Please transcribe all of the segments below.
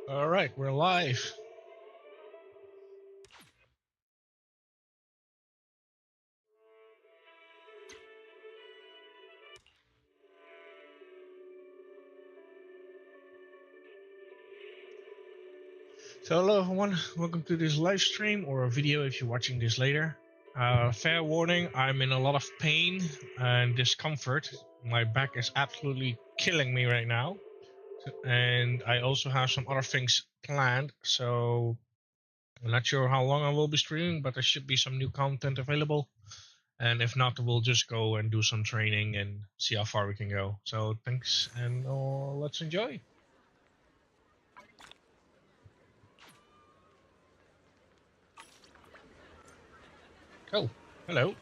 Alright, we're live. So hello everyone, welcome to this live stream or a video if you're watching this later. Fair warning, I'm in a lot of pain and discomfort. My back is absolutely killing me right now. And I also have some other things planned, so I'm not sure how long I will be streaming, but there should be some new content available. And if not, we'll just go and do some training and see how far we can go. So thanks, and let's enjoy. Oh, hello.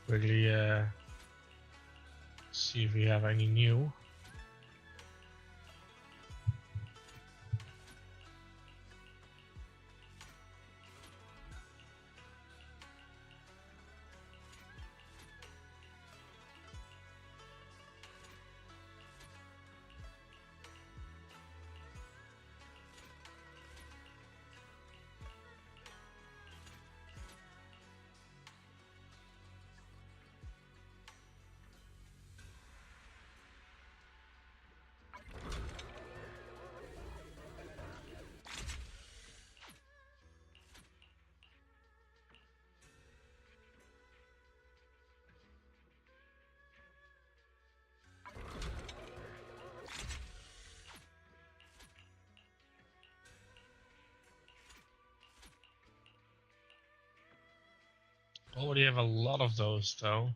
Quickly see if we have any new. Already have a lot of those though.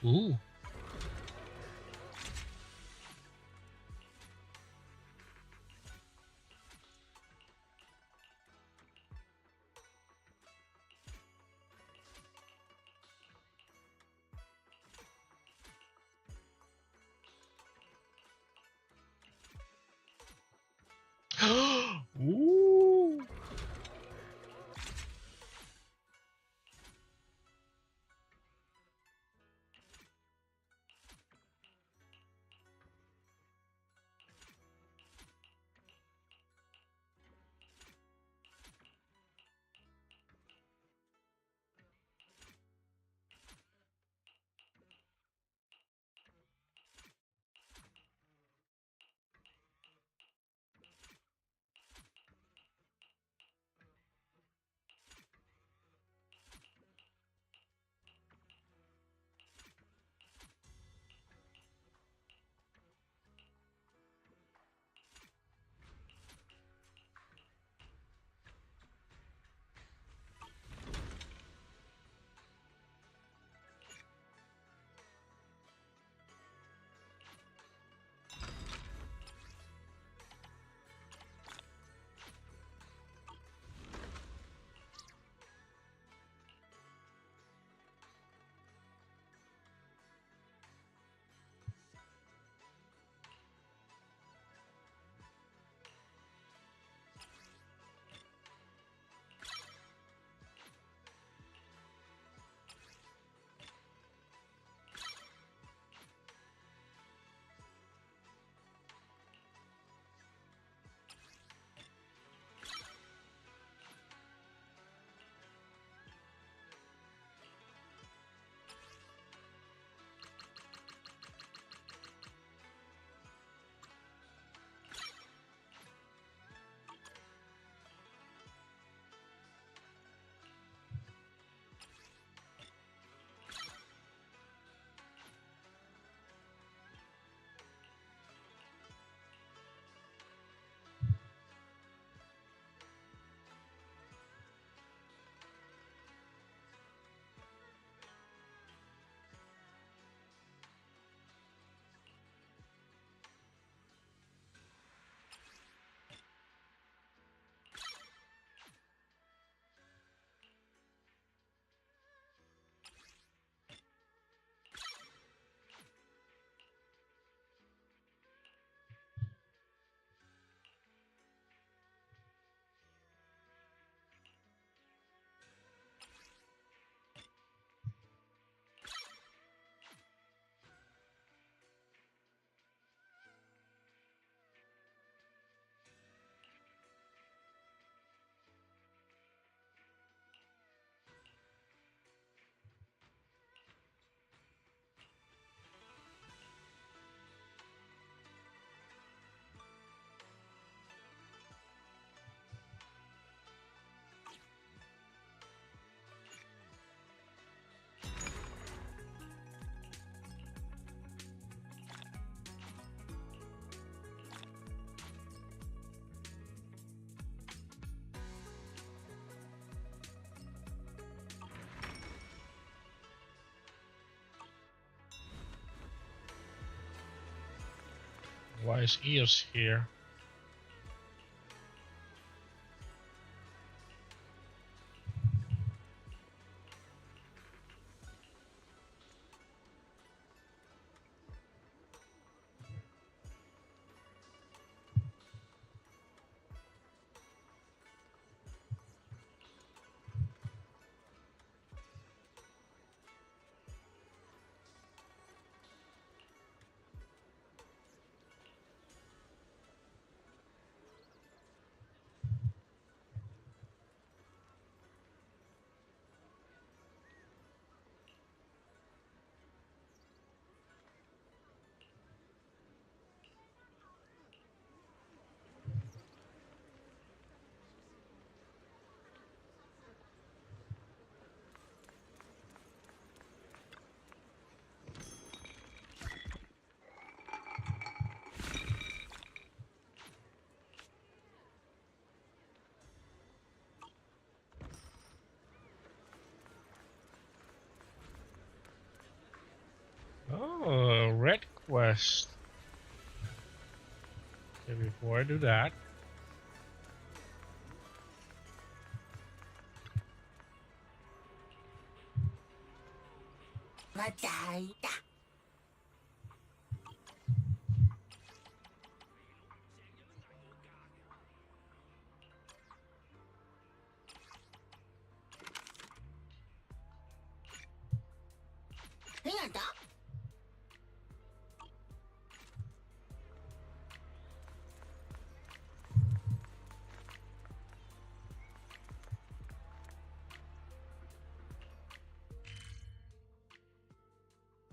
Ooh. Ooh. Why is Eos here? Oh, red quest. Okay, before I do that,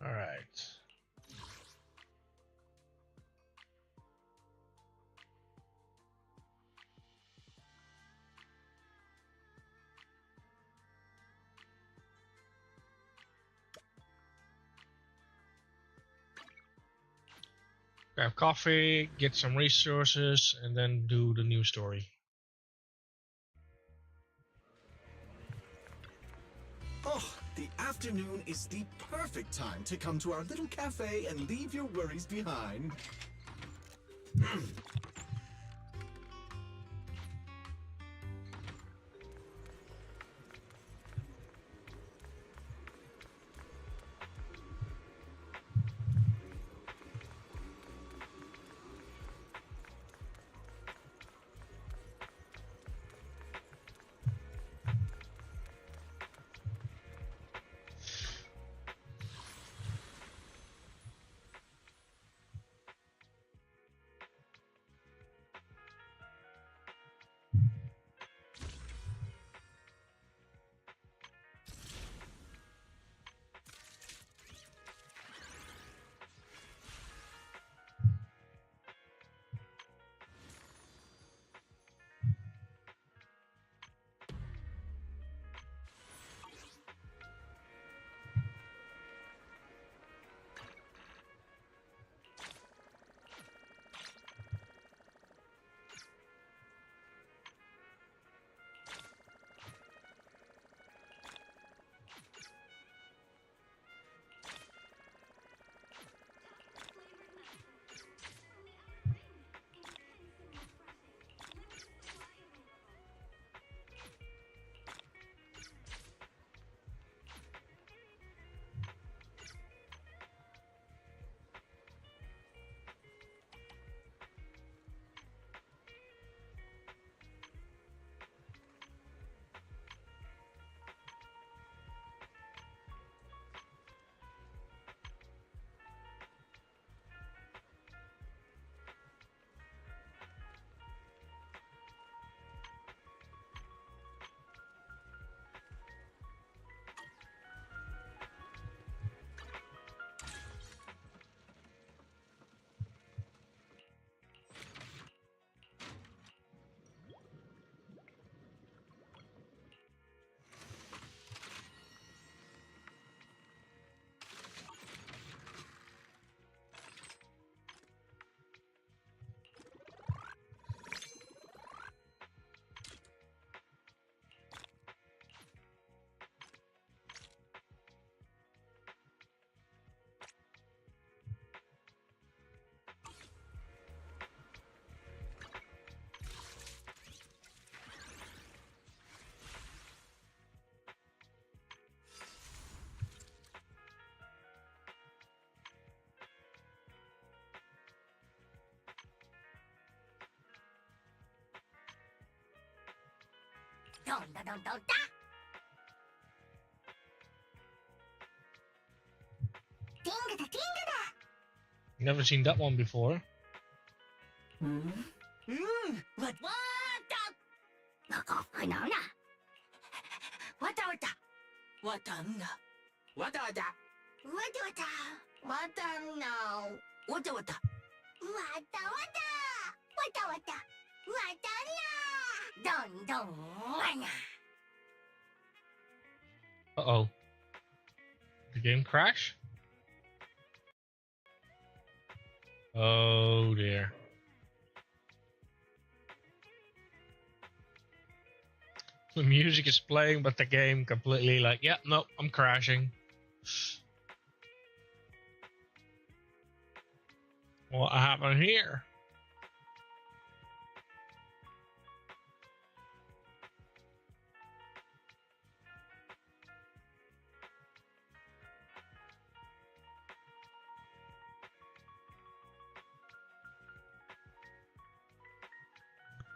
all right. Grab coffee, get some resources, and then do the new story. Oh, the afternoon is the perfect time to come to our little cafe and leave your worries behind. Never seen that one before. What? Uh-oh. The game crash? Oh dear. The music is playing, but the game completely like, yeah, no, I'm crashing. What happened here?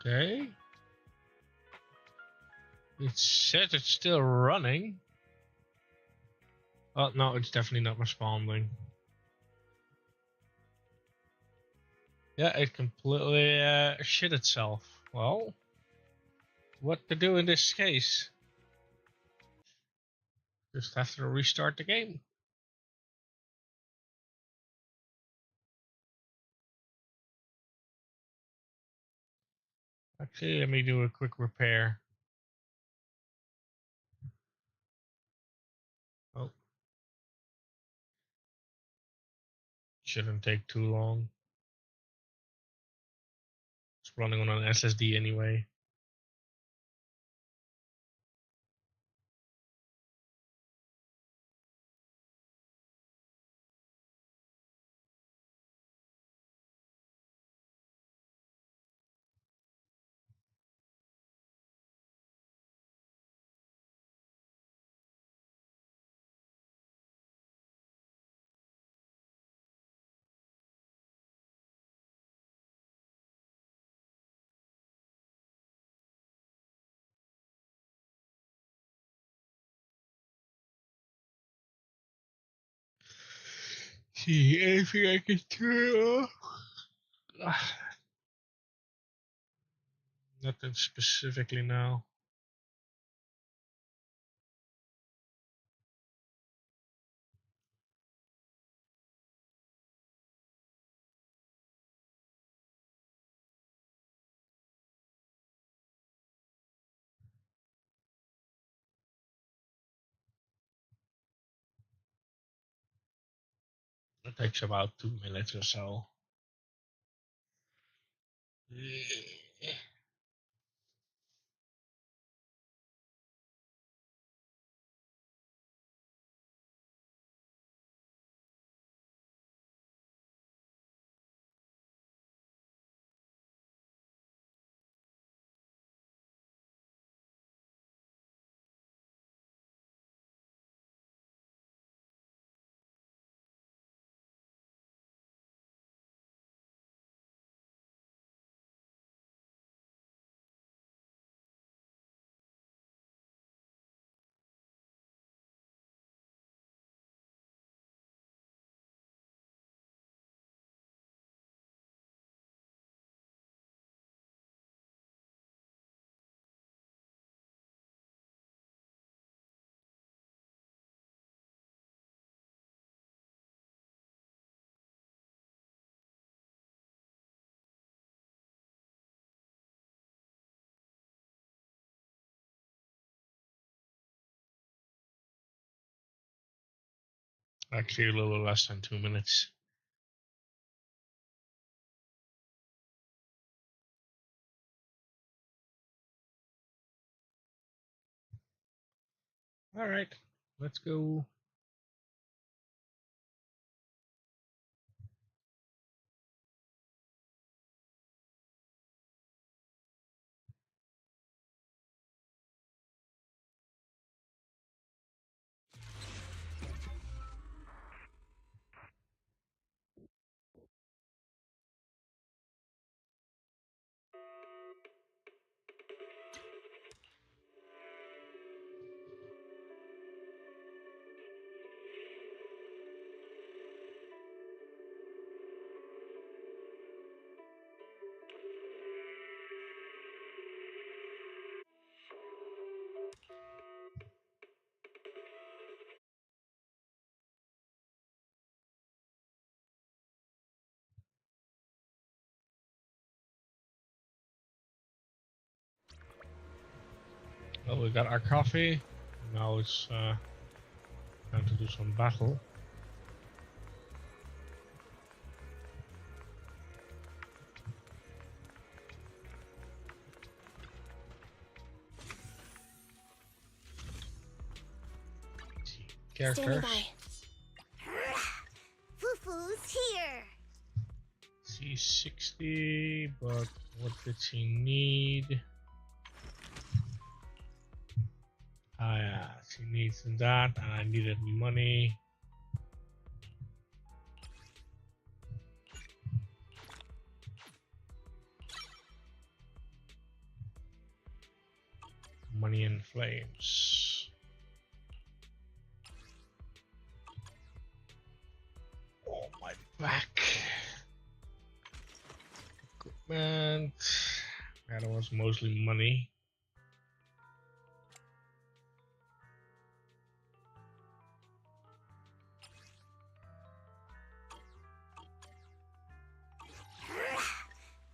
Okay. It says it's still running. Oh, no, it's definitely not responding. Yeah, it completely shit itself. Well, what to do in this case? Just have to restart the game. Actually, let me do a quick repair. Oh, shouldn't take too long. It's running on an SSD anyway. See anything I can turn off? Nothing specifically now. It takes about 2 minutes or so. Actually, a little less than 2 minutes. All right, let's go. Well, we got our coffee. Now it's time to do some battle. Characters. Fufu's here. She's 60, but what did she need? Ah, yeah, she needs that, and I needed money. Money and flames. Oh, my back. Equipment. Yeah, that was mostly money.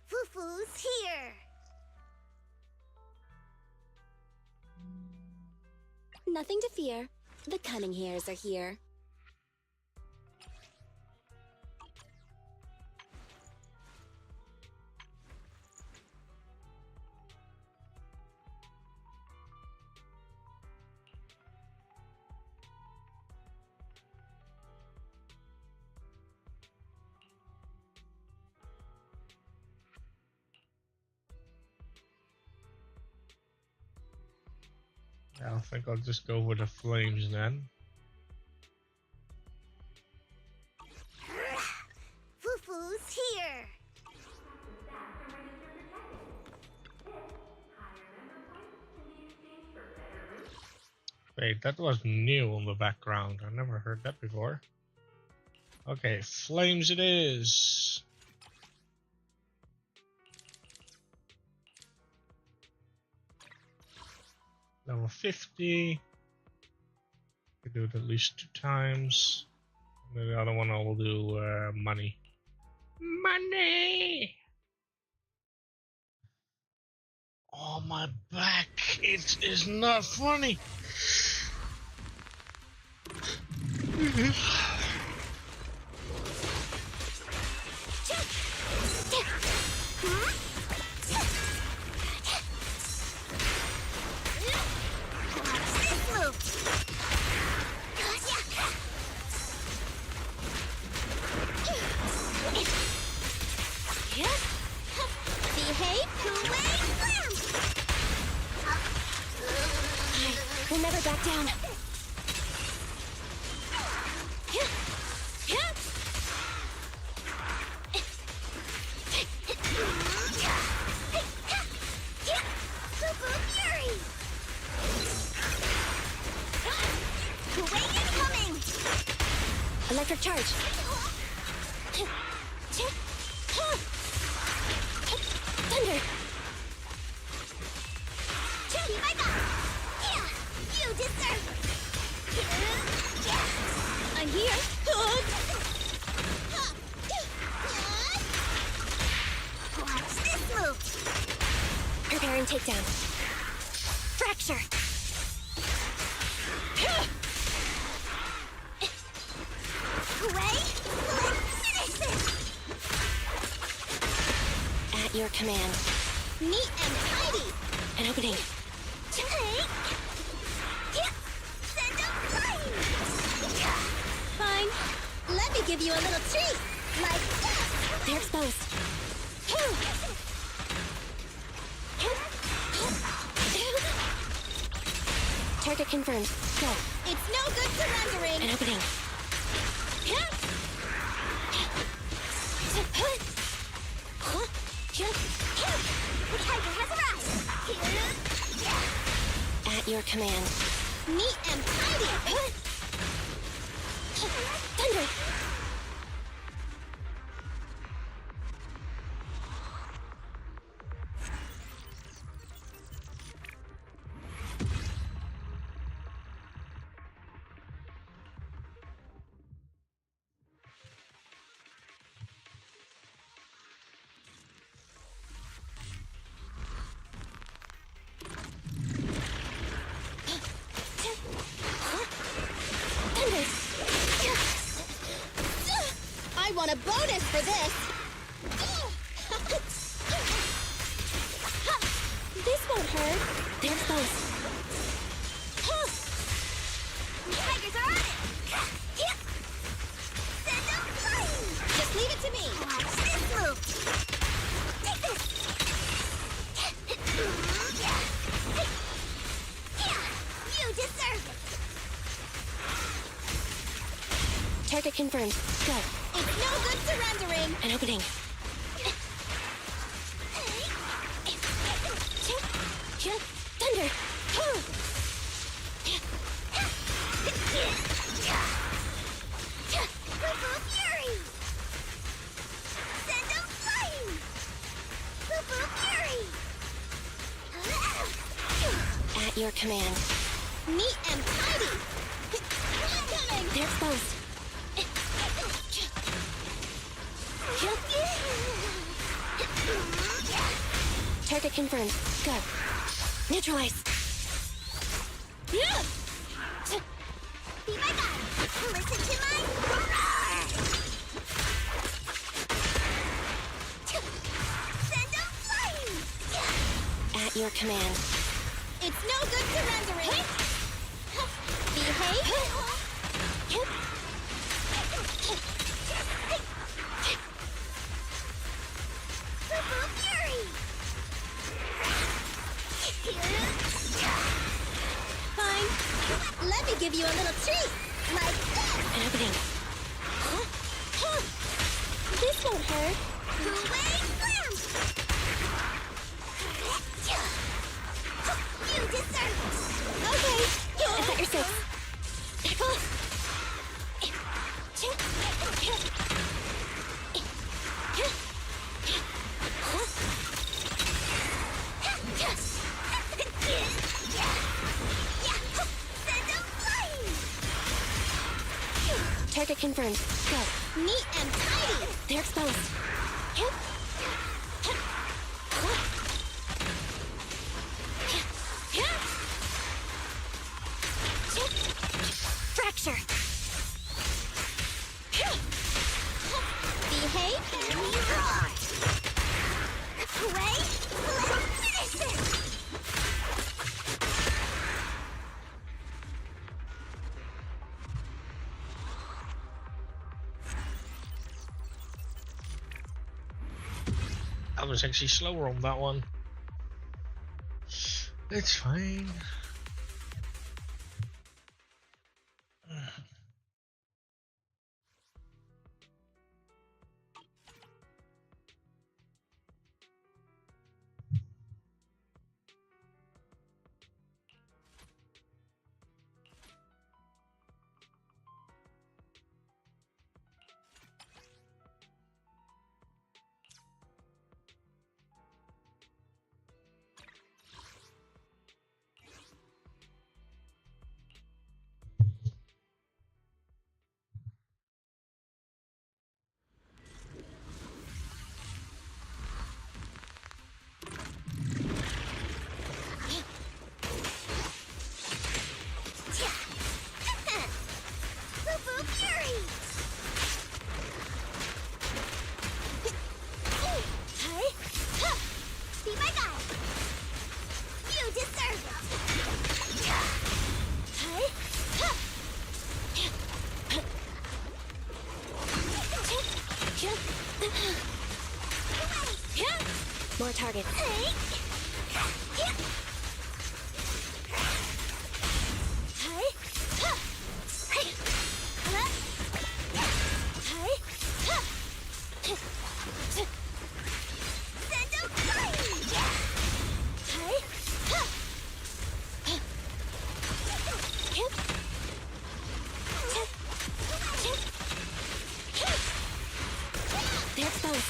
Fufu's here. Nothing to fear. The cunning hairs are here. I think I'll just go with the flames then. Fufu's here. Wait, that was new on the background. I never heard that before. Okay, flames it is. Level 50. Could do it at least 2 times. And then the other one I will do money. Money! Oh, my back. It is not funny. We'll never back down. Electric charge. Thunder. You deserve. I'm here. Watch this move. Preparing takedown. Fracture. Finish this. At your command. Neat and tidy. An opening. Take. Send them flying. Fine. Let me give you a little treat. Like this. They're exposed. Target confirmed. Go. It's no good surrendering. An opening. The tiger has arrived. At your command. Neat and tidy. Thunder. want a bonus for this. This won't hurt. They're exposed. Tigers are on it. Send them flying. Just leave it to me. Watch this move. Take this. You deserve it. Target confirmed. Go. It's no good surrendering. An opening. Thunder. Purple Fury. Send them flying. Purple Fury. At your command. Neat and tidy. Coming. They're exposed. Target confirmed. Go. Neutralize. Be my guide. Listen to my roar. Send them flying. At your command. It's no good surrendering. Behave. Purple Fury. Fine. Let me give you a little treat. Like this. An opening. This won't hurt. Two-way slam. You deserve it. Okay. Is that your six? Back off. Target confirmed. Go. Neat and tidy. They're exposed. Fracture. Behave and we roar. Wait. Let's finish this. I was actually slower on that one. It's fine. More targets. They're exposed.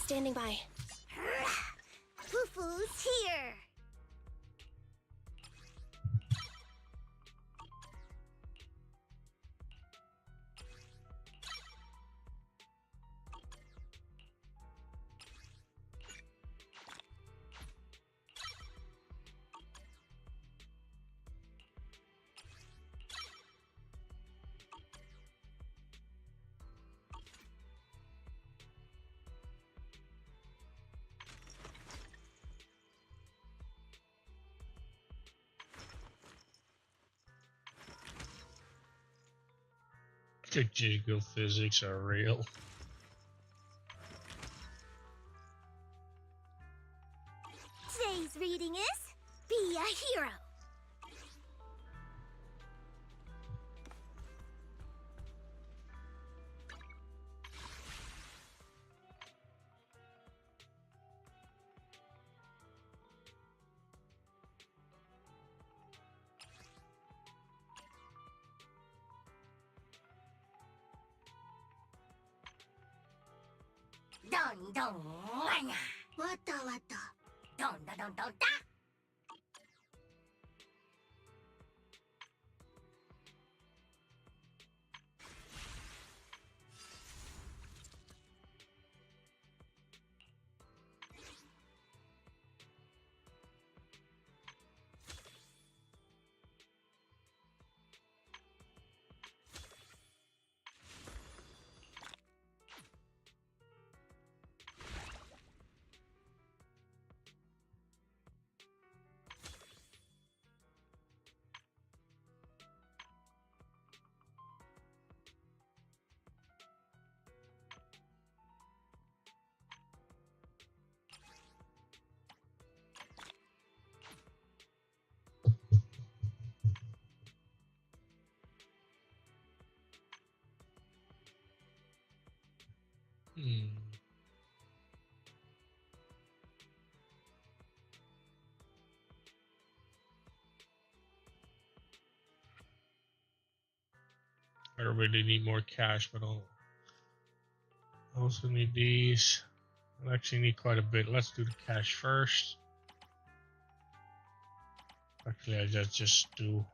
standing by. Fufu's here! Jiggle physics are real. Today's reading is Be a Hero. Don don wanya. Wata wata. Don da don don da. I really need more cash, but I'll also need these. I actually need quite a bit. Let's do the cash first. Actually, I just do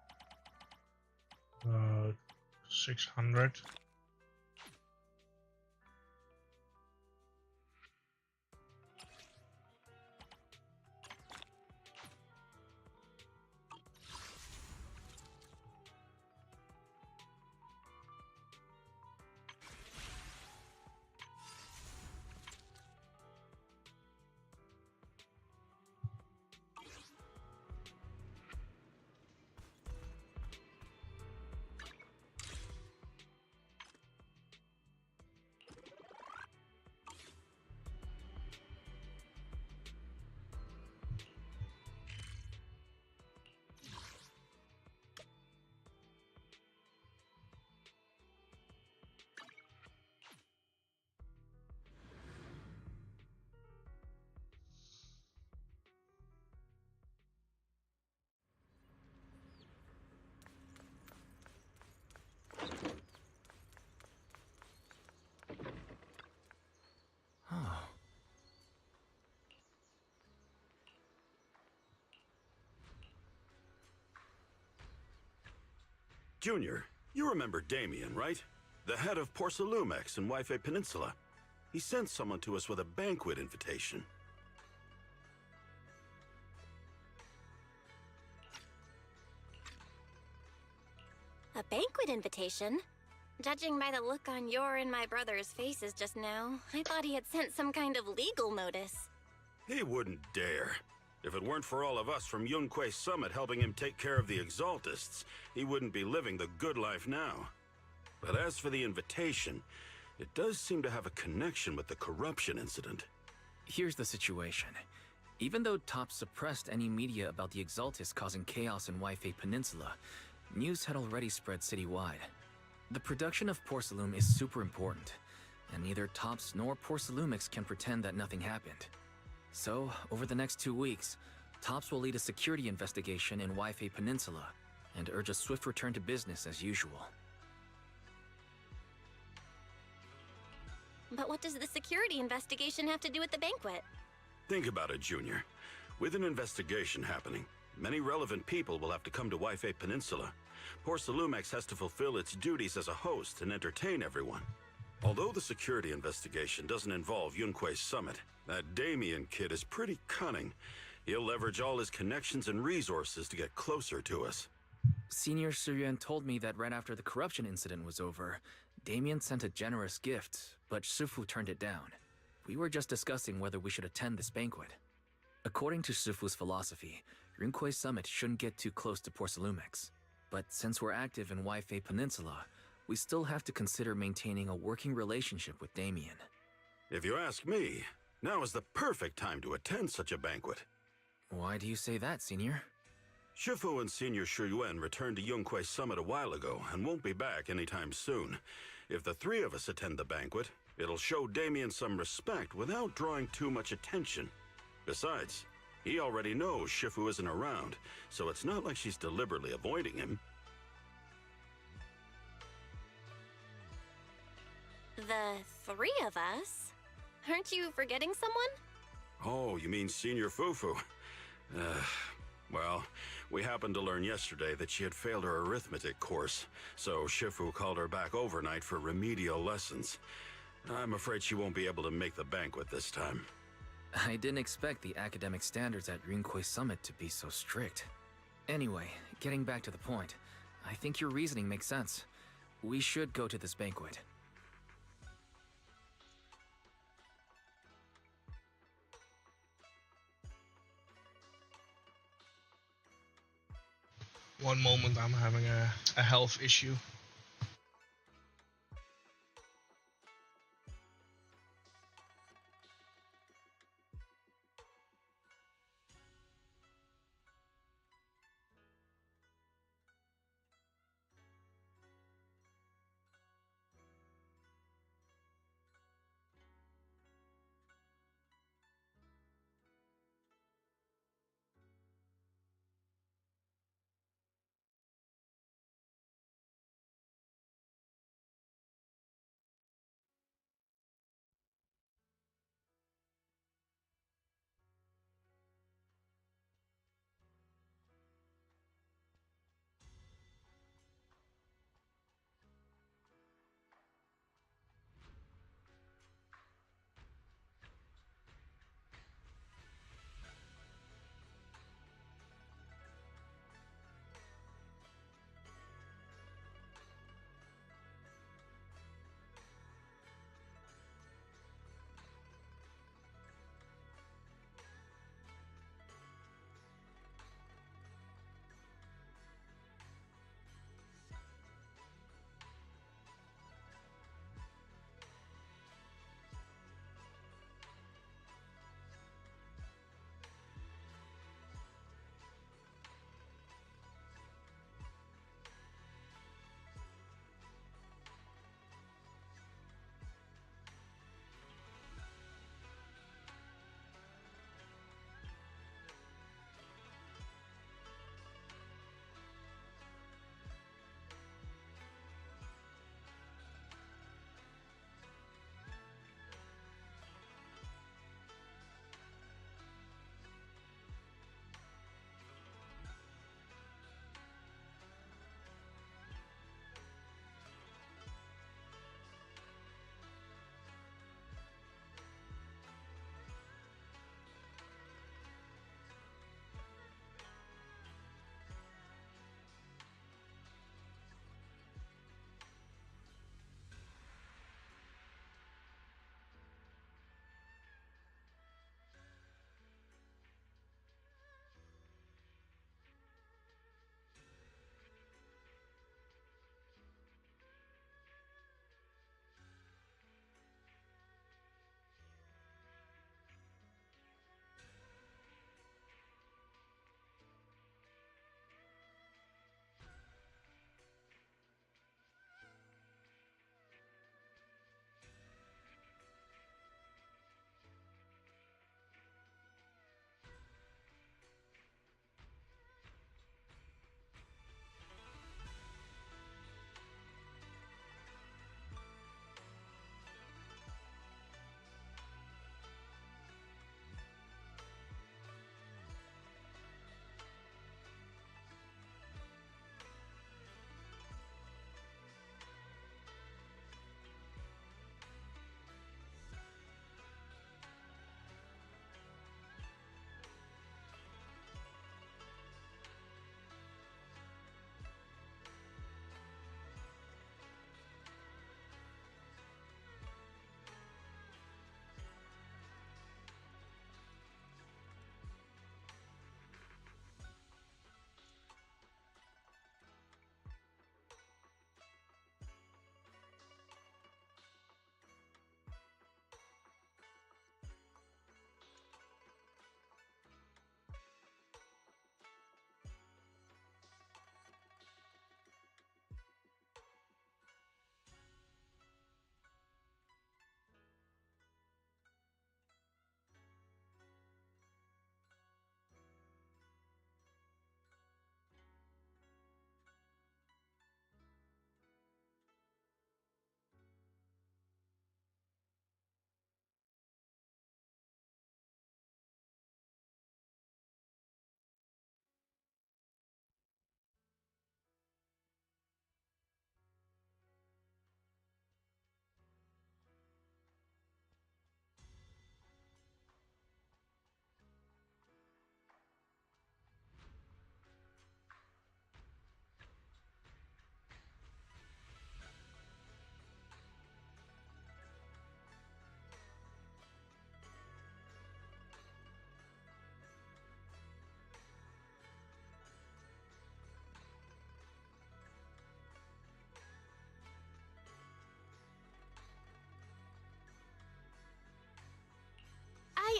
600. Junior, you remember Damien, right? The head of Porcelumex in Wi-Fi Peninsula. He sent someone to us with a banquet invitation. A banquet invitation? Judging by the look on your and my brother's faces just now, I thought he had sent some kind of legal notice. He wouldn't dare. If it weren't for all of us from Yunque Summit helping him take care of the Exaltists, he wouldn't be living the good life now. But as for the invitation, it does seem to have a connection with the corruption incident. Here's the situation. Even though Top suppressed any media about the Exaltists causing chaos in Wi-Fi Peninsula, news had already spread citywide. The production of Porcelume is super important, and neither Tops nor Porcelumix can pretend that nothing happened. So, over the next 2 weeks, Tops will lead a security investigation in Wi-Fi Peninsula and urge a swift return to business as usual. But what does the security investigation have to do with the banquet? Think about it, Junior. With an investigation happening, many relevant people will have to come to Wi-Fi Peninsula. Porcelumex has to fulfill its duties as a host and entertain everyone. Although the security investigation doesn't involve Yunque's summit, that Damien kid is pretty cunning. He'll leverage all his connections and resources to get closer to us. Senior Suyuan told me that right after the corruption incident was over, Damien sent a generous gift, but Shifu turned it down. We were just discussing whether we should attend this banquet. According to Shifu's philosophy, Yunque's summit shouldn't get too close to Porcelumex. But since we're active in Wi-Fi Peninsula, we still have to consider maintaining a working relationship with Damien. If you ask me, now is the perfect time to attend such a banquet. Why do you say that, Senior? Shifu and Senior Shuyuan returned to Yunque's summit a while ago and won't be back anytime soon. If the three of us attend the banquet, it'll show Damien some respect without drawing too much attention. Besides, he already knows Shifu isn't around, so it's not like she's deliberately avoiding him. The three of us? Aren't you forgetting someone? Oh, you mean Senior Fufu? Well, we happened to learn yesterday that she had failed her arithmetic course, so Shifu called her back overnight for remedial lessons. I'm afraid she won't be able to make the banquet this time. I didn't expect the academic standards at Yunque Summit to be so strict. Anyway, getting back to the point, I think your reasoning makes sense. We should go to this banquet. One moment, I'm having a health issue.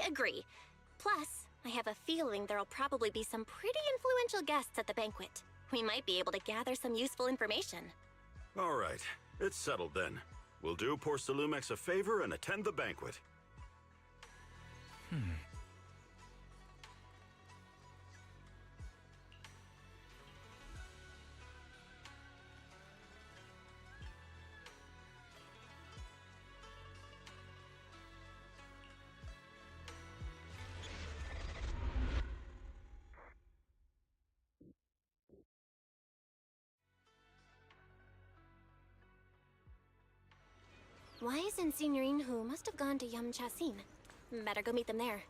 agree. Plus, I have a feeling there'll probably be some pretty influential guests at the banquet. We might be able to gather some useful information. All right, it's settled then. We'll do Porcelumex a favor and attend the banquet. Wise and Signorine Hu must have gone to Yum Chasin. Better go meet them there.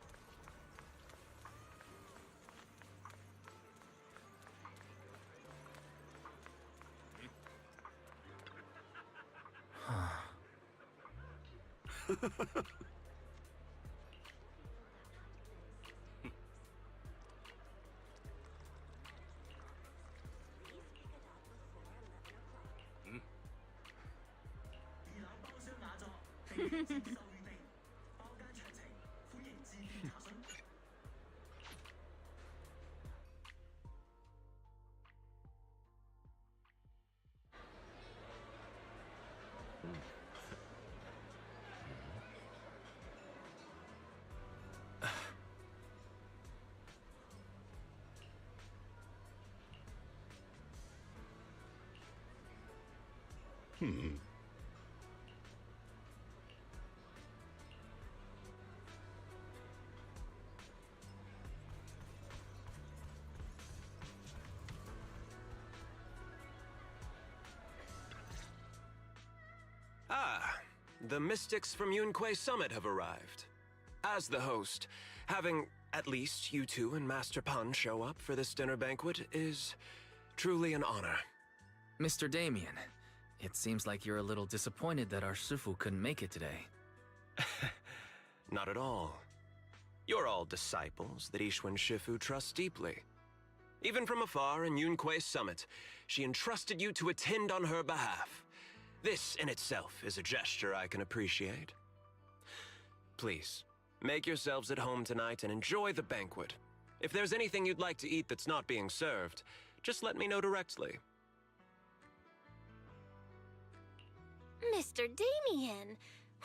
Ah, the mystics from Yunque Summit have arrived. As the host, having at least you two and Master Pan show up for this dinner banquet is truly an honor. Mr. Damien, it seems like you're a little disappointed that our Shifu couldn't make it today. Not at all. You're all disciples that Ishwan Shifu trusts deeply. Even from afar in Yunque Summit, she entrusted you to attend on her behalf. This in itself is a gesture I can appreciate. Please, make yourselves at home tonight and enjoy the banquet. If there's anything you'd like to eat that's not being served, just let me know directly. Mr. Damien,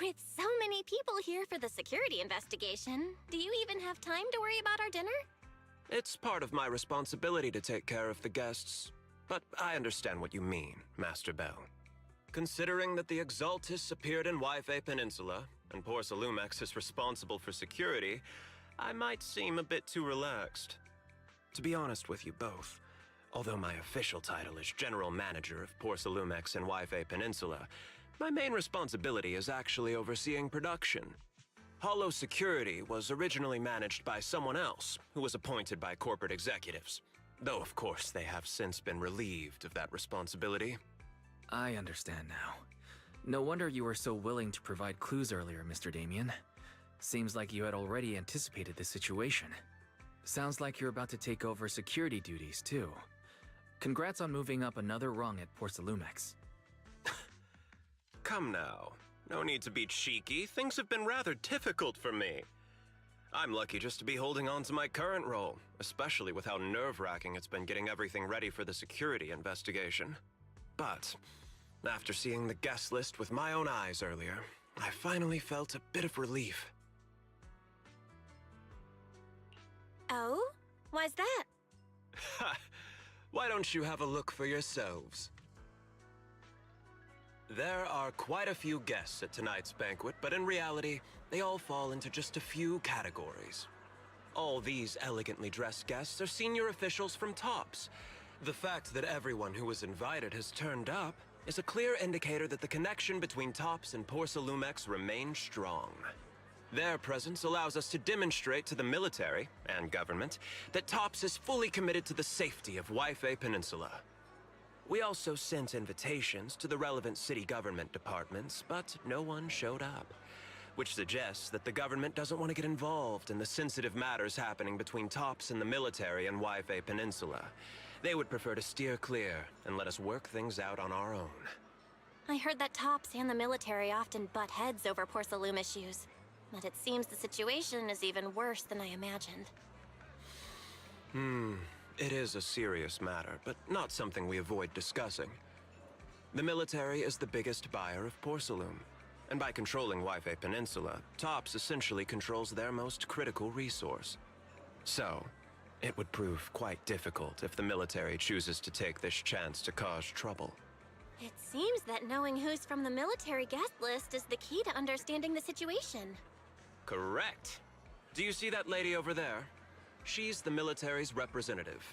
with so many people here for the security investigation, do you even have time to worry about our dinner? It's part of my responsibility to take care of the guests, but I understand what you mean, Master Bell. Considering that the Exaltus appeared in Yfe Peninsula, and Porcelumex is responsible for security, I might seem a bit too relaxed. To be honest with you both, although my official title is General Manager of Porcelumex and Yfe Peninsula, my main responsibility is actually overseeing production. Hollow Security was originally managed by someone else, who was appointed by corporate executives. Though, of course, they have since been relieved of that responsibility. I understand now. No wonder you were so willing to provide clues earlier, Mr. Damien. Seems like you had already anticipated this situation. Sounds like you're about to take over security duties, too. Congrats on moving up another rung at Porcelumex. Come now. No need to be cheeky. Things have been rather difficult for me. I'm lucky just to be holding on to my current role, especially with how nerve-wracking it's been getting everything ready for the security investigation. But after seeing the guest list with my own eyes earlier, I finally felt a bit of relief. Oh? Why's that? Ha! Why don't you have a look for yourselves? There are quite a few guests at tonight's banquet, but in reality, they all fall into just a few categories. All these elegantly dressed guests are senior officials from TOPS. The fact that everyone who was invited has turned up is a clear indicator that the connection between TOPS and Porcelumex remains strong. Their presence allows us to demonstrate to the military and government that TOPS is fully committed to the safety of Yfe Peninsula. We also sent invitations to the relevant city government departments, but no one showed up, which suggests that the government doesn't want to get involved in the sensitive matters happening between TOPS and the military and Yfe Peninsula. They would prefer to steer clear and let us work things out on our own. I heard that TOPS and the military often butt heads over Porcelume issues. But it seems the situation is even worse than I imagined. It is a serious matter, but not something we avoid discussing. The military is the biggest buyer of porcelain, and by controlling Waifei Peninsula, TOPS essentially controls their most critical resource. So, it would prove quite difficult if the military chooses to take this chance to cause trouble. It seems that knowing who's from the military guest list is the key to understanding the situation. Correct. Do you see that lady over there? She's the military's representative.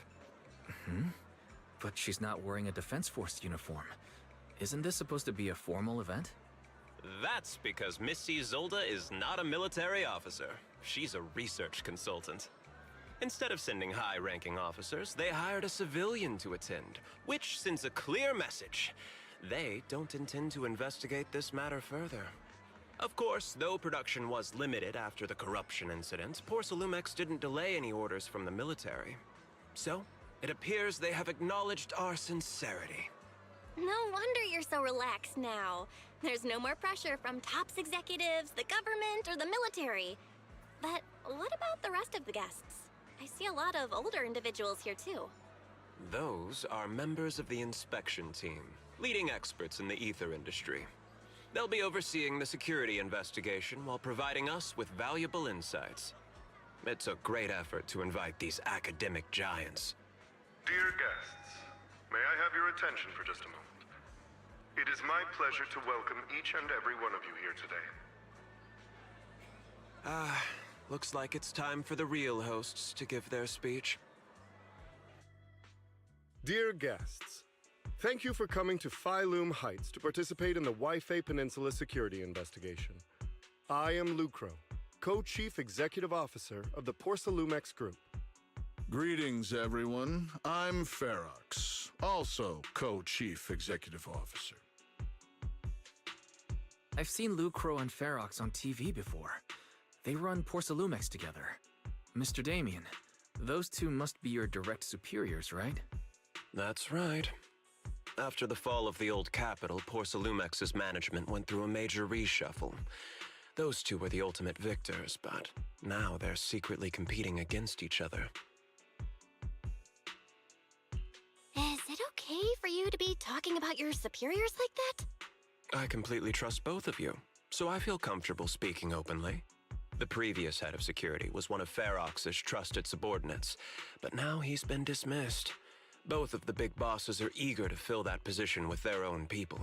But she's not wearing a Defense Force uniform. Isn't this supposed to be a formal event? That's because Missy Zolda is not a military officer. She's a research consultant. Instead of sending high-ranking officers, they hired a civilian to attend, which sends a clear message. They don't intend to investigate this matter further. Of course, though production was limited after the corruption incident, Porcelumex didn't delay any orders from the military. So, it appears they have acknowledged our sincerity. No wonder you're so relaxed now. There's no more pressure from TOPS executives, the government, or the military. But what about the rest of the guests? I see a lot of older individuals here too. Those are members of the inspection team, leading experts in the ether industry. They'll be overseeing the security investigation while providing us with valuable insights. It took great effort to invite these academic giants. Dear guests, may I have your attention for just a moment? It is my pleasure to welcome each and every one of you here today. Looks like it's time for the real hosts to give their speech. Dear guests, thank you for coming to Phylum Heights to participate in the Waifei Peninsula security investigation. I am Lucro, Co-Chief Executive Officer of the Porcelumex Group. Greetings, everyone. I'm Ferox, also Co-Chief Executive Officer. I've seen Lucro and Ferox on TV before. They run Porcelumex together. Mr. Damien, those two must be your direct superiors, right? That's right. After the fall of the old capital, Porcelumex's management went through a major reshuffle. Those two were the ultimate victors, but now they're secretly competing against each other. Is it okay for you to be talking about your superiors like that? I completely trust both of you, so I feel comfortable speaking openly. The previous head of security was one of Ferox's trusted subordinates, but now he's been dismissed. Both of the big bosses are eager to fill that position with their own people.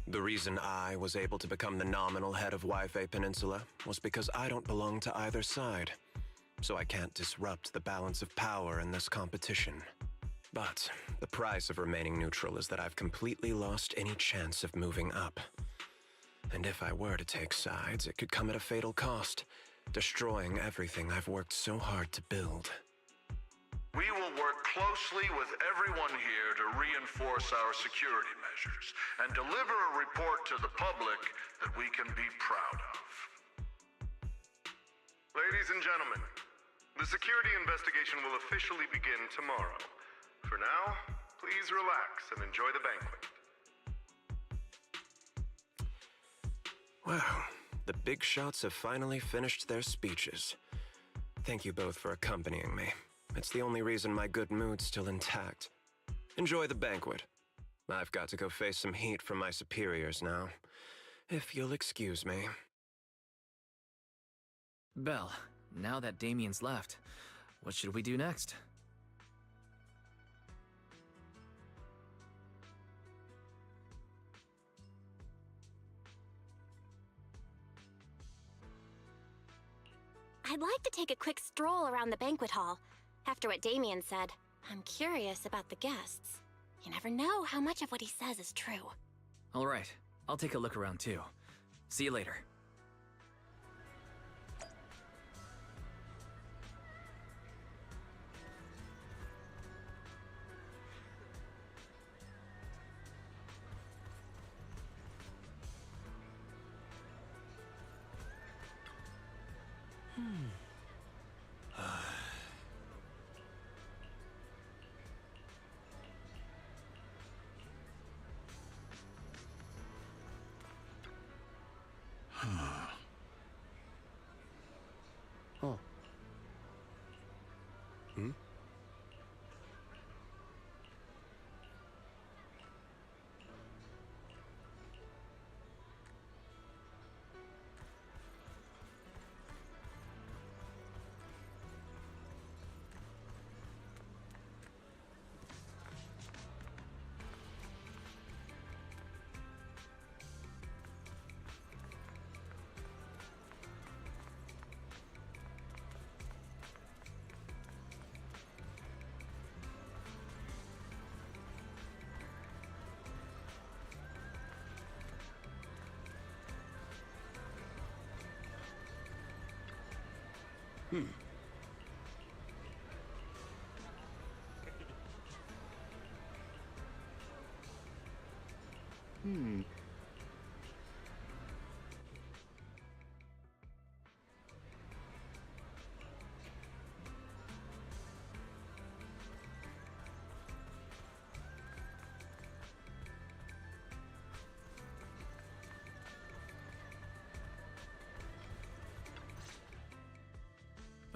The reason I was able to become the nominal head of Waifei Peninsula was because I don't belong to either side, so I can't disrupt the balance of power in this competition. But the price of remaining neutral is that I've completely lost any chance of moving up. And if I were to take sides, it could come at a fatal cost, destroying everything I've worked so hard to build. We will work closely with everyone here to reinforce our security measures and deliver a report to the public that we can be proud of. Ladies and gentlemen, the security investigation will officially begin tomorrow. For now, please relax and enjoy the banquet. Wow, the big shots have finally finished their speeches. Thank you both for accompanying me. It's the only reason my good mood's still intact. Enjoy the banquet. I've got to go face some heat from my superiors now. If you'll excuse me. Belle, now that Damien's left, what should we do next? I'd like to take a quick stroll around the banquet hall. After what Damien said, I'm curious about the guests. You never know how much of what he says is true. All right, I'll take a look around too. See you later.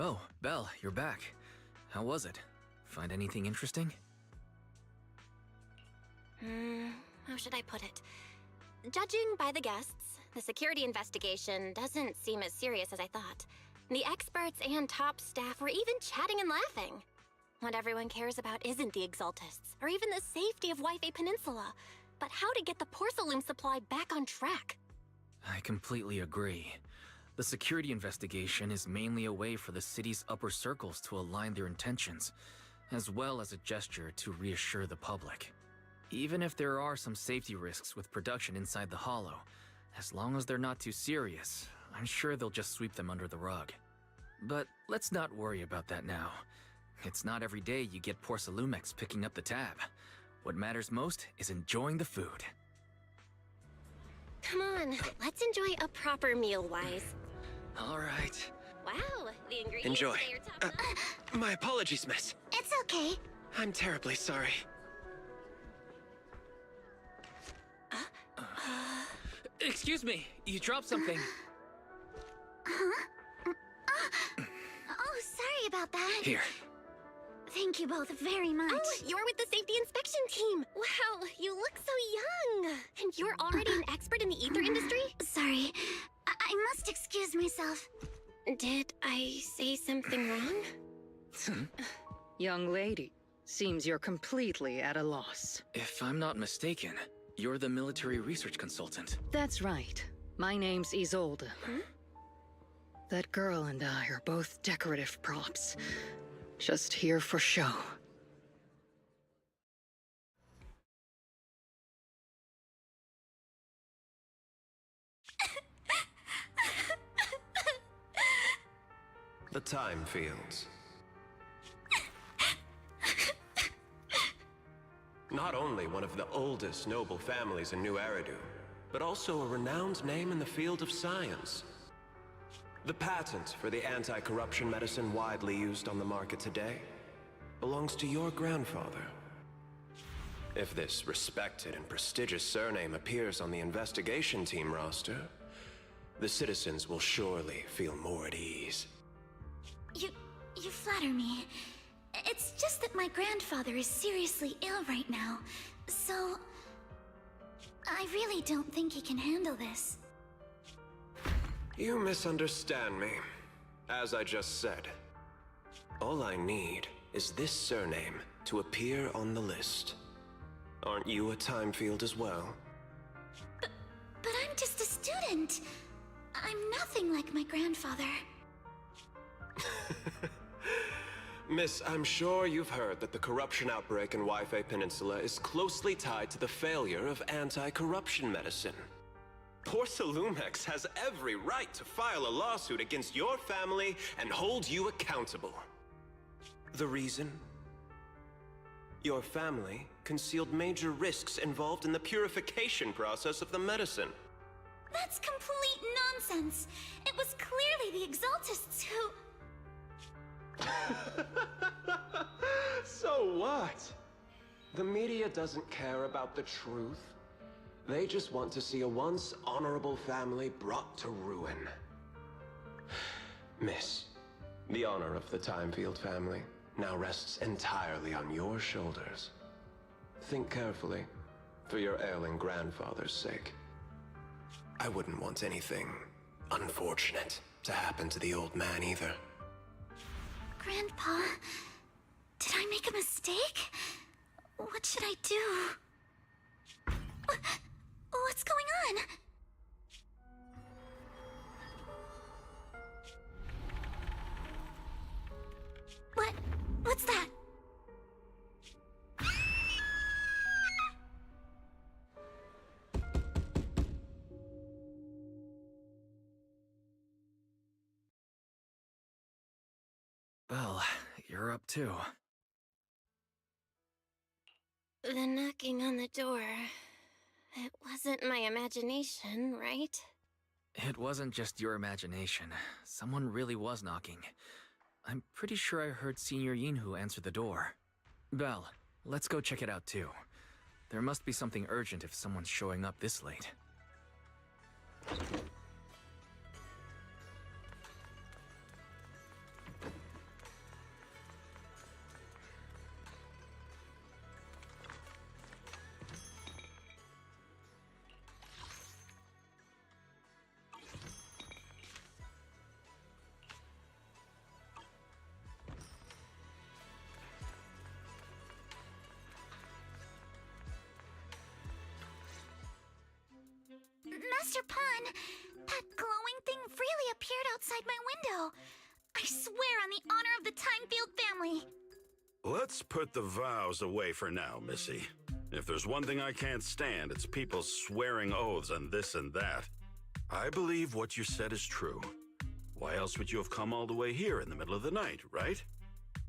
Oh, Belle, you're back. How was it? Find anything interesting? How should I put it? Judging by the guests, the security investigation doesn't seem as serious as I thought. The experts and top staff were even chatting and laughing. What everyone cares about isn't the Exaltists, or even the safety of Wi-Fi Peninsula, but how to get the porcelain supply back on track. I completely agree. The security investigation is mainly a way for the city's upper circles to align their intentions, as well as a gesture to reassure the public. Even if there are some safety risks with production inside the Hollow, as long as they're not too serious, I'm sure they'll just sweep them under the rug. But let's not worry about that now. It's not every day you get Porcelumex picking up the tab. What matters most is enjoying the food. Come on, let's enjoy a proper meal, Wise. All right. Wow, the ingredients Enjoy. today are top notch. My apologies, miss. It's okay. I'm terribly sorry. Excuse me, you dropped something. Oh, sorry about that. Here. Thank you both very much. Oh, you're with the safety inspection team. Wow, you look so young. And you're already an expert in the ether industry? Sorry. I must excuse myself. Did I say something wrong? Young lady, seems you're completely at a loss. If I'm not mistaken, you're the military research consultant. That's right. My name's Isolde. That girl and I are both decorative props. Just here for show. The time fields. Not only one of the oldest noble families in New Eridu, but also a renowned name in the field of science. The patent for the anti-corruption medicine widely used on the market today belongs to your grandfather. If this respected and prestigious surname appears on the investigation team roster, the citizens will surely feel more at ease. You flatter me. It's just that my grandfather is seriously ill right now, so I really don't think he can handle this. You misunderstand me. As I just said, all I need is this surname to appear on the list. Aren't you a time field as well? But I'm just a student. I'm nothing like my grandfather. Miss, I'm sure you've heard that the corruption outbreak in Wi-Fi Peninsula is closely tied to the failure of anti-corruption medicine. Porcelumex has every right to file a lawsuit against your family and hold you accountable. The reason? Your family concealed major risks involved in the purification process of the medicine. That's complete nonsense. It was clearly the Exaltists who... So what? The media doesn't care about the truth. They just want to see a once honorable family brought to ruin. Miss, the honor of the Timefield family now rests entirely on your shoulders. Think carefully, for your ailing grandfather's sake. I wouldn't want anything unfortunate to happen to the old man either. Grandpa, did I make a mistake? What should I do? What's going on? What's that? Belle, you're up too. The knocking on the door. It wasn't my imagination, right? It wasn't just your imagination. Someone really was knocking. I'm pretty sure I heard Senior Yinhu answer the door. Belle, let's go check it out too. There must be something urgent if someone's showing up this late. Master Pan, that glowing thing really appeared outside my window. I swear on the honor of the Timefield family. Let's put the vows away for now, Missy. If there's one thing I can't stand, it's people swearing oaths and this and that. I believe what you said is true. Why else would you have come all the way here in the middle of the night, right?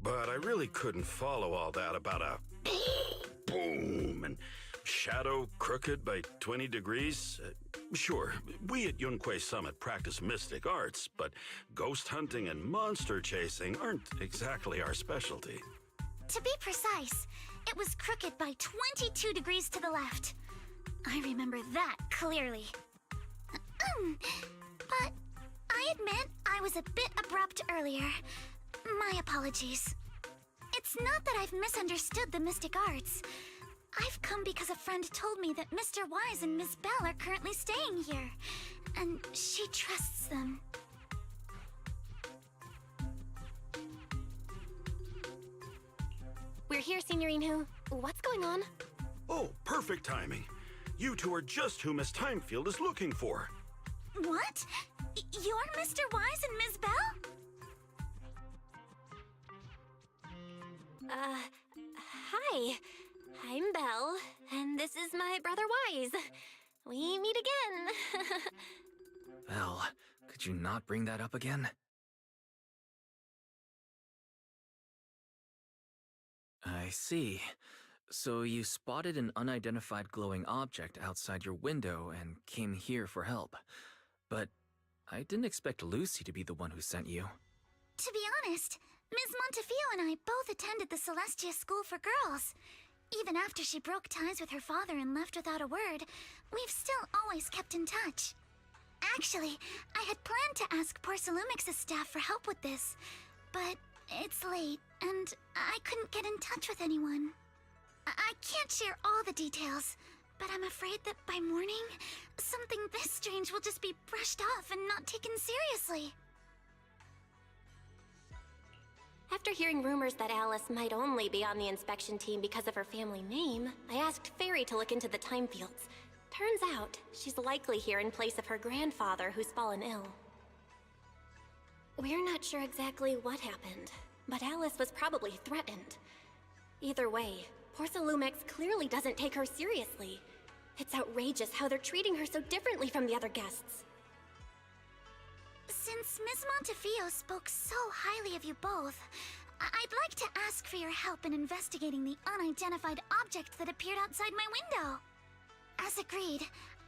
But I really couldn't follow all that about a boom and shadow crooked by 20 degrees. Sure, we at Yunquay Summit practice mystic arts, but ghost hunting and monster chasing aren't exactly our specialty. To be precise, it was crooked by 22 degrees to the left. I remember that clearly. But I admit I was a bit abrupt earlier. My apologies. It's not that I've misunderstood the mystic arts. I've come because a friend told me that Mr. Wise and Miss Belle are currently staying here, and she trusts them. We're here, Senior Yinhu. What's going on? Oh, perfect timing. You two are just who Miss Timefield is looking for. What? You're Mr. Wise and Miss Belle? Hi. I'm Belle, and this is my brother Wise. We meet again. Belle, could you not bring that up again? I see. So you spotted an unidentified glowing object outside your window and came here for help. But I didn't expect Lucy to be the one who sent you. To be honest, Ms. Montefiore and I both attended the Celestia School for Girls. Even after she broke ties with her father and left without a word, we've still always kept in touch. Actually, I had planned to ask Porcelumix's staff for help with this, but it's late, and I couldn't get in touch with anyone. I can't share all the details, but I'm afraid that by morning, something this strange will just be brushed off and not taken seriously. After hearing rumors that Alice might only be on the inspection team because of her family name, I asked Fairy to look into the Timefields. Turns out, she's likely here in place of her grandfather who's fallen ill. We're not sure exactly what happened, but Alice was probably threatened. Either way, Porcelumix clearly doesn't take her seriously. It's outrageous how they're treating her so differently from the other guests. Since Ms. Montefiore spoke so highly of you both, I'd like to ask for your help in investigating the unidentified object that appeared outside my window. As agreed,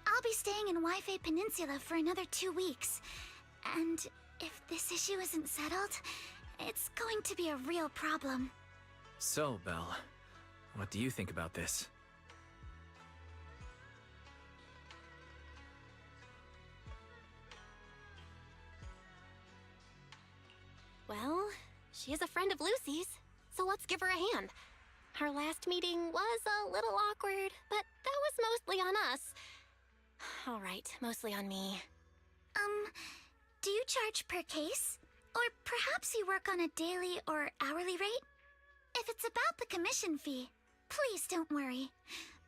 I'll be staying in Wi-Fi Peninsula for another 2 weeks. And if this issue isn't settled, it's going to be a real problem. So, Belle, what do you think about this? Well, she is a friend of Lucy's, so let's give her a hand. Our last meeting was a little awkward, but that was mostly on us. All right, mostly on me. Do you charge per case? Or perhaps you work on a daily or hourly rate? If it's about the commission fee, please don't worry.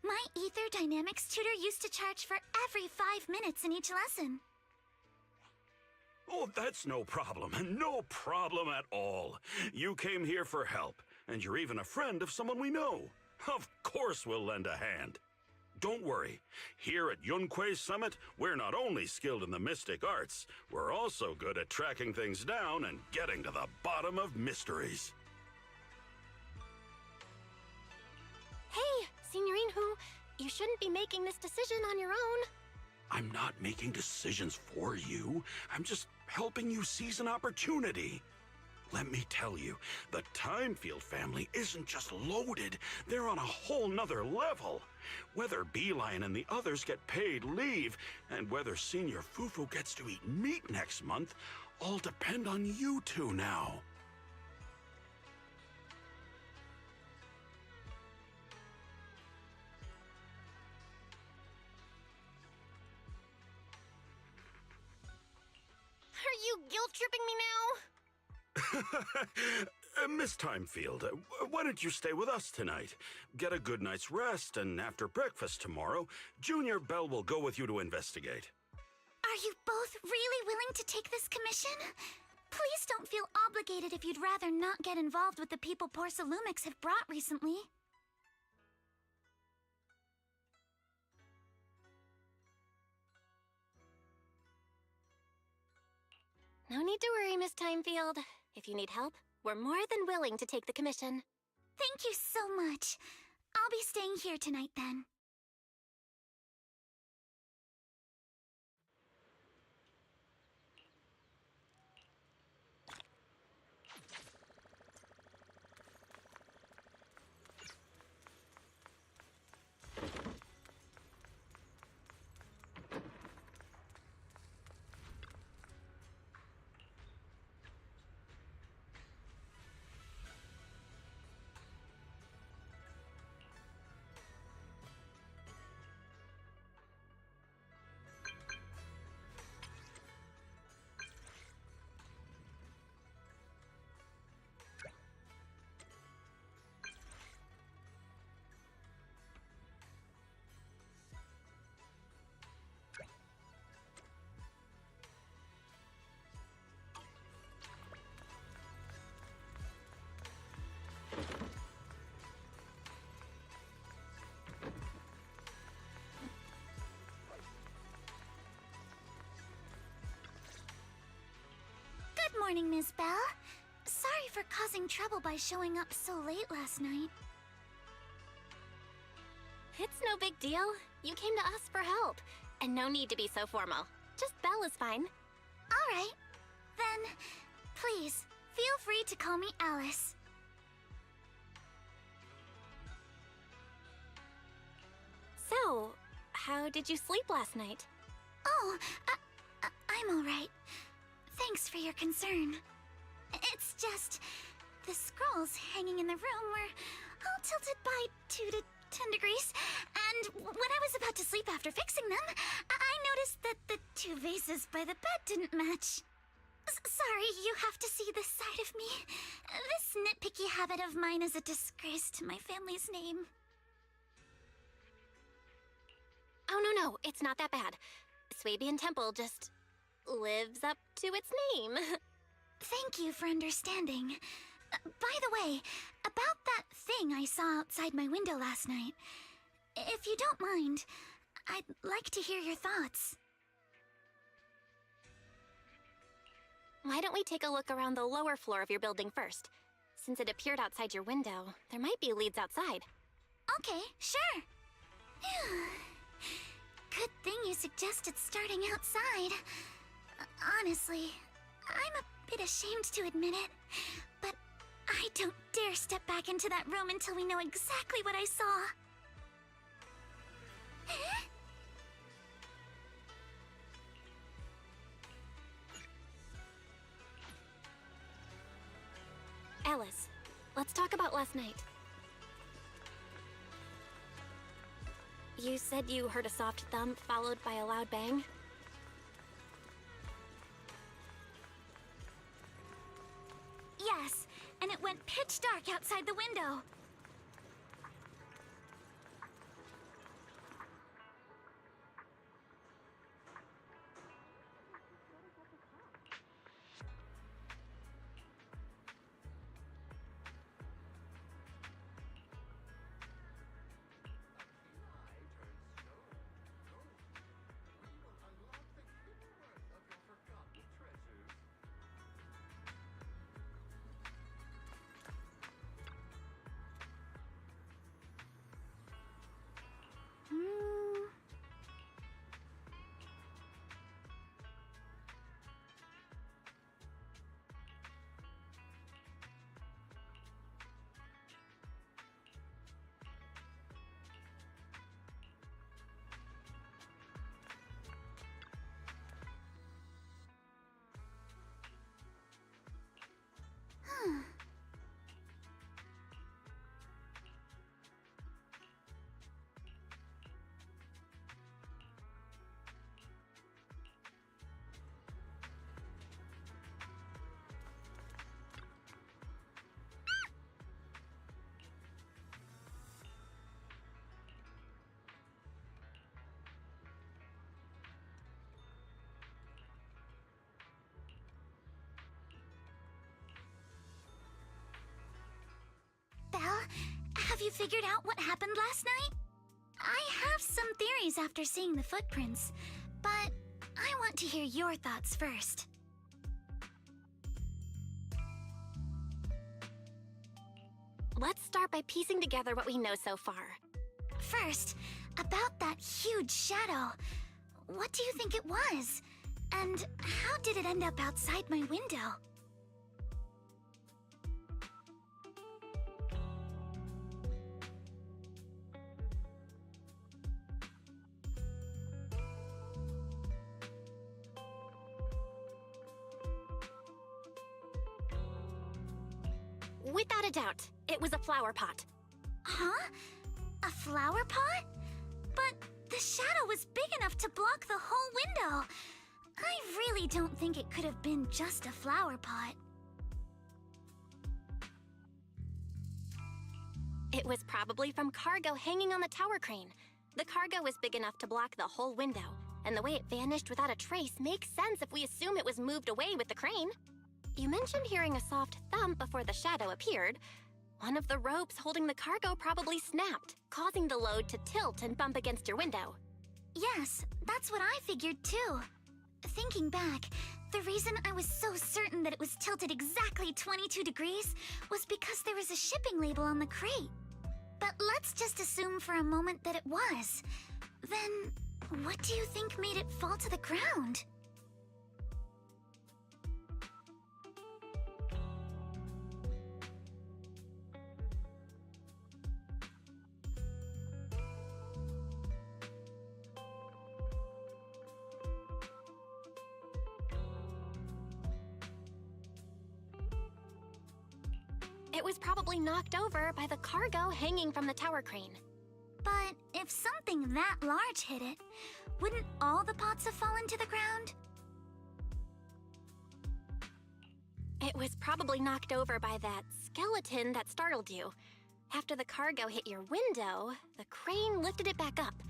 My Ether Dynamics tutor used to charge for every 5 minutes in each lesson. Oh, that's no problem. No problem at all. You came here for help, and you're even a friend of someone we know. Of course we'll lend a hand. Don't worry. Here at Yunquei Summit, we're not only skilled in the mystic arts, we're also good at tracking things down and getting to the bottom of mysteries. Hey, Signorine Hu, you shouldn't be making this decision on your own. I'm not making decisions for you. I'm just helping you seize an opportunity. Let me tell you, the Timefield family isn't just loaded, they're on a whole nother level. Whether Beeline and the others get paid leave, and whether Senior Fufu gets to eat meat next month, all depend on you two now. Are you guilt-tripping me now? Miss Timefield, why don't you stay with us tonight? Get a good night's rest, and after breakfast tomorrow, Junior Bell will go with you to investigate. Are you both really willing to take this commission? Please don't feel obligated if you'd rather not get involved with the people Porcelumics have brought recently. No need to worry, Miss Timefield. If you need help, we're more than willing to take the commission. Thank you so much. I'll be staying here tonight then. Good morning, Miss Bell. Sorry for causing trouble by showing up so late last night. It's no big deal. You came to us for help. And no need to be so formal. Just Belle is fine. All right. Then, please, feel free to call me Alice. So, how did you sleep last night? Oh, I'm all right. Thanks for your concern. It's just, the scrolls hanging in the room were all tilted by 2 to 10 degrees, and when I was about to sleep after fixing them, I noticed that the 2 vases by the bed didn't match. Sorry, you have to see this side of me. This nitpicky habit of mine is a disgrace to my family's name. Oh, no, it's not that bad. Swabian Temple just lives up to its name. Thank you for understanding. By the way, about that thing I saw outside my window last night, if you don't mind, I'd like to hear your thoughts. Why don't we take a look around the lower floor of your building first? Since it appeared outside your window, there might be leads outside. Okay, sure. Good thing you suggested starting outside. Honestly, I'm a bit ashamed to admit it, but I don't dare step back into that room until we know exactly what I saw. Alice, let's talk about last night. You said you heard a soft thump followed by a loud bang? Yes, and it went pitch dark outside the window. Have you figured out what happened last night? I have some theories after seeing the footprints, but I want to hear your thoughts first. Let's start by piecing together what we know so far. First, about that huge shadow. What do you think it was? And how did it end up outside my window? Without a doubt, it was a flower pot. Huh? A flower pot? But the shadow was big enough to block the whole window. I really don't think it could have been just a flower pot. It was probably from cargo hanging on the tower crane. The cargo was big enough to block the whole window, and the way it vanished without a trace makes sense if we assume it was moved away with the crane. You mentioned hearing a soft thump before the shadow appeared. One of the ropes holding the cargo probably snapped, causing the load to tilt and bump against your window. Yes, that's what I figured too. Thinking back, the reason I was so certain that it was tilted exactly 22 degrees was because there was a shipping label on the crate. But let's just assume for a moment that it was. Then, what do you think made it fall to the ground? It was probably knocked over by the cargo hanging from the tower crane. But if something that large hit it, wouldn't all the pots have fallen to the ground? It was probably knocked over by that skeleton that startled you. After the cargo hit your window, the crane lifted it back up.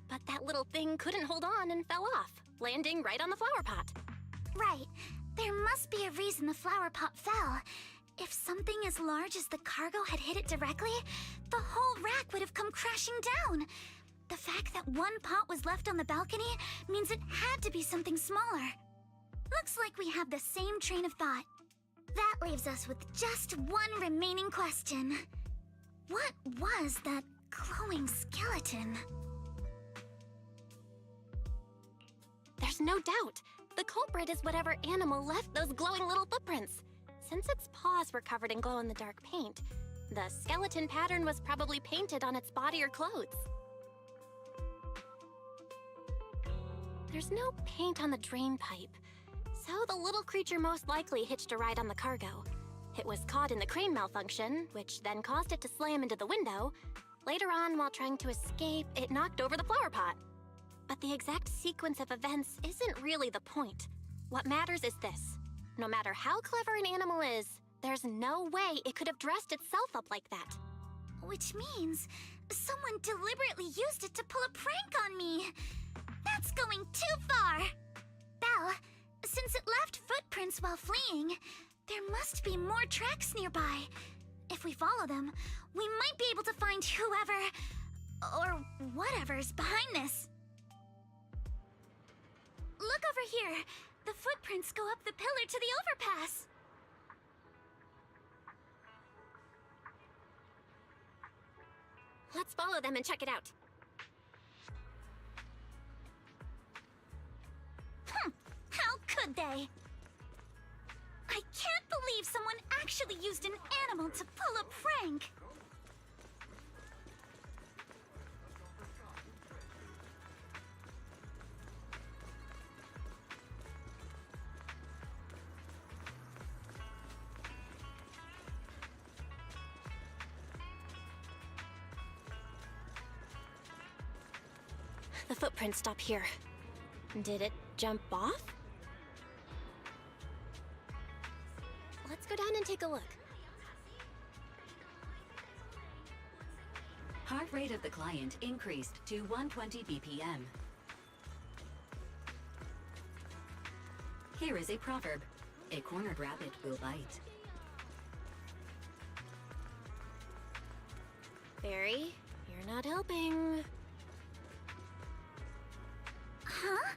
But that little thing couldn't hold on and fell off, landing right on the flower pot. Right. There must be a reason the flower pot fell. If something as large as the cargo had hit it directly, the whole rack would have come crashing down. The fact that one pot was left on the balcony means it had to be something smaller. Looks like we have the same train of thought. That leaves us with just one remaining question. What was that glowing skeleton? There's no doubt. The culprit is whatever animal left those glowing little footprints. Since its paws were covered in glow-in-the-dark paint, the skeleton pattern was probably painted on its body or clothes. There's no paint on the drain pipe, so the little creature most likely hitched a ride on the cargo. It was caught in the crane malfunction, which then caused it to slam into the window. Later on, while trying to escape, it knocked over the flower pot. But the exact sequence of events isn't really the point. What matters is this. No matter how clever an animal is, there's no way it could have dressed itself up like that. Which means someone deliberately used it to pull a prank on me. That's going too far. Belle, since it left footprints while fleeing, there must be more tracks nearby. If we follow them, we might be able to find whoever or whatever's behind this. Look over here. The footprints go up the pillar to the overpass. Let's follow them and check it out. How could they? I can't believe someone actually used an animal to pull a prank. The footprints stop here. Did it jump off? Let's go down and take a look. Heart rate of the client increased to 120 BPM. Here is a proverb. A cornered rabbit will bite. Fairy. You're not helping. Huh?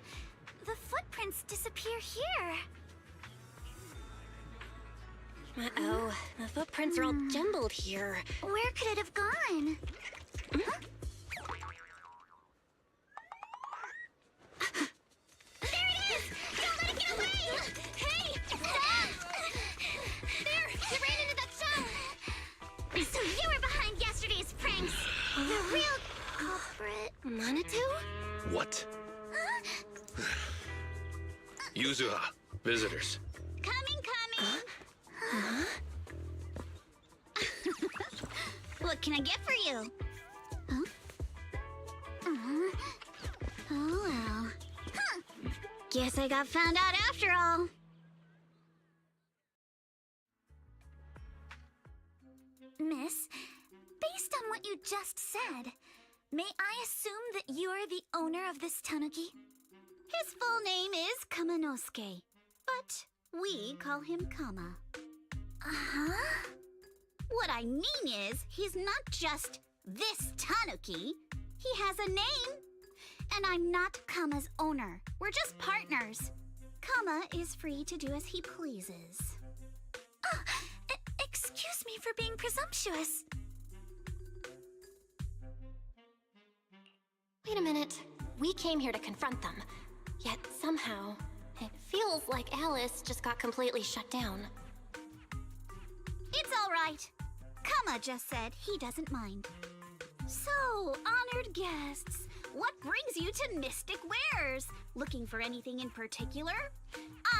The footprints disappear here. Uh-oh. The footprints are all jumbled here. Where could it have gone? Huh? There it is! Don't let it get away! Hey! There! You ran into that shell! So you were behind yesterday's pranks! The real culprit. Manitou? What? Yuzuha, visitors. Coming! What can I get for you? Huh? Oh well. Huh. Guess I got found out after all. Miss, based on what you just said, may I assume that you're the owner of this tanuki? His full name is Kamanosuke, but we call him Kama. Uh-huh? What I mean is, he's not just this tanuki. He has a name. And I'm not Kama's owner. We're just partners. Kama is free to do as he pleases. Excuse me for being presumptuous. Wait a minute. We came here to confront them. Yet somehow, it feels like Alice just got completely shut down. It's all right. Kama just said he doesn't mind. So, honored guests, what brings you to Mystic Wares? Looking for anything in particular?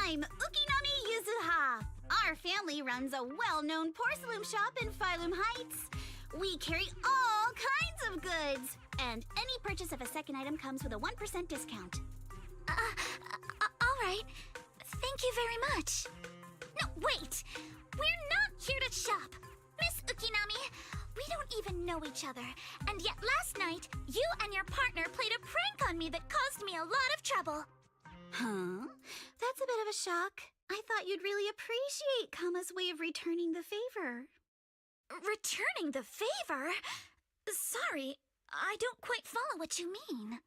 I'm Ukinami Yuzuha. Our family runs a well-known porcelain shop in Phylum Heights. We carry all kinds of goods, and any purchase of a second item comes with a 1% discount. All right. Thank you very much. No, wait! We're not here to shop! Miss Ukinami, we don't even know each other, and yet last night, you and your partner played a prank on me that caused me a lot of trouble. Huh? That's a bit of a shock. I thought you'd really appreciate Kama's way of returning the favor. Returning the favor? Sorry, I don't quite follow what you mean.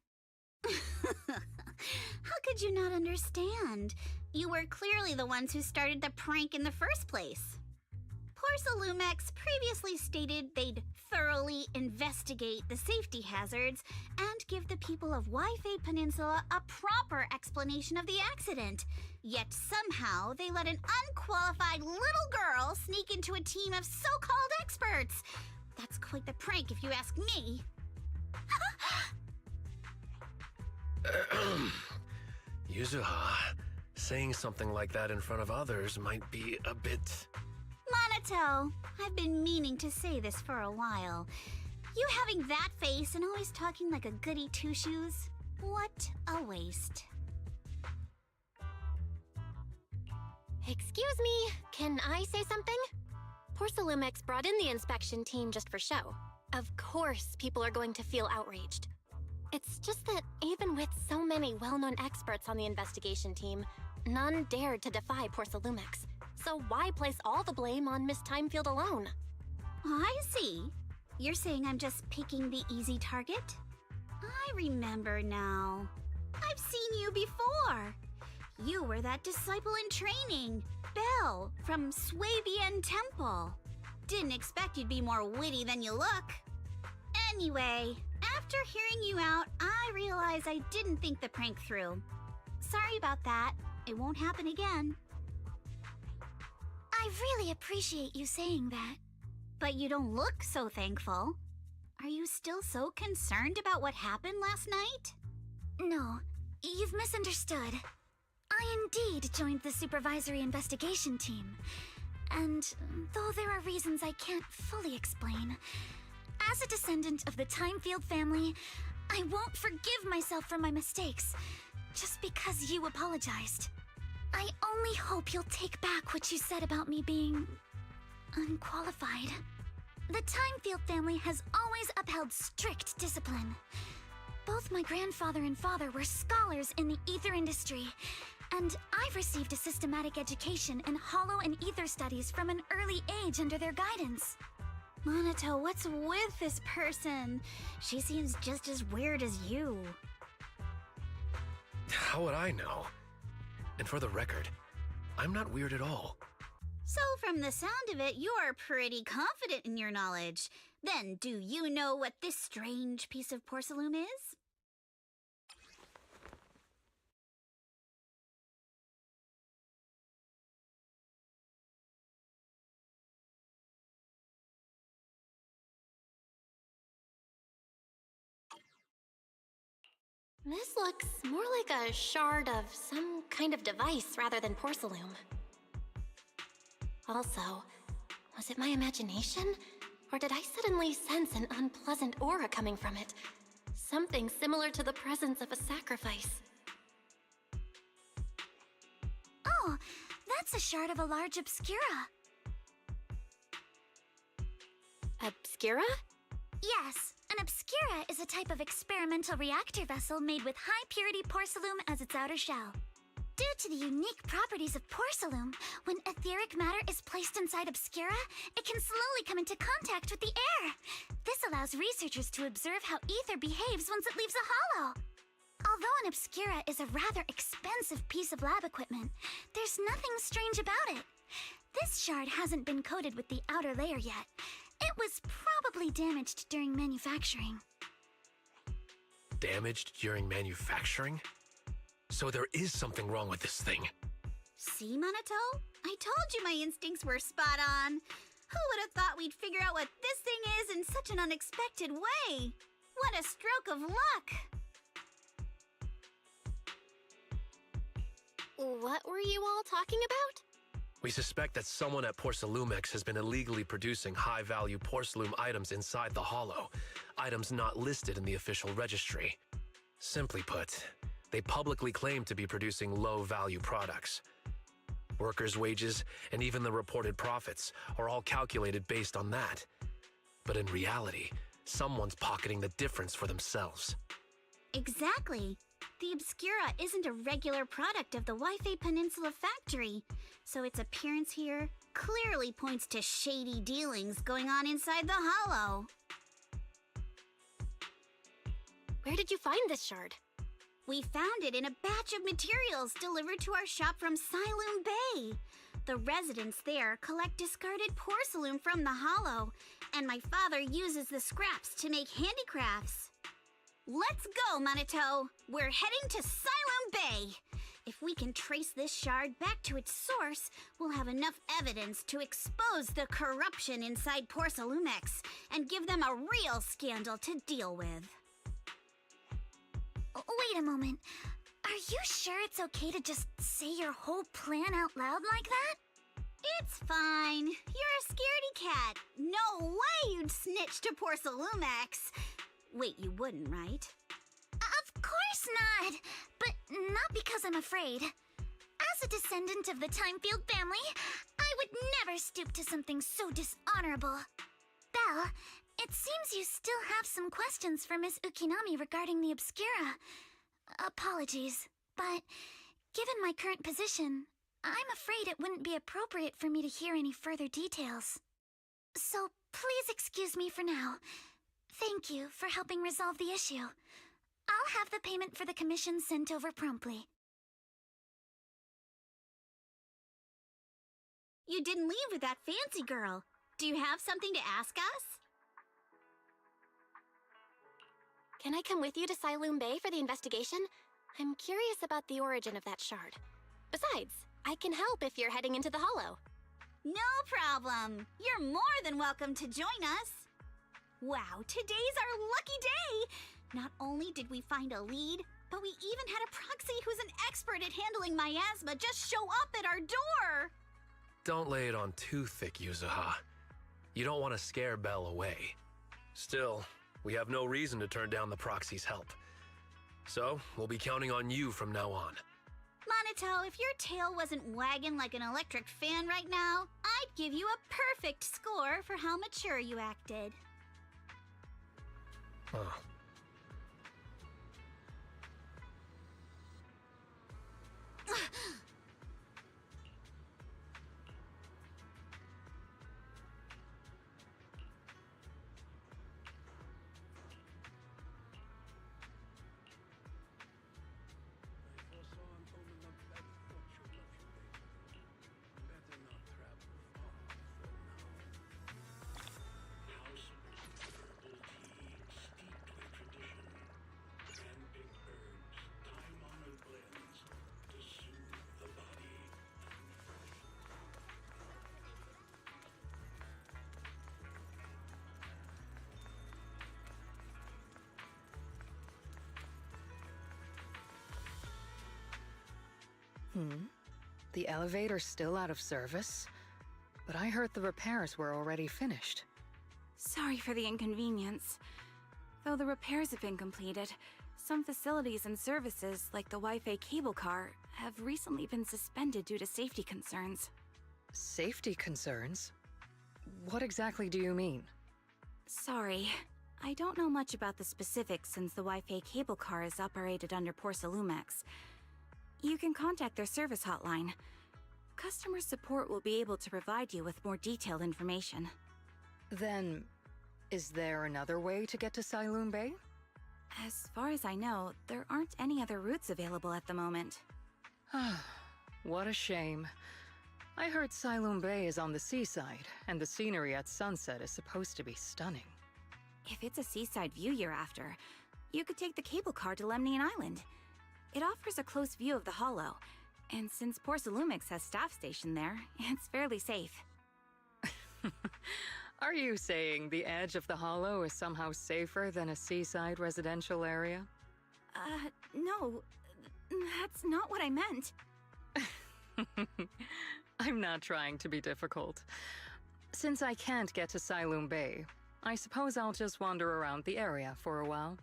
How could you not understand? You were clearly the ones who started the prank in the first place. Porcelumex previously stated they'd thoroughly investigate the safety hazards and give the people of Waifei Peninsula a proper explanation of the accident. Yet somehow they let an unqualified little girl sneak into a team of so-called experts. That's quite the prank if you ask me. Yuzuha, saying something like that in front of others might be a bit... Monato, I've been meaning to say this for a while. You having that face and always talking like a goody two-shoes? What a waste. Excuse me, can I say something? Porcelumex brought in the inspection team just for show. Of course, people are going to feel outraged. It's just that even with so many well-known experts on the investigation team, none dared to defy Porcelumex. So why place all the blame on Miss Timefield alone? I see. You're saying I'm just picking the easy target? I remember now. I've seen you before. You were that disciple in training, Belle, from Swabian Temple. Didn't expect you'd be more witty than you look. Anyway, after hearing you out, I realized I didn't think the prank through. Sorry about that. It won't happen again. I really appreciate you saying that. But you don't look so thankful. Are you still so concerned about what happened last night? No, you've misunderstood. I indeed joined the supervisory investigation team. And though there are reasons I can't fully explain, as a descendant of the Timefield family, I won't forgive myself for my mistakes, just because you apologized. I only hope you'll take back what you said about me being... unqualified. The Timefield family has always upheld strict discipline. Both my grandfather and father were scholars in the ether industry, and I've received a systematic education in hollow and ether studies from an early age under their guidance. Monato, what's with this person? She seems just as weird as you. How would I know? And for the record, I'm not weird at all. So from the sound of it, you're pretty confident in your knowledge. Then do you know what this strange piece of porcelain is? This looks more like a shard of some kind of device rather than porcelain. Also, was it my imagination? Or did I suddenly sense an unpleasant aura coming from it? Something similar to the presence of a sacrifice. Oh, that's a shard of a large obscura. Obscura? Yes, an obscura is a type of experimental reactor vessel made with high-purity porcelain as its outer shell. Due to the unique properties of porcelain, when etheric matter is placed inside obscura, it can slowly come into contact with the air. This allows researchers to observe how ether behaves once it leaves a hollow. Although an obscura is a rather expensive piece of lab equipment, there's nothing strange about it. This shard hasn't been coated with the outer layer yet. It was probably damaged during manufacturing. Damaged during manufacturing? So there is something wrong with this thing. See, Monato? I told you my instincts were spot on. Who would have thought we'd figure out what this thing is in such an unexpected way? What a stroke of luck! What were you all talking about? We suspect that someone at Porcelumex has been illegally producing high-value porcelain items inside the Hollow, items not listed in the official registry. Simply put, they publicly claim to be producing low-value products. Workers' wages and even the reported profits are all calculated based on that. But in reality, someone's pocketing the difference for themselves. Exactly. The Obscura isn't a regular product of the Wi-Fi Peninsula factory, so its appearance here clearly points to shady dealings going on inside the Hollow. Where did you find this shard? We found it in a batch of materials delivered to our shop from Siloon Bay. The residents there collect discarded porcelain from the Hollow, and my father uses the scraps to make handicrafts. Let's go, Monato! We're heading to Siloon Bay! If we can trace this shard back to its source, we'll have enough evidence to expose the corruption inside Porcelumex and give them a real scandal to deal with. Wait a moment. Are you sure it's okay to just say your whole plan out loud like that? It's fine. You're a scaredy cat. No way you'd snitch to Porcelumex. Wait, you wouldn't, right? Of course not! But not because I'm afraid. As a descendant of the Timefield family, I would never stoop to something so dishonorable. Belle, it seems you still have some questions for Miss Ukinami regarding the Obscura. Apologies, but given my current position, I'm afraid it wouldn't be appropriate for me to hear any further details. So please excuse me for now. Thank you for helping resolve the issue. I'll have the payment for the commission sent over promptly. You didn't leave with that fancy girl. Do you have something to ask us? Can I come with you to Siloon Bay for the investigation? I'm curious about the origin of that shard. Besides, I can help if you're heading into the Hollow. No problem. You're more than welcome to join us. Wow, today's our lucky day! Not only did we find a lead, but we even had a proxy who's an expert at handling miasma just show up at our door! Don't lay it on too thick, Yuzuha. You don't want to scare Belle away. Still, we have no reason to turn down the proxy's help. So, we'll be counting on you from now on. Monato, if your tail wasn't wagging like an electric fan right now, I'd give you a perfect score for how mature you acted. Oh. The elevator's still out of service? But I heard the repairs were already finished. Sorry for the inconvenience. Though the repairs have been completed, some facilities and services, like the Wi-Fi cable car, have recently been suspended due to safety concerns. Safety concerns? What exactly do you mean? Sorry. I don't know much about the specifics since the Wi-Fi cable car is operated under Porcelumex. You can contact their service hotline. Customer support will be able to provide you with more detailed information. Then, is there another way to get to Siloon Bay? As far as I know, there aren't any other routes available at the moment. What a shame. I heard Siloon Bay is on the seaside, and the scenery at sunset is supposed to be stunning. If it's a seaside view you're after, you could take the cable car to Lemnian Island. It offers a close view of the Hollow, and since Porcelumex has staff stationed there, it's fairly safe. Are you saying the edge of the Hollow is somehow safer than a seaside residential area? No. That's not what I meant. I'm not trying to be difficult. Since I can't get to Siloon Bay, I suppose I'll just wander around the area for a while.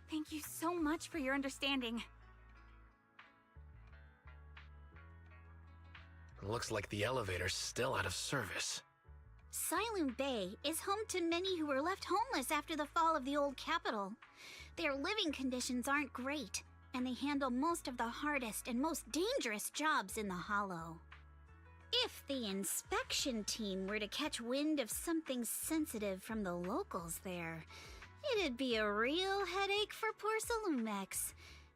Thank you so much for your understanding. Looks like the elevator's still out of service. Siloon Bay is home to many who were left homeless after the fall of the old capital. Their living conditions aren't great, and they handle most of the hardest and most dangerous jobs in the Hollow. If the inspection team were to catch wind of something sensitive from the locals there, it'd be a real headache for Porcelumex.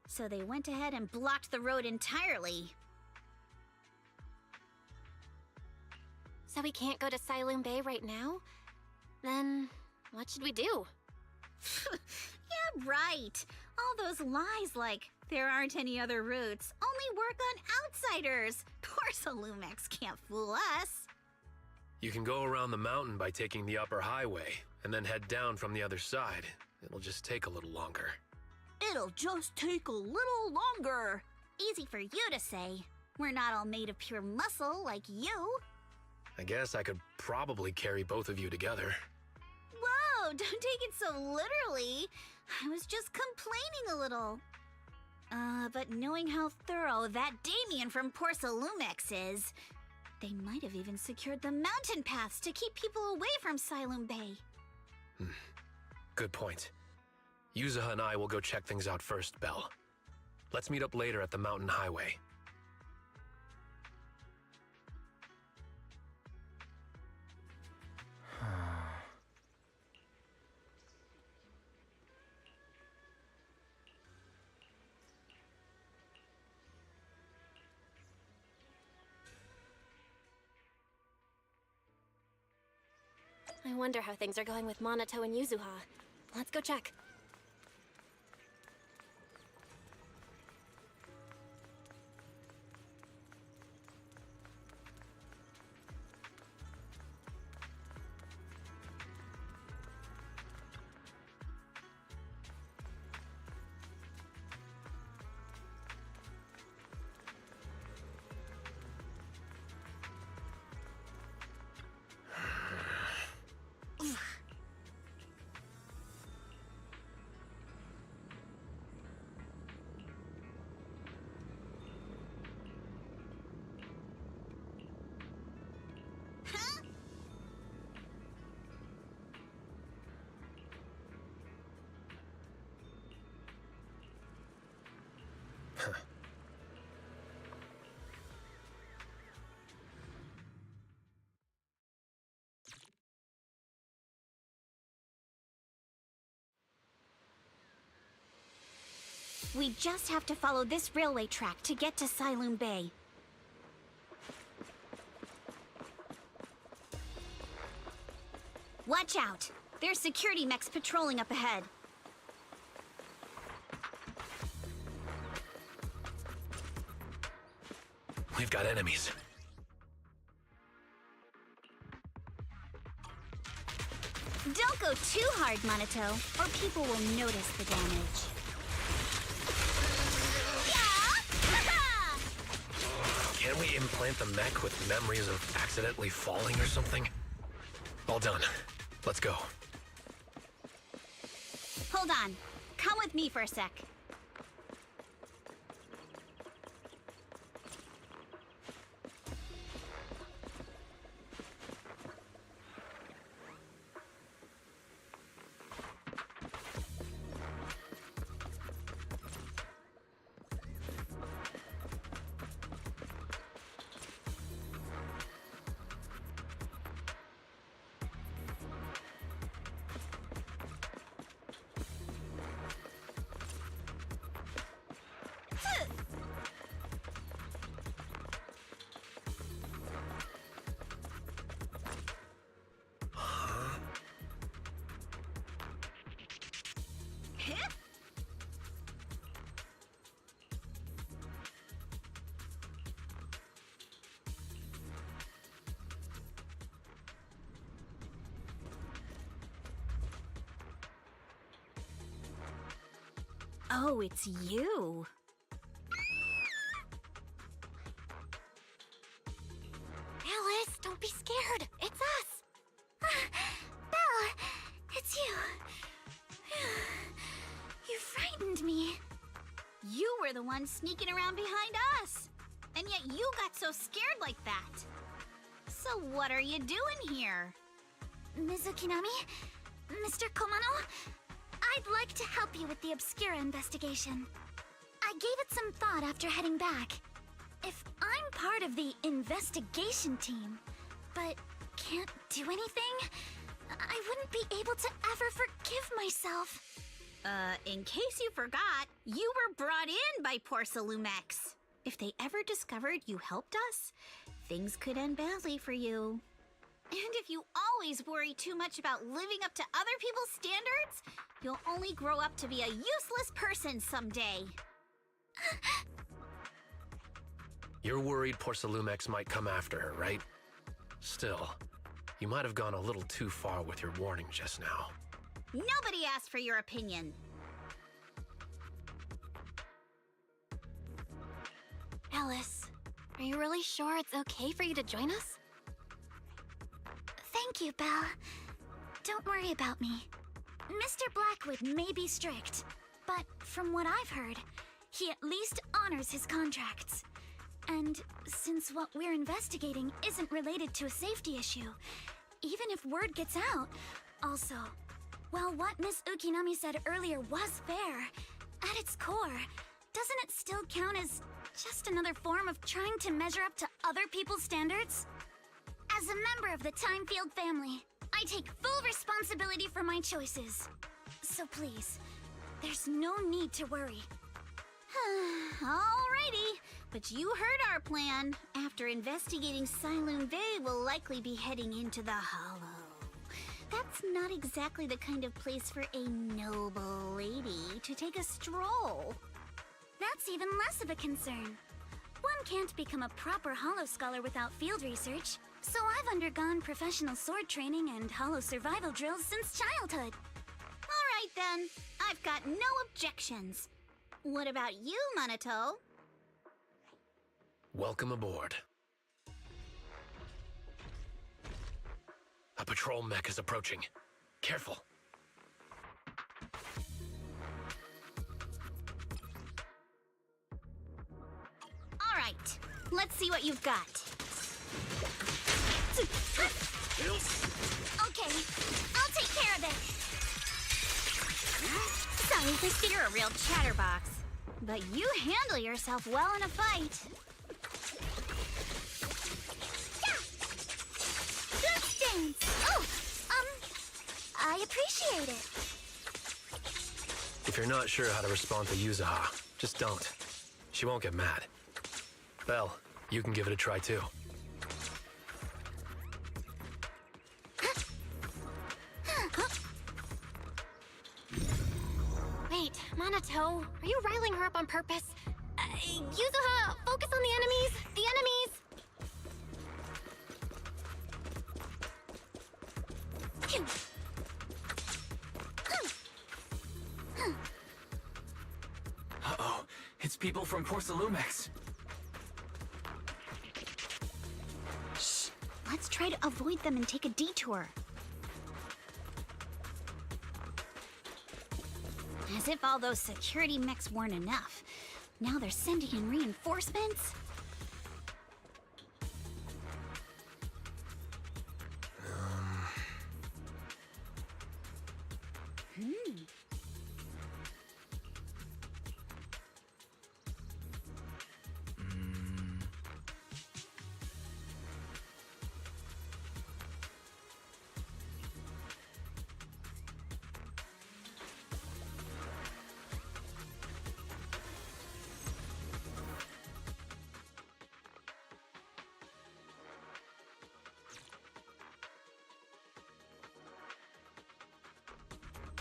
So they went ahead and blocked the road entirely. So we can't go to Siloon Bay right now? Then what should we do? Yeah, right. All those lies like, there aren't any other routes, only work on outsiders. Porcelumex can't fool us. You can go around the mountain by taking the upper highway, and then head down from the other side. It'll just take a little longer. It'll just take a little longer. Easy for you to say. We're not all made of pure muscle like you. I guess I could probably carry both of you together. Whoa, don't take it so literally. I was just complaining a little. But knowing how thorough that Damien from Porcelumex is, they might have even secured the mountain paths to keep people away from Siloon Bay. Good point. Yuzuha and I will go check things out first, Belle. Let's meet up later at the mountain highway. I wonder how things are going with Monato and Yuzuha. Let's go check. We just have to follow this railway track to get to Siloon Bay. Watch out! There's security mechs patrolling up ahead. We've got enemies. Don't go too hard, Monato, or people will notice the damage. Can't we implant the mech with memories of accidentally falling or something? All done. Let's go. Hold on. Come with me for a sec. Oh, it's you. Alice, don't be scared. It's us. Belle, it's you. You frightened me. You were the one sneaking around behind us. And yet you got so scared like that. So what are you doing here? Ms. Ukinami? Mr. Komano? I'd like to help you with the Obscura investigation. I gave it some thought after heading back. If I'm part of the investigation team, but can't do anything, I wouldn't be able to ever forgive myself. In case you forgot, you were brought in by Porcelumex. If they ever discovered you helped us, things could end badly for you. And if you always worry too much about living up to other people's standards, you'll only grow up to be a useless person someday. You're worried Porcelumex might come after her, right? Still, you might have gone a little too far with your warning just now. Nobody asked for your opinion. Alice, are you really sure it's okay for you to join us? Thank you, Belle. Don't worry about me. Mr. Blackwood may be strict, but from what I've heard, he at least honors his contracts. And since what we're investigating isn't related to a safety issue, even if word gets out, also, while what Miss Ukinami said earlier was fair, at its core, doesn't it still count as just another form of trying to measure up to other people's standards? As a member of the Timefield family, I take full responsibility for my choices. So please, there's no need to worry. Alrighty, but you heard our plan. After investigating Saloon Bay, we'll likely be heading into the Hollow. That's not exactly the kind of place for a noble lady to take a stroll. That's even less of a concern. One can't become a proper Hollow scholar without field research, so I've undergone professional sword training and Hollow survival drills since childhood. Alright then, I've got no objections. What about you, Minato? Welcome aboard. A patrol mech is approaching. Careful. Alright, let's see what you've got. Okay, I'll take care of it. Sorry, this you're a real chatterbox. But you handle yourself well in a fight. Let's dance. Oh, I appreciate it. If you're not sure how to respond to Yuzuha, just don't. She won't get mad. Belle, you can give it a try too. Wait, Minato, are you riling her up on purpose? Yuzuha, focus on the enemies! The enemies! Uh-oh, it's people from Porcelumex. try to avoid them and take a detour. As if all those security mechs weren't enough. Now they're sending in reinforcements?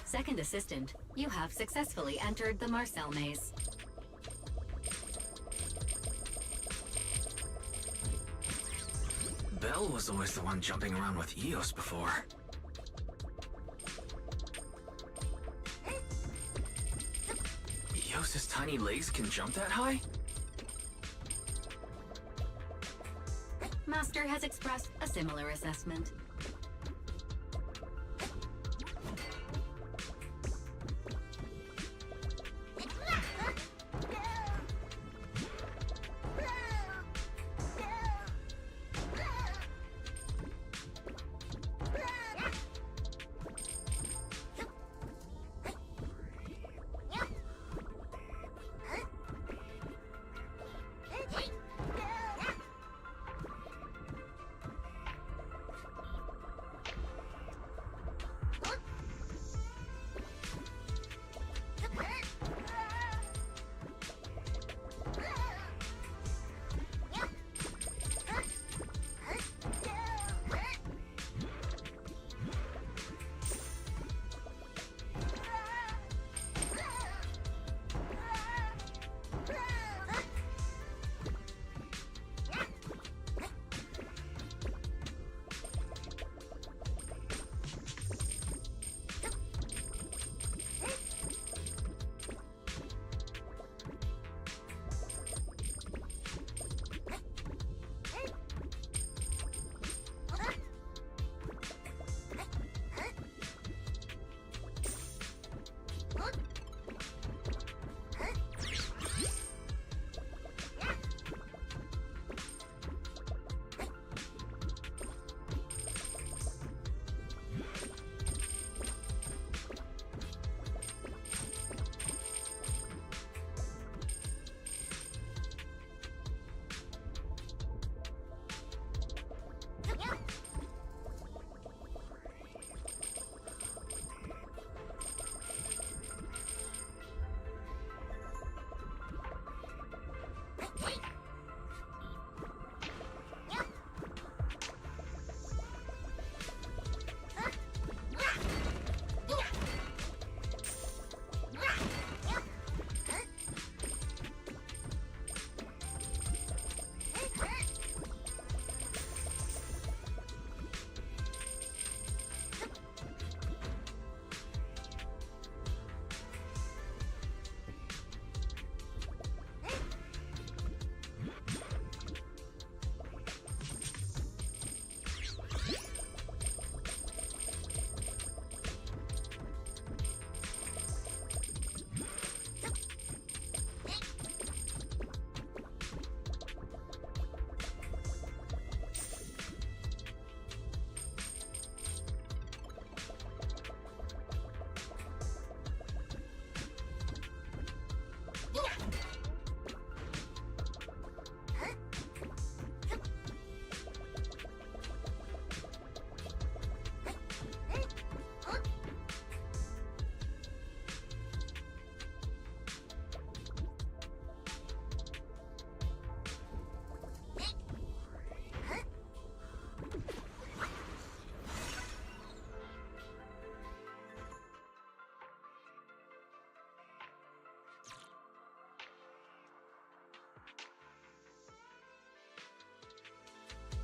Second assistant, you have successfully entered the Marcel maze. Belle was always the one jumping around with Eos before. Eos's tiny legs can jump that high? Master has expressed a similar assessment.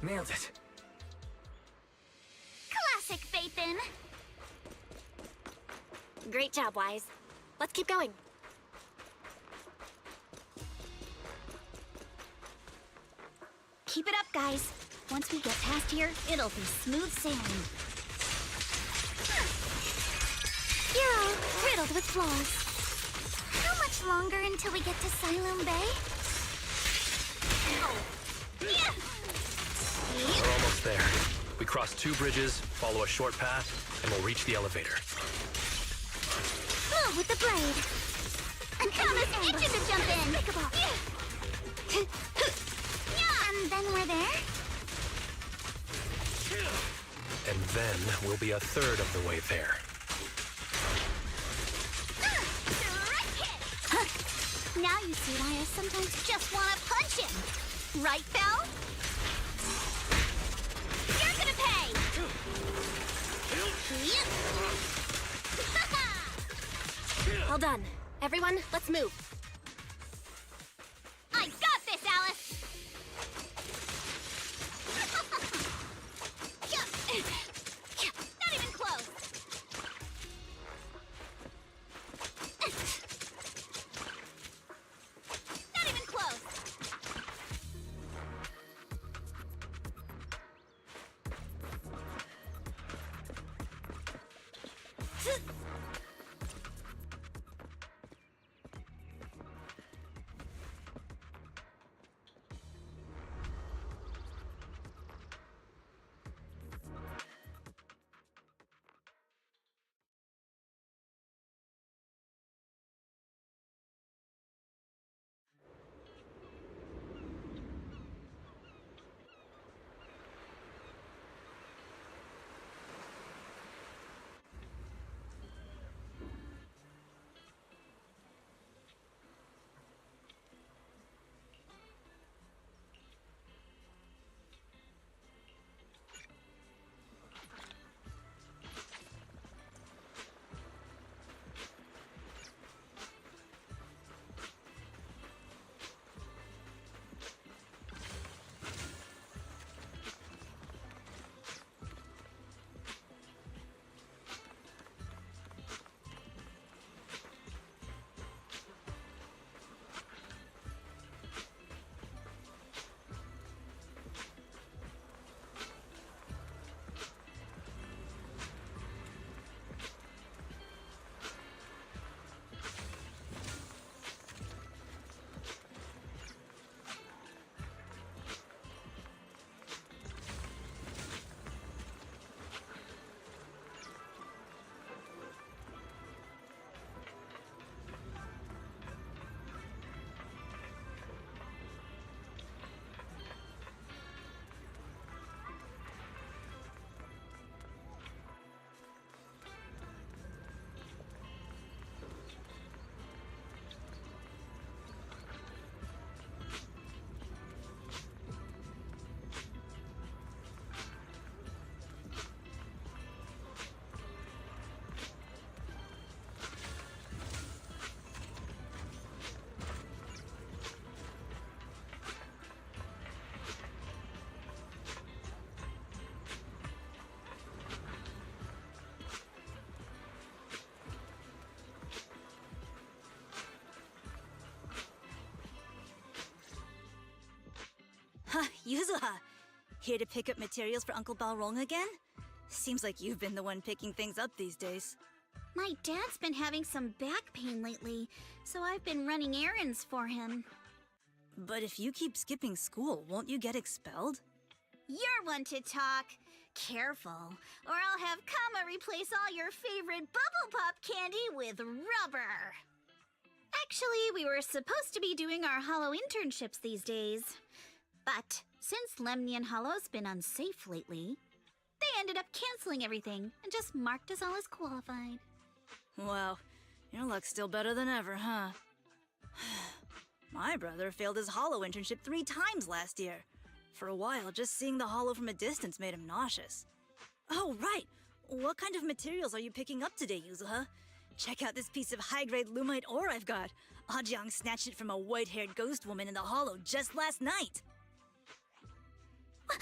Nailed it. Classic, Phaethon! Great job, Wise. Let's keep going. Keep it up, guys. Once we get past here, it'll be smooth sailing. You're all riddled with flaws. How much longer until we get to Siloam Bay? We're almost there. We cross 2 bridges, follow a short path, and we'll reach the elevator. Move with the blade. And Thomas itching to jump in. And then we're there? And then we'll be a third of the way there. Now you see why I sometimes just want to punch him. Right, Belle? You're gonna pay! All done. Everyone, let's move. I got this, Alice! Not even close! Not even close! Huh, Yuzuha. Here to pick up materials for Uncle Balrong again? Seems like you've been the one picking things up these days. My dad's been having some back pain lately, so I've been running errands for him. But if you keep skipping school, won't you get expelled? You're one to talk. Careful, or I'll have Kama replace all your favorite Bubble Pop candy with rubber. Actually, we were supposed to be doing our Hollow internships these days. But since Lemnian Hollow's been unsafe lately, they ended up canceling everything and just marked us all as qualified. Wow, your luck's still better than ever, huh? My brother failed his Hollow internship 3 times last year. For a while, just seeing the Hollow from a distance made him nauseous. Oh, right! What kind of materials are you picking up today, Yuzuha? Check out this piece of high-grade Lumite ore I've got. Ajiang snatched it from a white-haired ghost woman in the Hollow just last night. What?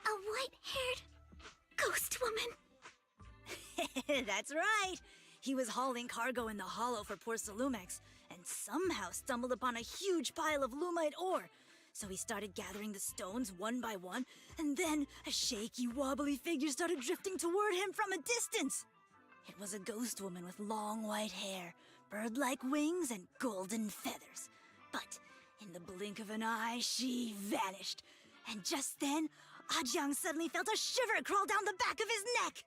A white-haired ghost woman? That's right! He was hauling cargo in the Hollow for Poor Salumex, and somehow stumbled upon a huge pile of Lumite ore. So he started gathering the stones one by one, and then a shaky, wobbly figure started drifting toward him from a distance. It was a ghost woman with long white hair, bird-like wings, and golden feathers. But in the blink of an eye, she vanished. And just then, Ajang suddenly felt a shiver crawl down the back of his neck.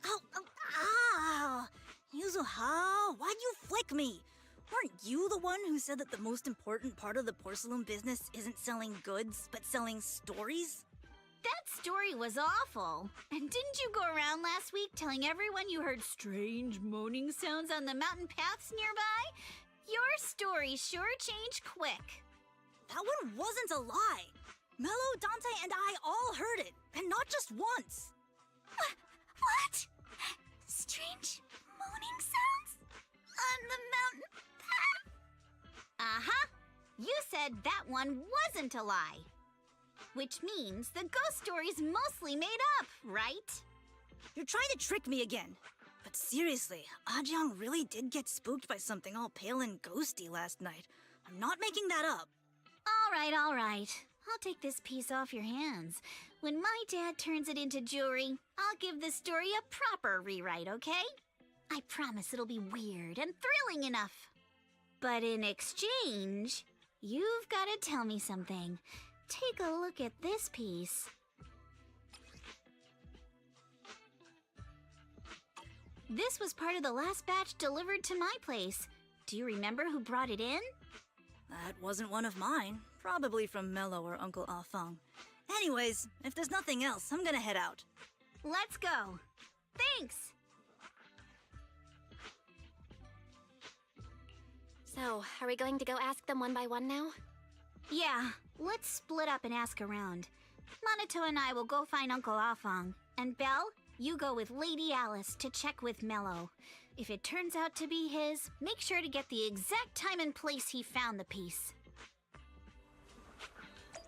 Ow! Yuzuha, why'd you flick me? Weren't you the one who said that the most important part of the porcelain business isn't selling goods, but selling stories? That story was awful. And didn't you go around last week telling everyone you heard strange moaning sounds on the mountain paths nearby? Your story sure changed quick. That one wasn't a lie. Mello, Dante, and I all heard it, and not just once. What? Strange moaning sounds? On the mountain path? Uh-huh. You said that one wasn't a lie. Which means the ghost story's mostly made up, right? You're trying to trick me again. But seriously, Ajang really did get spooked by something all pale and ghosty last night. I'm not making that up. All right. I'll take this piece off your hands. When my dad turns it into jewelry, I'll give this story a proper rewrite, okay? I promise it'll be weird and thrilling enough. But in exchange, you've got to tell me something. Take a look at this piece. This was part of the last batch delivered to my place. Do you remember who brought it in? That wasn't one of mine. Probably from Mello or Uncle Afang. Anyways, if there's nothing else, I'm gonna head out. Let's go. Thanks! So, are we going to go ask them one by one now? Yeah, let's split up and ask around. Monato and I will go find Uncle Afang. And Belle, you go with Lady Alice to check with Mello. If it turns out to be his, make sure to get the exact time and place he found the piece.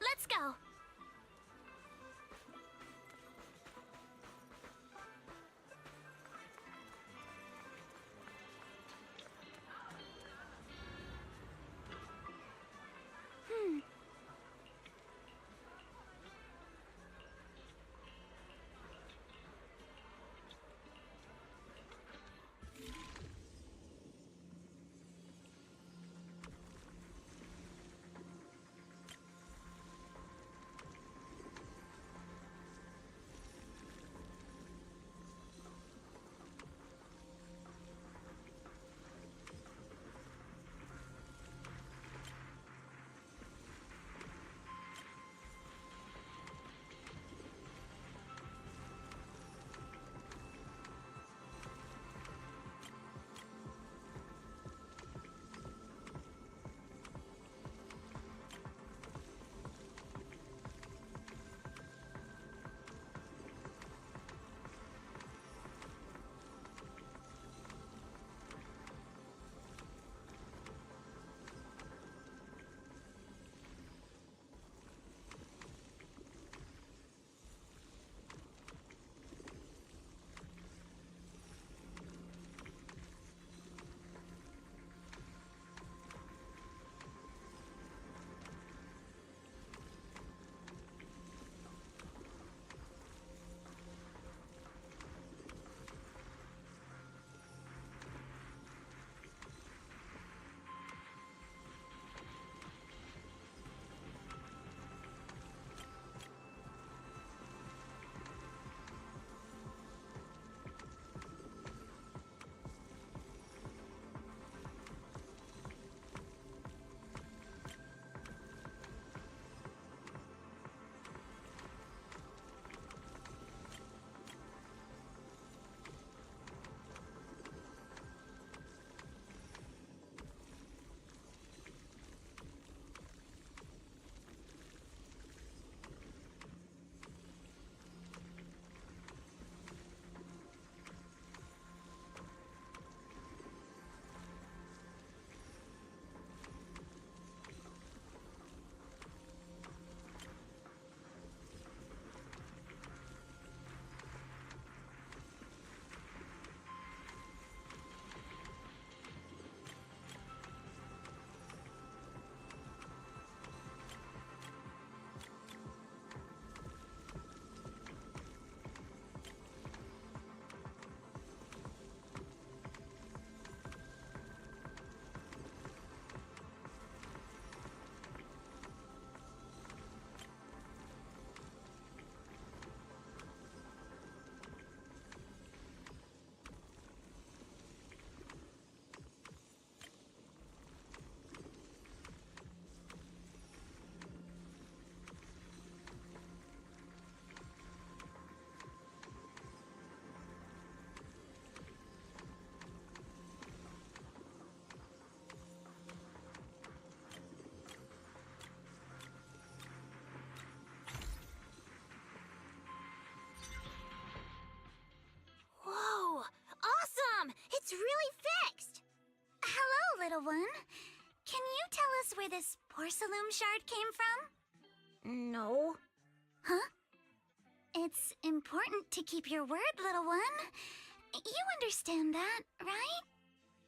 Let's go! where this porcelain shard came from? No. Huh? It's important to keep your word, little one. You understand that, right?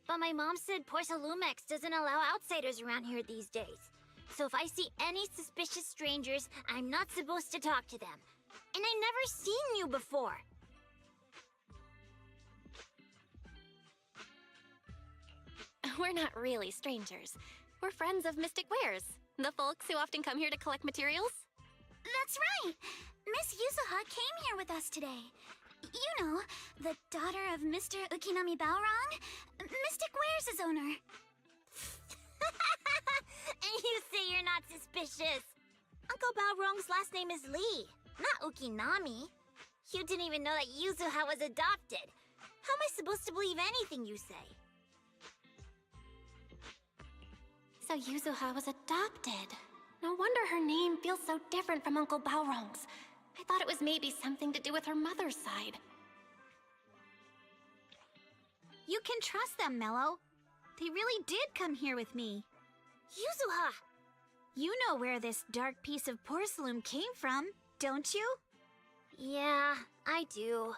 But my mom said Porcelumex doesn't allow outsiders around here these days. So if I see any suspicious strangers, I'm not supposed to talk to them. And I've never seen you before. We're not really strangers. We're friends of Mystic Wares, the folks who often come here to collect materials. That's right! Miss Yuzuha came here with us today. You know, the daughter of Mr. Ukinami Balrong, Mystic Wares' owner. And you say you're not suspicious. Uncle Balrong's last name is Lee, not Ukinami. You didn't even know that Yuzuha was adopted. How am I supposed to believe anything you say? So Yuzuha was adopted. No wonder her name feels so different from Uncle Balrong's. I thought it was maybe something to do with her mother's side. You can trust them, Mello. They really did come here with me. Yuzuha! You know where this dark piece of porcelain came from, don't you? Yeah, I do.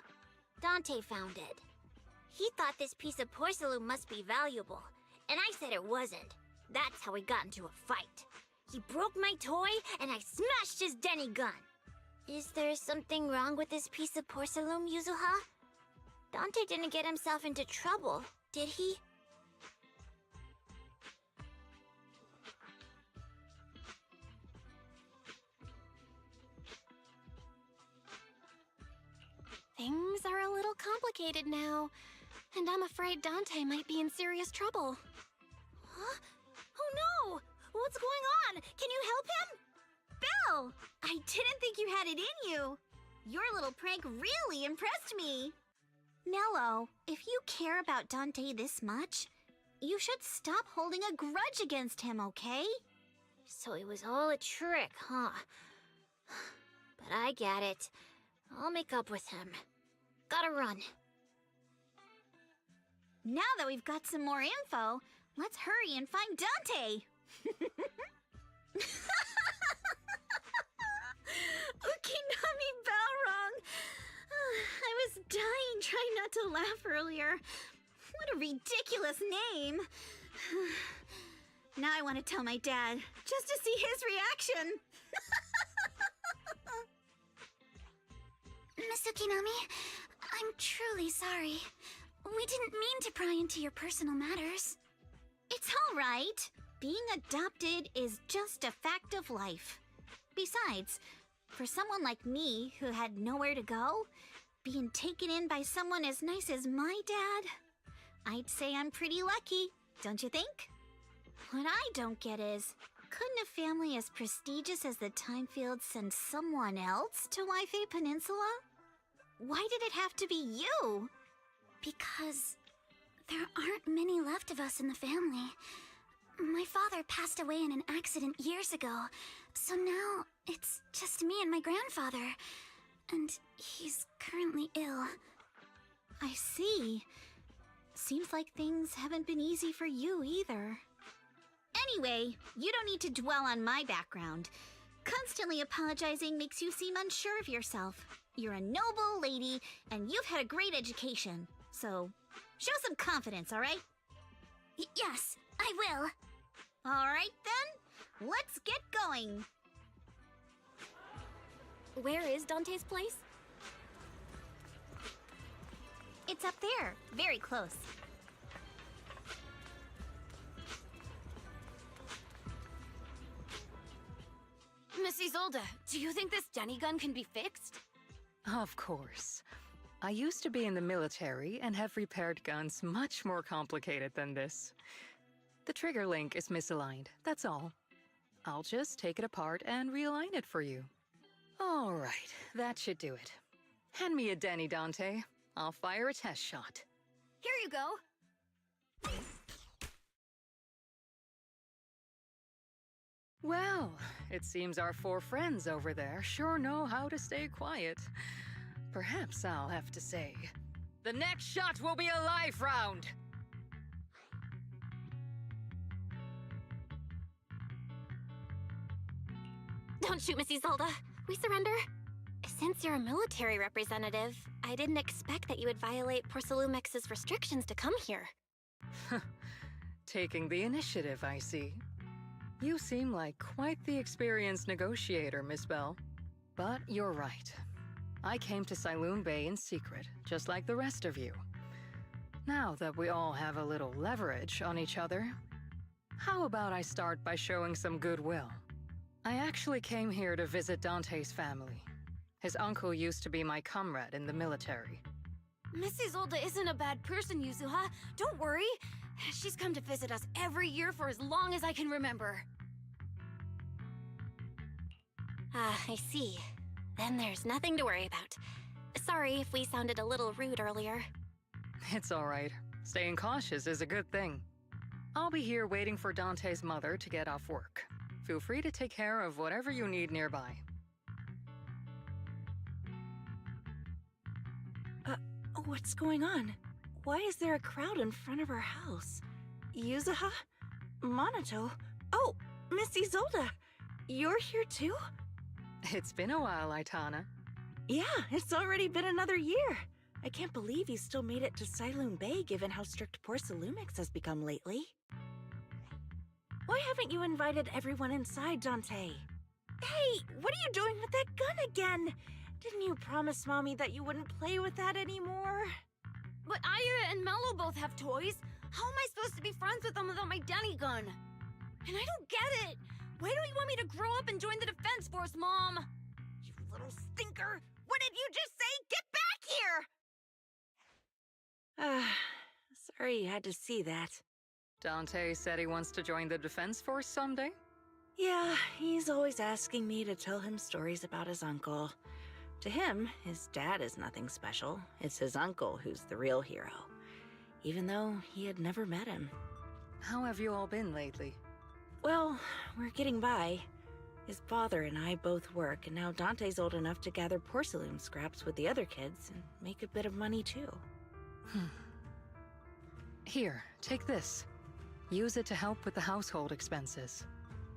Dante found it. He thought this piece of porcelain must be valuable, and I said it wasn't. That's how we got into a fight. He broke my toy, and I smashed his Denny gun. Is there something wrong with this piece of porcelain, Yuzuha? Dante didn't get himself into trouble, did he? Things are a little complicated now, and I'm afraid Dante might be in serious trouble. Huh? Oh no! What's going on? Can you help him? Belle! I didn't think you had it in you. Your little prank really impressed me. Mello, if you care about Dante this much, you should stop holding a grudge against him, okay? So it was all a trick, huh? But I get it. I'll make up with him. Gotta run. Now that we've got some more info, let's hurry and find Dante! Ukinami Balrong! I was dying trying not to laugh earlier. What a ridiculous name! Now I want to tell my dad, just to see his reaction! Miss Ukinami, I'm truly sorry. We didn't mean to pry into your personal matters. It's all right. Being adopted is just a fact of life. Besides, for someone like me who had nowhere to go, being taken in by someone as nice as my dad, I'd say I'm pretty lucky, don't you think? What I don't get is, couldn't a family as prestigious as the Timefields send someone else to Waifei Peninsula? Why did it have to be you? Because there aren't many left of us in the family. My father passed away in an accident years ago, so now it's just me and my grandfather. And he's currently ill. I see. Seems like things haven't been easy for you either. Anyway, you don't need to dwell on my background. Constantly apologizing makes you seem unsure of yourself. You're a noble lady, and you've had a great education. So, show some confidence, alright? Yes, I will. Alright then, let's get going. Where is Dante's place? It's up there, very close. Miss Isolde, do you think this Denny gun can be fixed? Of course. I used to be in the military and have repaired guns much more complicated than this. The trigger link is misaligned, that's all. I'll just take it apart and realign it for you. All right, that should do it. Hand me a Denny, Dante. I'll fire a test shot. Here you go. Well, it seems our four friends over there sure know how to stay quiet. Perhaps I'll have to say, the next shot will be a life round! Don't shoot, Miss Isolde. We surrender. Since you're a military representative, I didn't expect that you would violate Porcelumex's restrictions to come here. Taking the initiative, I see. You seem like quite the experienced negotiator, Miss Bell. But you're right. I came to Siloon Bay in secret, just like the rest of you. Now that we all have a little leverage on each other, how about I start by showing some goodwill? I actually came here to visit Dante's family. His uncle used to be my comrade in the military. Miss Isolde isn't a bad person, Yuzuha. Don't worry. She's come to visit us every year for as long as I can remember. Ah, I see. Then there's nothing to worry about. Sorry if we sounded a little rude earlier. It's all right. Staying cautious is a good thing. I'll be here waiting for Dante's mother to get off work. Feel free to take care of whatever you need nearby. What's going on? Why is there a crowd in front of our house? Yuzuha? Monato? Oh, Miss Isolde! You're here too? It's been a while, Aitana. Yeah, it's already been another year. I can't believe you still made it to Siloon Bay given how strict Porcelumix has become lately. Why haven't you invited everyone inside, Dante? Hey, what are you doing with that gun again? Didn't you promise Mommy that you wouldn't play with that anymore? But Aya and Mello both have toys. How am I supposed to be friends with them without my Denny gun? And I don't get it. Why don't you want me to grow up and join the Defense Force, Mom? You little stinker. What did you just say? Get back here! Sorry you had to see that. Dante said he wants to join the Defense Force someday? Yeah, he's always asking me to tell him stories about his uncle. To him, his dad is nothing special. It's his uncle who's the real hero, even though he had never met him. How have you all been lately? Well, we're getting by. His father and I both work, and now Dante's old enough to gather porcelain scraps with the other kids and make a bit of money too. Here, take this. Use it to help with the household expenses.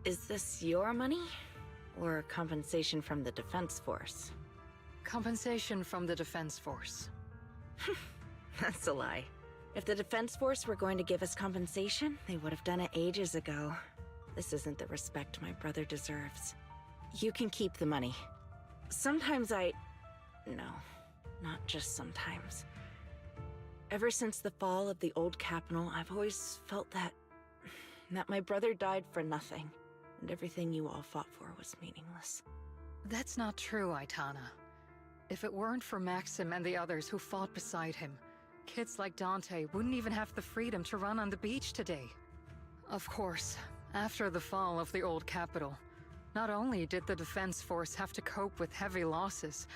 Is this your money? Or compensation from the Defense Force? Compensation from the Defense Force. That's a lie. If the Defense Force were going to give us compensation, they would have done it ages ago. This isn't the respect my brother deserves. You can keep the money. Sometimes No, not just sometimes. Ever since the fall of the old capital, I've always felt that my brother died for nothing, and everything you all fought for was meaningless. That's not true, Aitana. If it weren't for Maxim and the others who fought beside him, kids like Dante wouldn't even have the freedom to run on the beach today. Of course, after the fall of the old capital, not only did the Defense Force have to cope with heavy losses,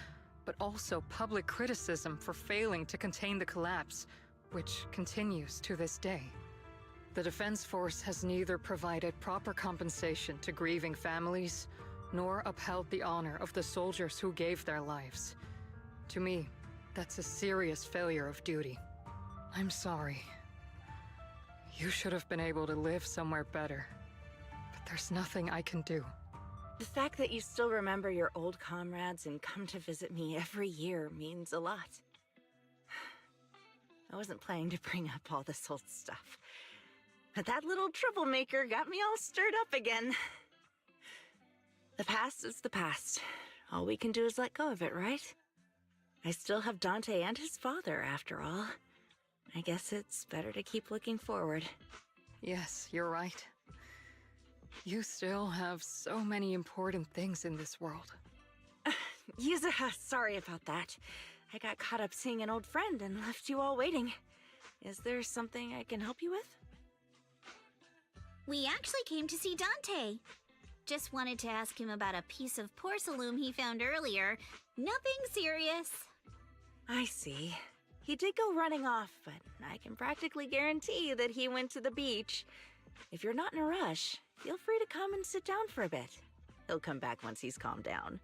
but also public criticism for failing to contain the collapse, which continues to this day. The Defense Force has neither provided proper compensation to grieving families, nor upheld the honor of the soldiers who gave their lives. To me, that's a serious failure of duty. I'm sorry. You should have been able to live somewhere better, but there's nothing I can do. The fact that you still remember your old comrades and come to visit me every year means a lot. I wasn't planning to bring up all this old stuff, but that little troublemaker got me all stirred up again. The past is the past. All we can do is let go of it, right? I still have Dante and his father, after all. I guess it's better to keep looking forward. Yes, you're right. You still have so many important things in this world. Yuzuha, sorry about that. I got caught up seeing an old friend and left you all waiting. Is there something I can help you with? We actually came to see Dante. Just wanted to ask him about a piece of porcelain he found earlier. Nothing serious. I see. He did go running off, but I can practically guarantee that he went to the beach. If you're not in a rush, feel free to come and sit down for a bit. He'll come back once he's calmed down.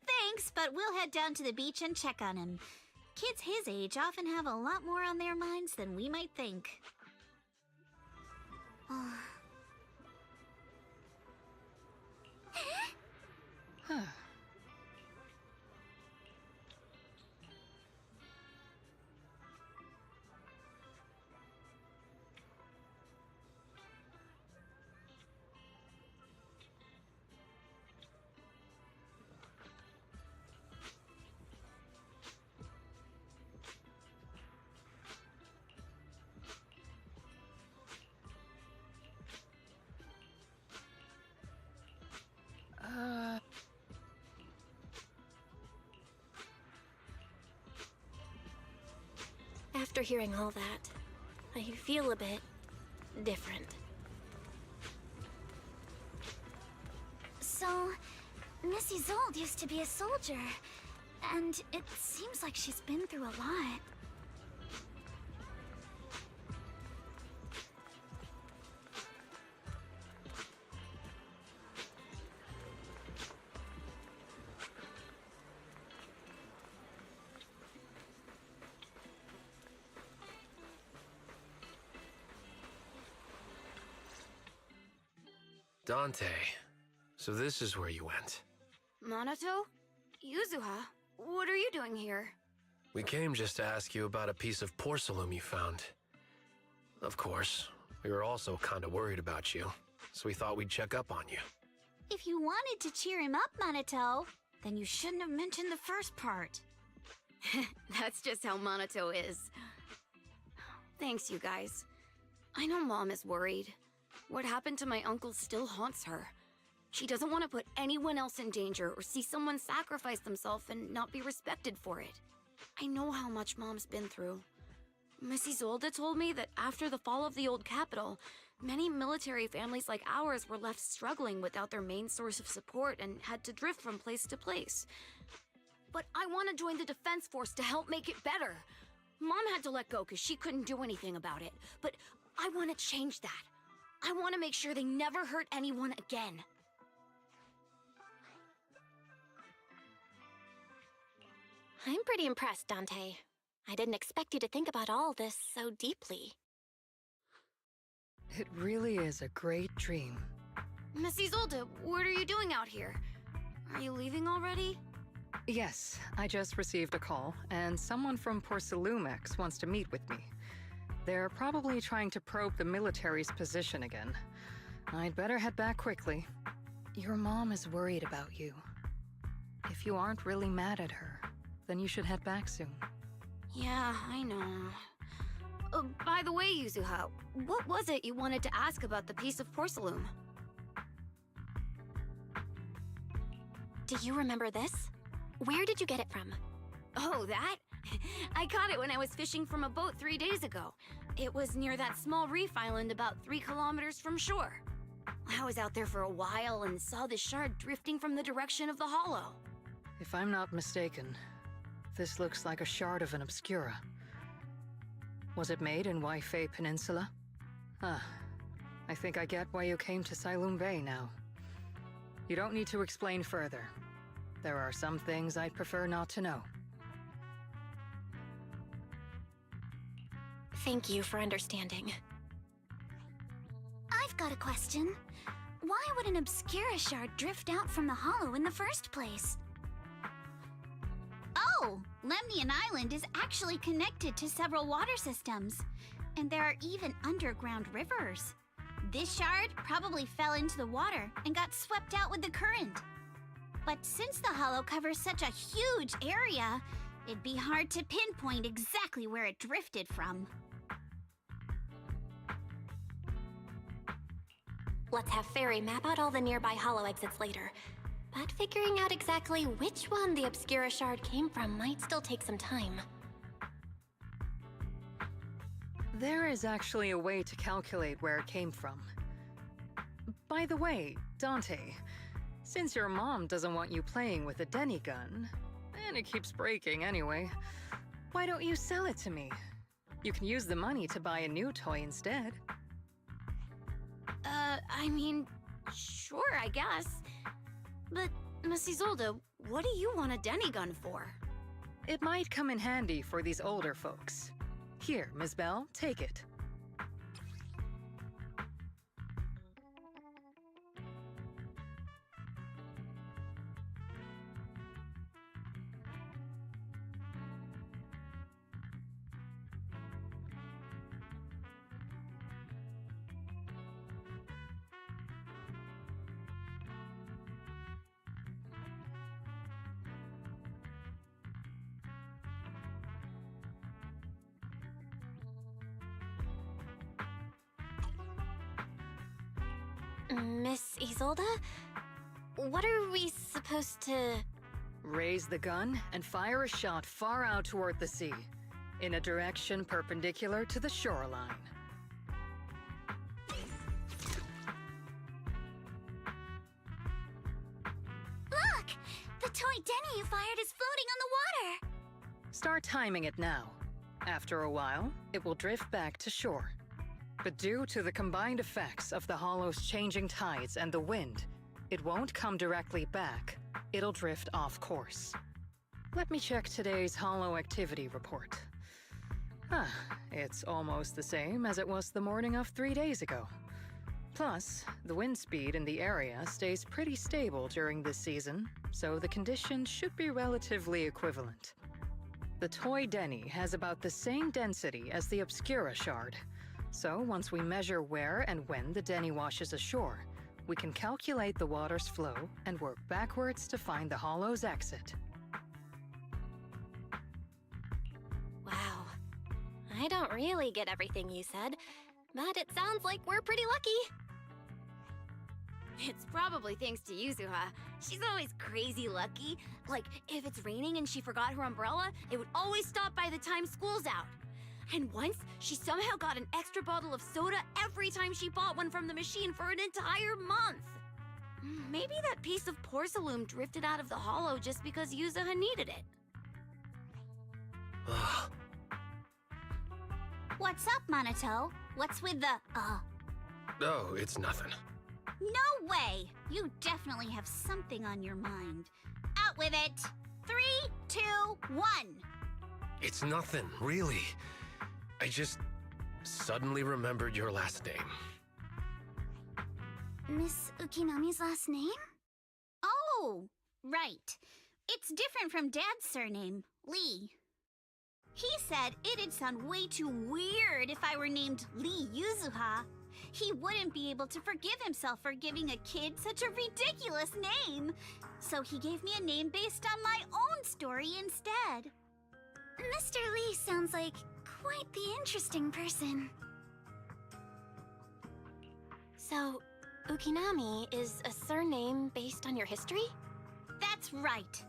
Thanks, but we'll head down to the beach and check on him. Kids his age often have a lot more on their minds than we might think. After hearing all that, I feel a bit different. So, Miss Isolde used to be a soldier, and it seems like she's been through a lot. Dante, so this is where you went. Minato? Yuzuha? What are you doing here? We came just to ask you about a piece of porcelain you found. Of course, we were also kind of worried about you, so we thought we'd check up on you. If you wanted to cheer him up, Minato, then you shouldn't have mentioned the first part. That's just how Minato is. Thanks, you guys. I know Mom is worried. What happened to my uncle still haunts her. She doesn't want to put anyone else in danger or see someone sacrifice themselves and not be respected for it. I know how much Mom's been through. Miss Isolde told me that after the fall of the old capital, many military families like ours were left struggling without their main source of support and had to drift from place to place. But I want to join the defense force to help make it better. Mom had to let go because she couldn't do anything about it, but I want to change that. I want to make sure they never hurt anyone again. I'm pretty impressed, Dante. I didn't expect you to think about all this so deeply. It really is a great dream. Miss Isolde, what are you doing out here? Are you leaving already? Yes, I just received a call, and someone from Porcelumex wants to meet with me. They're probably trying to probe the military's position again. I'd better head back quickly. Your mom is worried about you. If you aren't really mad at her, then you should head back soon. Yeah, I know. By the way, Yuzuha, what was it you wanted to ask about the piece of porcelain? Do you remember this? Where did you get it from? Oh, that? I caught it when I was fishing from a boat 3 days ago. It was near that small reef island about 3 kilometers from shore. I was out there for a while and saw this shard drifting from the direction of the hollow. If I'm not mistaken, this looks like a shard of an Obscura. Was it made in Waifei Peninsula? Ah, I think I get why you came to Siloam Bay now. You don't need to explain further. There are some things I'd prefer not to know. Thank you for understanding. I've got a question. Why would an Obscura shard drift out from the hollow in the first place? Oh, Lemnian Island is actually connected to several water systems, and there are even underground rivers. This shard probably fell into the water and got swept out with the current. But since the hollow covers such a huge area, it'd be hard to pinpoint exactly where it drifted from. Let's have Fairy map out all the nearby hollow exits later. But figuring out exactly which one the Obscura shard came from might still take some time. There is actually a way to calculate where it came from. By the way, Dante, since your mom doesn't want you playing with a Denny gun, and it keeps breaking anyway, why don't you sell it to me? You can use the money to buy a new toy instead. I mean, sure, I guess. But, Miss Isolde, what do you want a Denny gun for? It might come in handy for these older folks. Here, Ms. Bell, take it. Miss Isolde? What are we supposed to... Raise the gun and fire a shot far out toward the sea, in a direction perpendicular to the shoreline. Look! The toy Denny you fired is floating on the water! Start timing it now. After a while, it will drift back to shore. But due to the combined effects of the hollow's changing tides and the wind, it won't come directly back. It'll drift off course. Let me check today's hollow activity report. It's almost the same as it was the morning of 3 days ago. Plus, the wind speed in the area stays pretty stable during this season, so the conditions should be relatively equivalent. The toy Denny has about the same density as the Obscura shard, so once we measure where and when the Denny washes ashore, we can calculate the water's flow and work backwards to find the hollow's exit. Wow. I don't really get everything you said, but it sounds like we're pretty lucky. It's probably thanks to Yuzuha. She's always crazy lucky. Like, if it's raining and she forgot her umbrella, it would always stop by the time school's out. And once, she somehow got an extra bottle of soda every time she bought one from the machine for an entire month. Maybe that piece of porcelain drifted out of the hollow just because Yuzuha needed it. What's up, Monato? What's with the, Oh, it's nothing. No way! You definitely have something on your mind. Out with it! 3, 2, 1! It's nothing, really. I just suddenly remembered your last name. Miss Ukinami's last name? Oh, right. It's different from Dad's surname, Lee. He said it'd sound way too weird if I were named Lee Yuzuha. He wouldn't be able to forgive himself for giving a kid such a ridiculous name. So he gave me a name based on my own story instead. Mr. Lee sounds like quite the interesting person. So, Ukinami is a surname based on your history? That's right.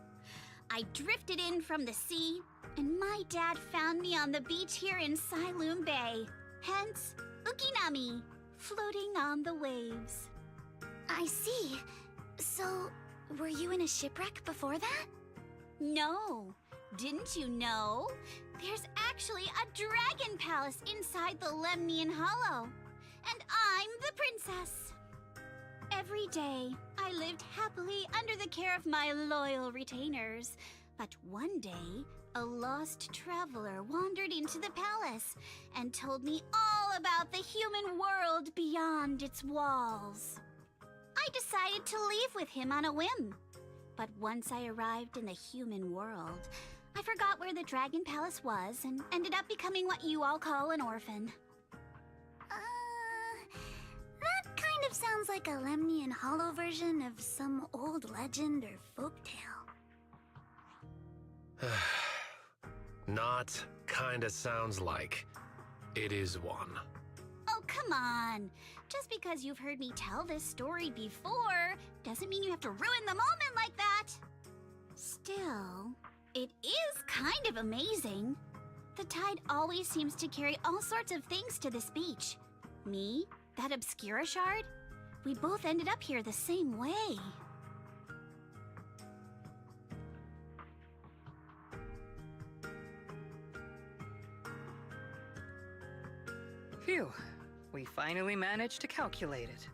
I drifted in from the sea, and my dad found me on the beach here in Sailoon Bay. Hence, Ukinami, floating on the waves. I see. So, were you in a shipwreck before that? No. Didn't you know? There's actually a dragon palace inside the Lemnian Hollow. And I'm the princess. Every day, I lived happily under the care of my loyal retainers. But one day, a lost traveler wandered into the palace and told me all about the human world beyond its walls. I decided to leave with him on a whim. But once I arrived in the human world, I forgot where the Dragon Palace was and ended up becoming what you all call an orphan. That kind of sounds like a Lemnian Hollow version of some old legend or folktale. Not kinda sounds like. It is one. Oh, come on. Just because you've heard me tell this story before doesn't mean you have to ruin the moment like that. Still, it is kind of amazing. The tide always seems to carry all sorts of things to this beach. Me, that Obscura shard, we both ended up here the same way. Phew, we finally managed to calculate it.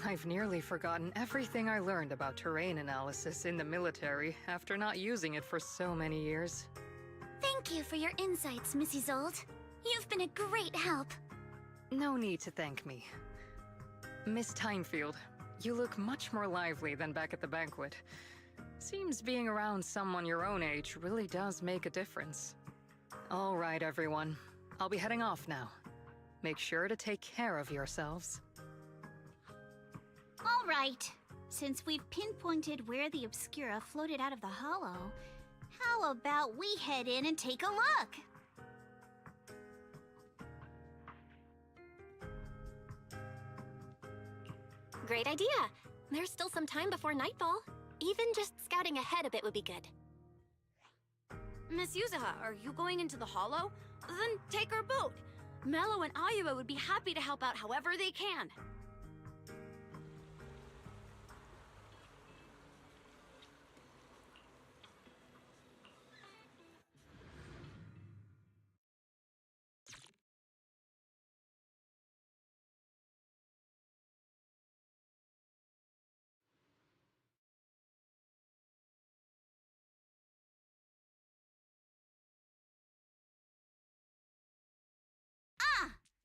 I've nearly forgotten everything I learned about terrain analysis in the military after not using it for so many years. Thank you for your insights, Miss Isolde. You've been a great help. No need to thank me. Miss Timefield, you look much more lively than back at the banquet. Seems being around someone your own age really does make a difference. All right, everyone. I'll be heading off now. Make sure to take care of yourselves. All right. Since we've pinpointed where the Obscura floated out of the hollow, how about we head in and take a look? Great idea. There's still some time before nightfall. Even just scouting ahead a bit would be good. Miss Yuzuha, are you going into the Hollow? Then take our boat. Mello and Ayuba would be happy to help out however they can.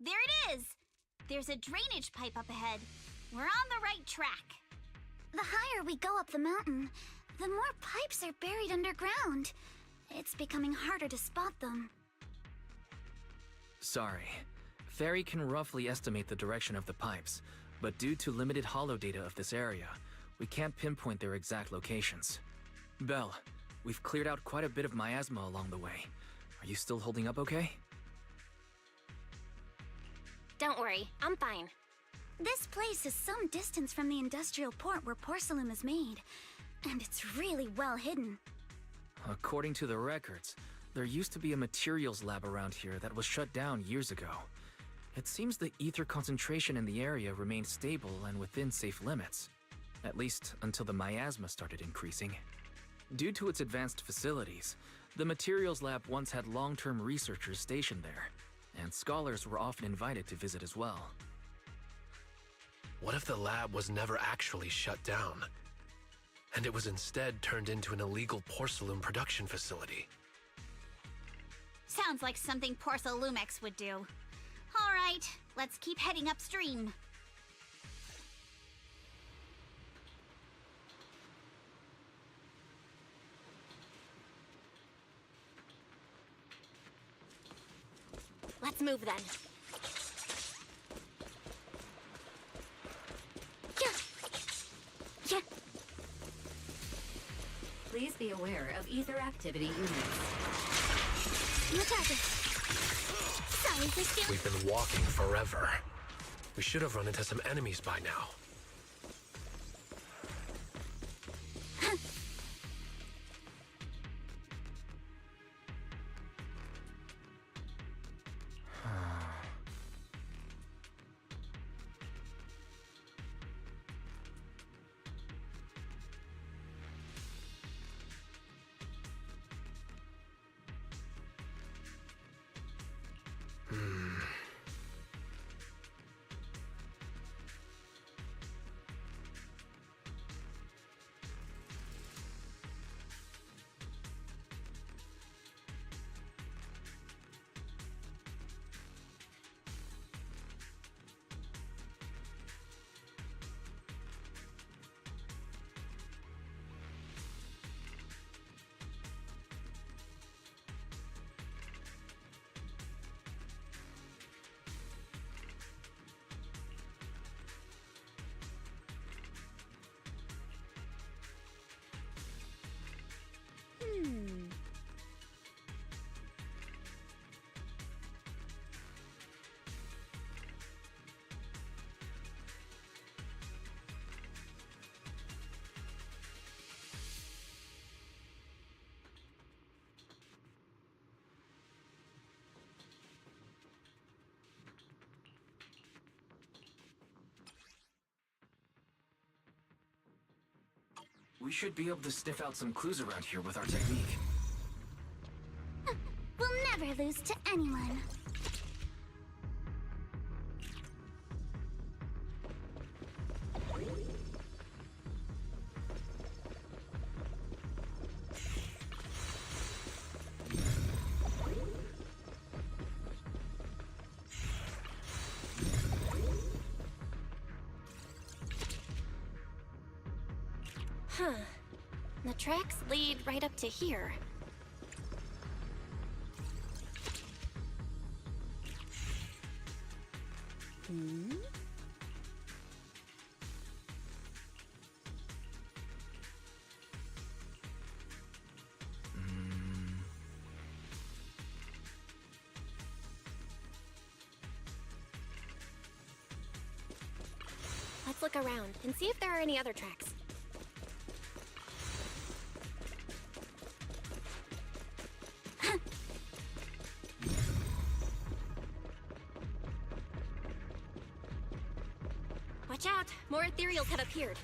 There it is! There's a drainage pipe up ahead. We're on the right track. The higher we go up the mountain, the more pipes are buried underground. It's becoming harder to spot them. Sorry. Fairy can roughly estimate the direction of the pipes, but due to limited holo data of this area, we can't pinpoint their exact locations. Belle, we've cleared out quite a bit of miasma along the way. Are you still holding up okay? Don't worry, I'm fine. This place is some distance from the industrial port where porcelain is made, and it's really well hidden. According to the records, there used to be a materials lab around here that was shut down years ago. It seems the ether concentration in the area remained stable and within safe limits, at least until the miasma started increasing. Due to its advanced facilities, the materials lab once had long-term researchers stationed there, and scholars were often invited to visit as well. What if the lab was never actually shut down, and it was instead turned into an illegal porcelain production facility? Sounds like something Porcelumex would do. All right, let's keep heading upstream. Let's move then. Yeah. Please be aware of ether activity units. No target. Sorry, Fiscal. We've been walking forever. We should have run into some enemies by now. We should be able to sniff out some clues around here with our technique. We'll never lose to anyone. Huh. The tracks lead right up to here. Let's Let's look around and see if there are any other tracks. Watch out! More ethereals have appeared.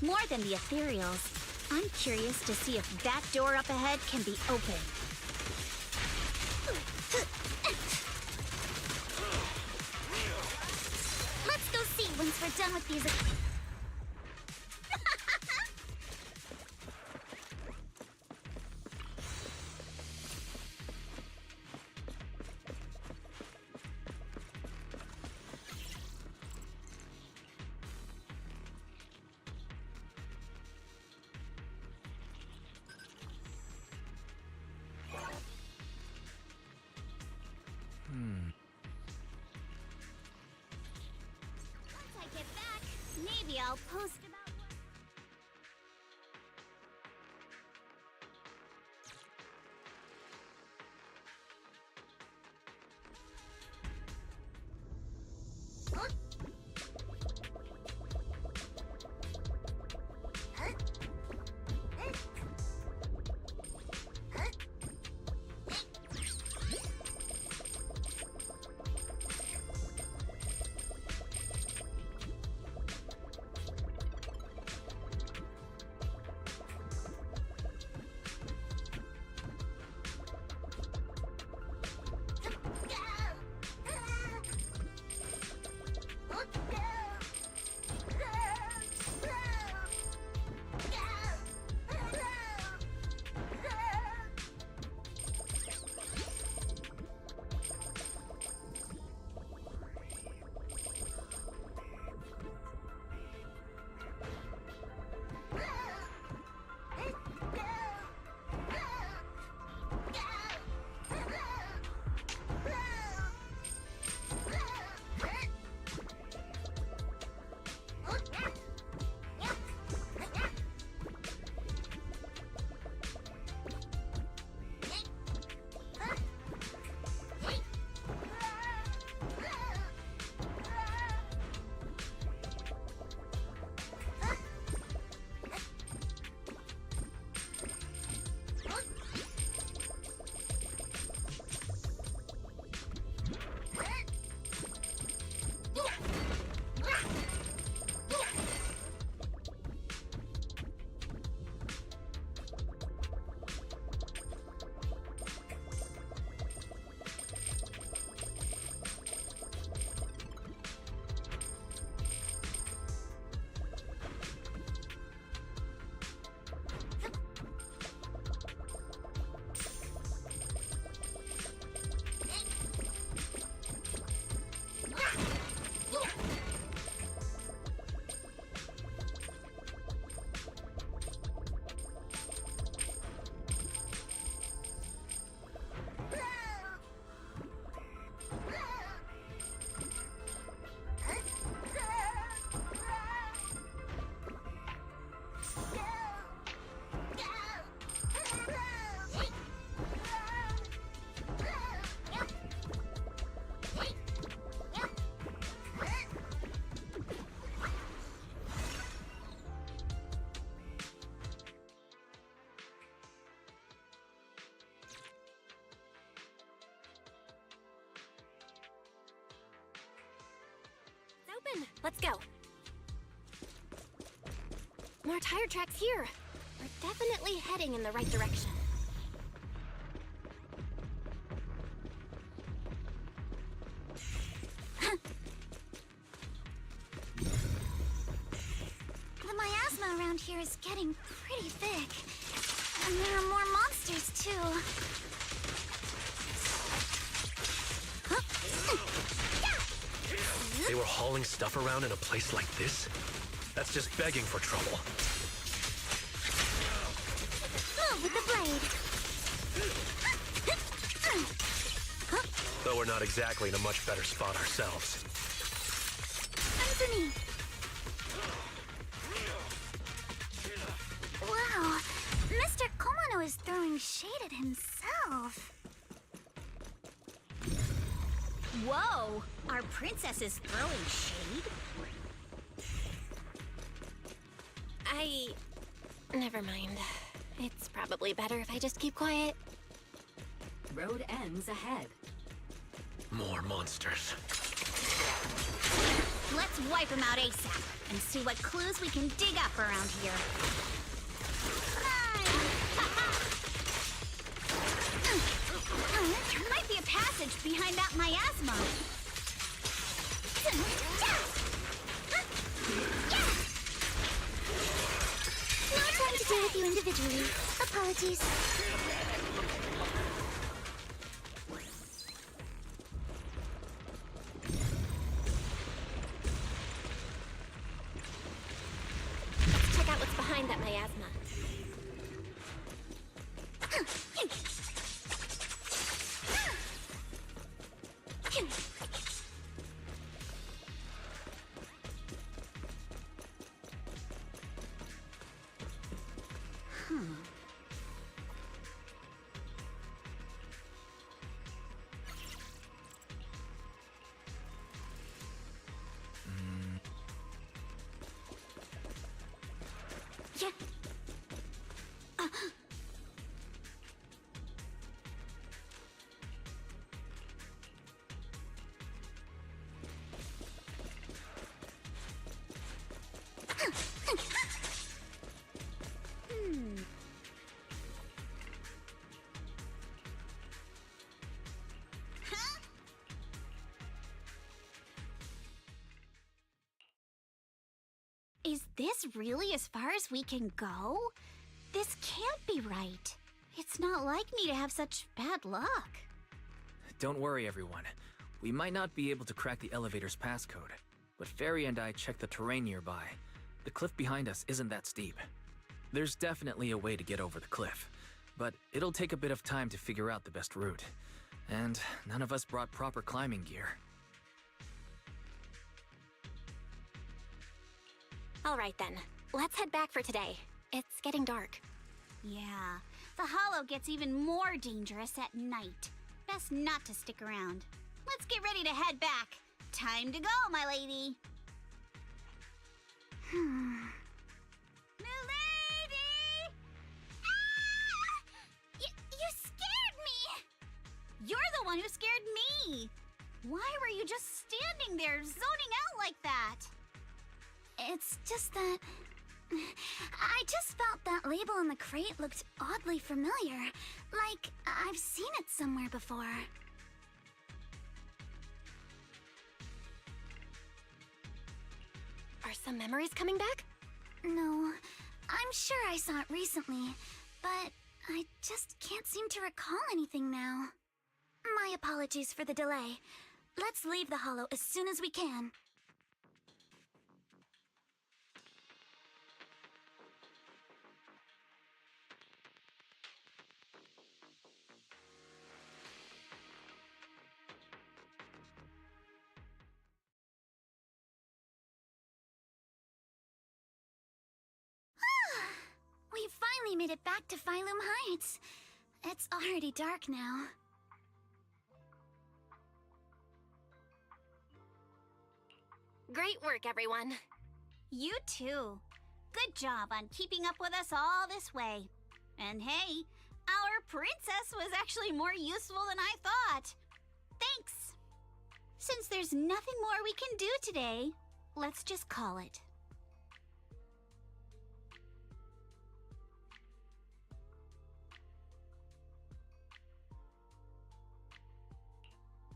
More than the ethereals. I'm curious to see if that door up ahead can be opened. Let's go see once we're done with these. Once I get back, maybe I'll post about what. Open. Let's go. More tire tracks here. We're definitely heading in the right direction. The miasma around here is getting pretty thick. And there are more monsters, too. They were hauling stuff around in a place like this? That's just begging for trouble. Move with the blade. Though we're not exactly in a much better spot ourselves. Underneath. Wow, Mr. Komano is throwing shade at himself. Whoa! Our princess is throwing shade? Never mind. It's probably better if I just keep quiet. Road ends ahead. More monsters. Let's wipe them out ASAP and see what clues we can dig up around here. There might be a passage behind that miasma. No time to deal with you individually. Apologies. Let's check out what's behind that miasma. Yeah. Is this really as far as we can go? This can't be right. It's not like me to have such bad luck. Don't worry, everyone. We might not be able to crack the elevator's passcode, but Fairy and I checked the terrain nearby. The cliff behind us isn't that steep. There's definitely a way to get over the cliff, but it'll take a bit of time to figure out the best route. And none of us brought proper climbing gear. All right then, let's head back for today. It's getting dark. Yeah, the hollow gets even more dangerous at night. Best not to stick around. Let's get ready to head back. Time to go, my lady. Milady! Ah! You scared me! You're the one who scared me! Why were you just standing there, zoning out like that? It's just that... I just felt that label on the crate looked oddly familiar. Like, I've seen it somewhere before. Are some memories coming back? No, I'm sure I saw it recently, but I just can't seem to recall anything now. My apologies for the delay. Let's leave the hollow as soon as we can. We finally made it back to Phylum Heights. It's already dark now. Great work, everyone. You too. Good job on keeping up with us all this way. And hey, our princess was actually more useful than I thought. Thanks. Since there's nothing more we can do today, let's just call it.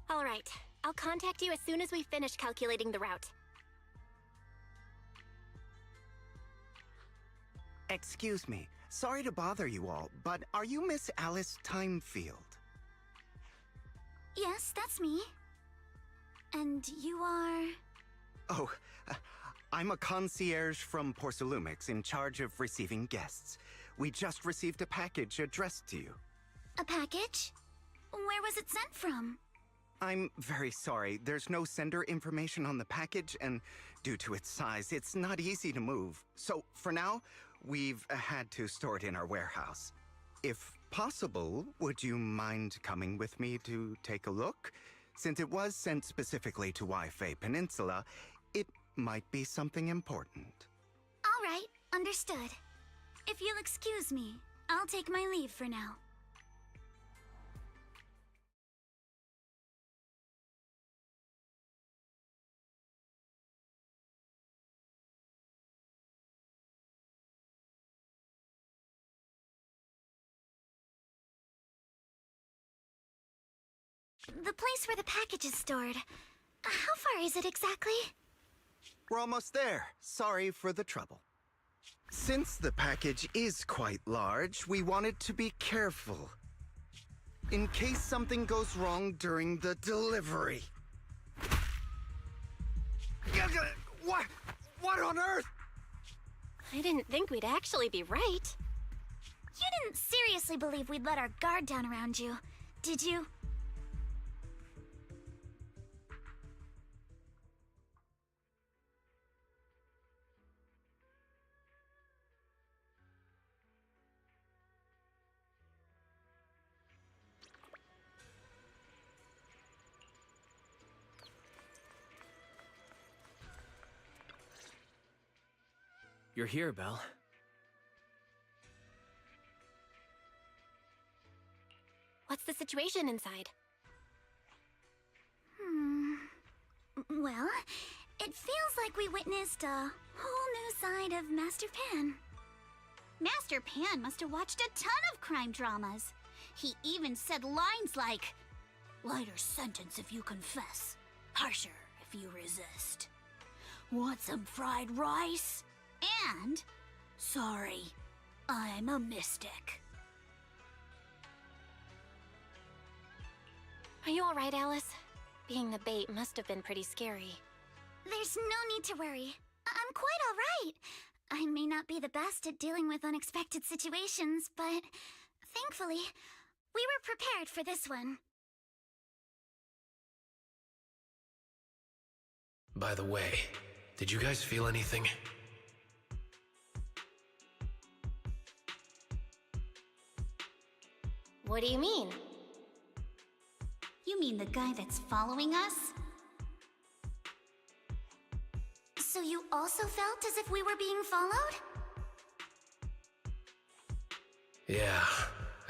All right, I'll contact you as soon as we finish calculating the route. Excuse me. Sorry to bother you all, but are you Miss Alice Timefield? Yes, that's me. And you are... Oh, I'm a concierge from Porcelumix in charge of receiving guests. We just received a package addressed to you. A package? Where was it sent from? I'm very sorry. There's no sender information on the package, and due to its size, it's not easy to move. So, for now, we've had to store it in our warehouse. If possible, would you mind coming with me to take a look? Since it was sent specifically to Wi-Fi Peninsula, it might be something important. All right, understood. If you'll excuse me, I'll take my leave for now. The place where the package is stored. How far is it exactly? We're almost there. Sorry for the trouble. Since the package is quite large, we wanted to be careful. In case something goes wrong during the delivery. What? What on earth? I didn't think we'd actually be right. You didn't seriously believe we'd let our guard down around you, did you? You're here, Belle. What's the situation inside? Well, it feels like we witnessed a whole new side of Master Pan. Master Pan must have watched a ton of crime dramas. He even said lines like, "Lighter sentence if you confess, harsher if you resist. Want some fried rice?" And, "Sorry, I'm a mystic." Are you alright, Alice? Being the bait must have been pretty scary. There's no need to worry. I'm quite alright. I may not be the best at dealing with unexpected situations, but thankfully, we were prepared for this one. By the way, did you guys feel anything? What do you mean? You mean the guy that's following us? So you also felt as if we were being followed? Yeah.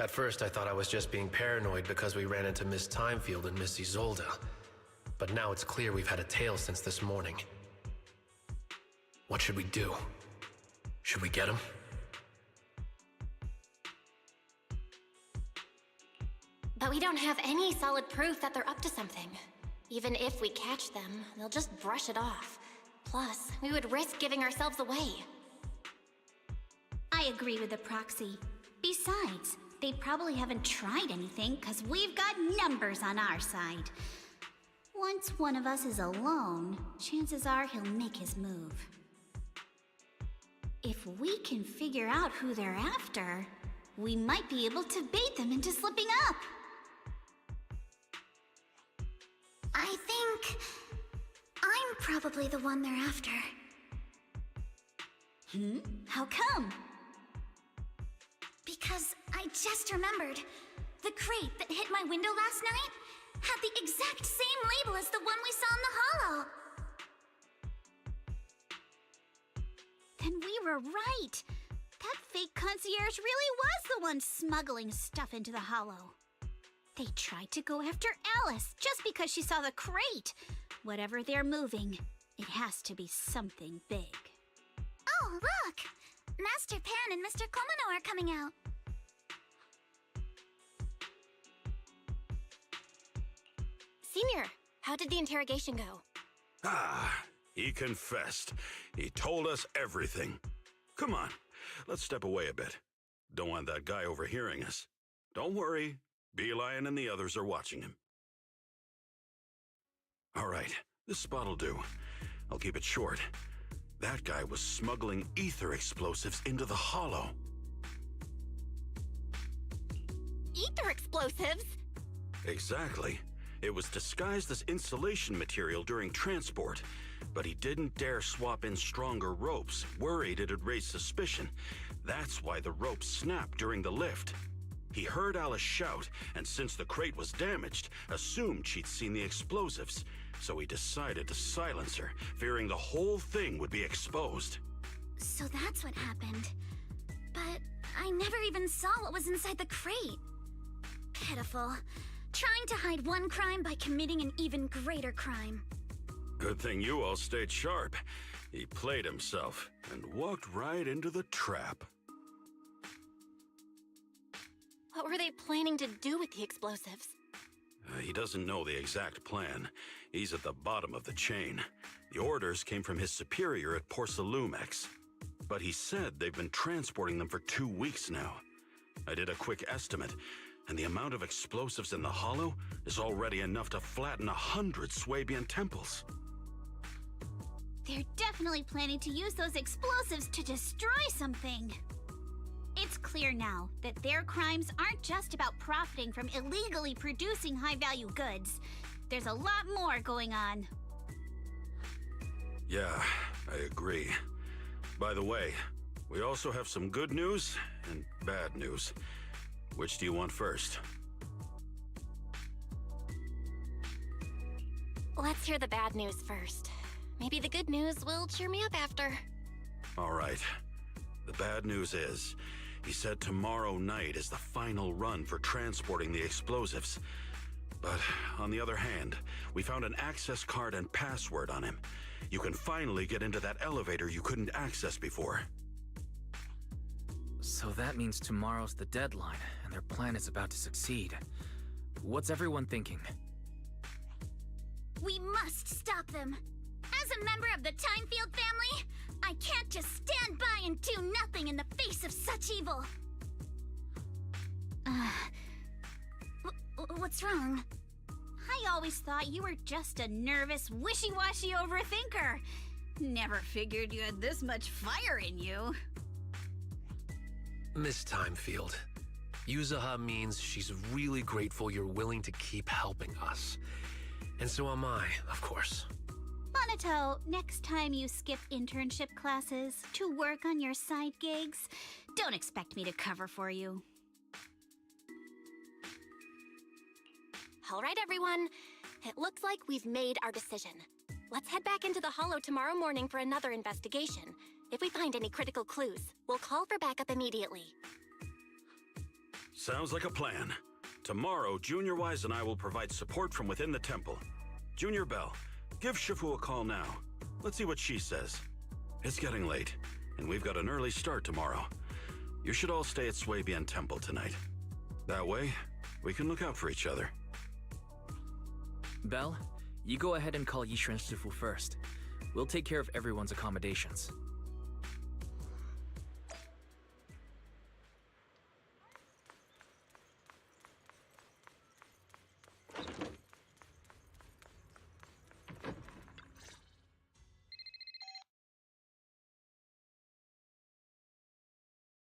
At first I thought I was just being paranoid because we ran into Miss Timefield and Miss Isolde. But now it's clear we've had a tail since this morning. What should we do? Should we get him? But we don't have any solid proof that they're up to something. Even if we catch them, they'll just brush it off. Plus, we would risk giving ourselves away. I agree with the proxy. Besides, they probably haven't tried anything because we've got numbers on our side. Once one of us is alone, chances are he'll make his move. If we can figure out who they're after, we might be able to bait them into slipping up. I think I'm probably the one they're after. How come? Because I just remembered. The crate that hit my window last night had the exact same label as the one we saw in the hollow. Then we were right. That fake concierge really was the one smuggling stuff into the hollow. They tried to go after Alice just because she saw the crate. Whatever they're moving, it has to be something big. Oh, look! Master Pan and Mr. Komano are coming out. Senior, how did the interrogation go? He confessed. He told us everything. Come on, let's step away a bit. Don't want that guy overhearing us. Don't worry, Beeline and the others are watching him. All right, this spot'll do. I'll keep it short. That guy was smuggling ether explosives into the hollow. Ether explosives? Exactly. It was disguised as insulation material during transport, but he didn't dare swap in stronger ropes, worried it'd raise suspicion. That's why the ropes snapped during the lift. He heard Alice shout, and since the crate was damaged, assumed she'd seen the explosives. So he decided to silence her, fearing the whole thing would be exposed. So that's what happened. But I never even saw what was inside the crate. Pitiful. Trying to hide one crime by committing an even greater crime. Good thing you all stayed sharp. He played himself and walked right into the trap. What were they planning to do with the explosives? He doesn't know the exact plan. He's at the bottom of the chain. The orders came from his superior at Porcelumex. But he said they've been transporting them for 2 weeks now. I did a quick estimate, and the amount of explosives in the hollow is already enough to flatten 100 Swabian temples. They're definitely planning to use those explosives to destroy something. It's clear now that their crimes aren't just about profiting from illegally producing high-value goods. There's a lot more going on. Yeah, I agree. By the way, we also have some good news and bad news. Which do you want first? Let's hear the bad news first. Maybe the good news will cheer me up after. All right. The bad news is, he said tomorrow night is the final run for transporting the explosives. But on the other hand, we found an access card and password on him. You can finally get into that elevator you couldn't access before. So that means tomorrow's the deadline, and their plan is about to succeed. What's everyone thinking? We must stop them. As a member of the Timefield family, I can't just stand by and do nothing in the face of such evil. What's wrong? I always thought you were just a nervous, wishy-washy overthinker. Never figured you had this much fire in you. Miss Timefield, Yuzaha means she's really grateful you're willing to keep helping us. And so am I, of course. Monato, next time you skip internship classes to work on your side gigs, don't expect me to cover for you. All right, everyone. It looks like we've made our decision. Let's head back into the Hollow tomorrow morning for another investigation. If we find any critical clues, we'll call for backup immediately. Sounds like a plan. Tomorrow, Junior Wise and I will provide support from within the temple. Junior Bell, give Shifu a call now. Let's see what she says. It's getting late, and we've got an early start tomorrow. You should all stay at Swabian Temple tonight. That way, we can look out for each other. Belle, you go ahead and call Yishuan Shifu first. We'll take care of everyone's accommodations.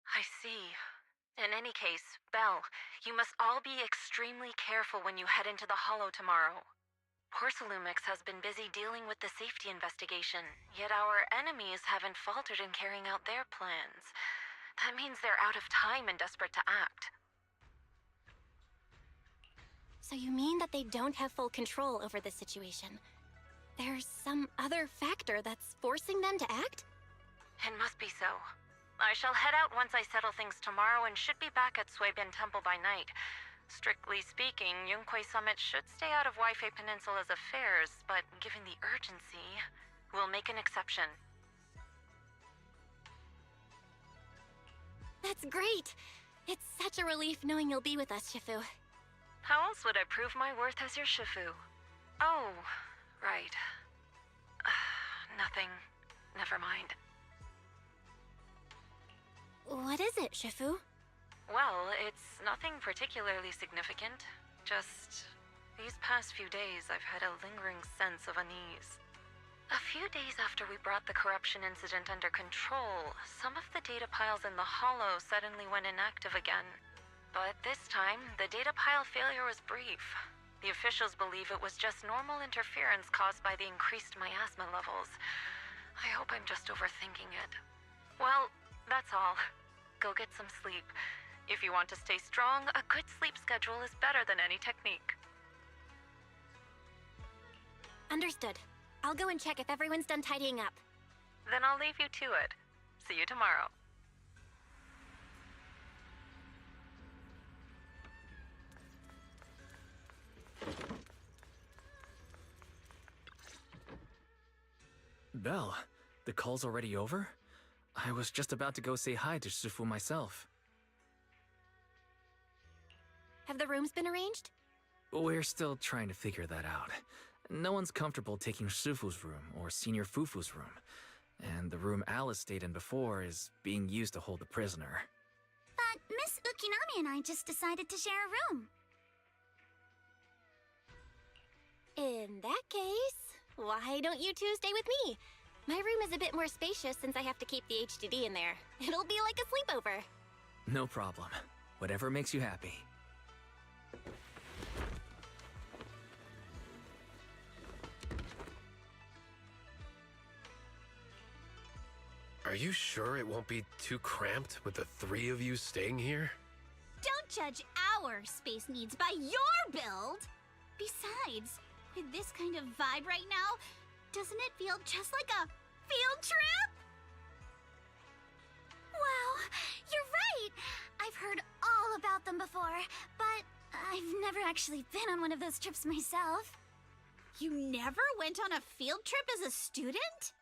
I see. In any case, Belle, you must all be extremely careful when you head into the Hollow tomorrow. Porcelumex has been busy dealing with the safety investigation, yet our enemies haven't faltered in carrying out their plans. That means they're out of time and desperate to act. So you mean that they don't have full control over the situation? There's some other factor that's forcing them to act? It must be so. I shall head out once I settle things tomorrow and should be back at Swabian Temple by night. Strictly speaking, Yunquay Summit should stay out of Waifei Peninsula's affairs, but given the urgency, we'll make an exception. That's great! It's such a relief knowing you'll be with us, Shifu. How else would I prove my worth as your Shifu? Oh, right. Nothing. Never mind. What is it, Shifu? Well, it's nothing particularly significant. Just these past few days, I've had a lingering sense of unease. A few days after we brought the corruption incident under control, some of the data piles in the Hollow suddenly went inactive again. But this time, the data pile failure was brief. The officials believe it was just normal interference caused by the increased miasma levels. I hope I'm just overthinking it. Well, that's all. Go get some sleep. If you want to stay strong, a good sleep schedule is better than any technique. Understood. I'll go and check if everyone's done tidying up. Then I'll leave you to it. See you tomorrow. Belle, the call's already over? I was just about to go say hi to Shifu myself. Have the rooms been arranged? We're still trying to figure that out. No one's comfortable taking Shifu's room or Senior Fufu's room. And the room Alice stayed in before is being used to hold the prisoner. But Miss Ukinami and I just decided to share a room. In that case, why don't you two stay with me? My room is a bit more spacious since I have to keep the HDD in there. It'll be like a sleepover. No problem. Whatever makes you happy. Are you sure it won't be too cramped with the three of you staying here? Don't judge our space needs by your build! Besides, with this kind of vibe right now, doesn't it feel just like a field trip? Wow, you're right! I've heard all about them before, but I've never actually been on one of those trips myself. You never went on a field trip as a student?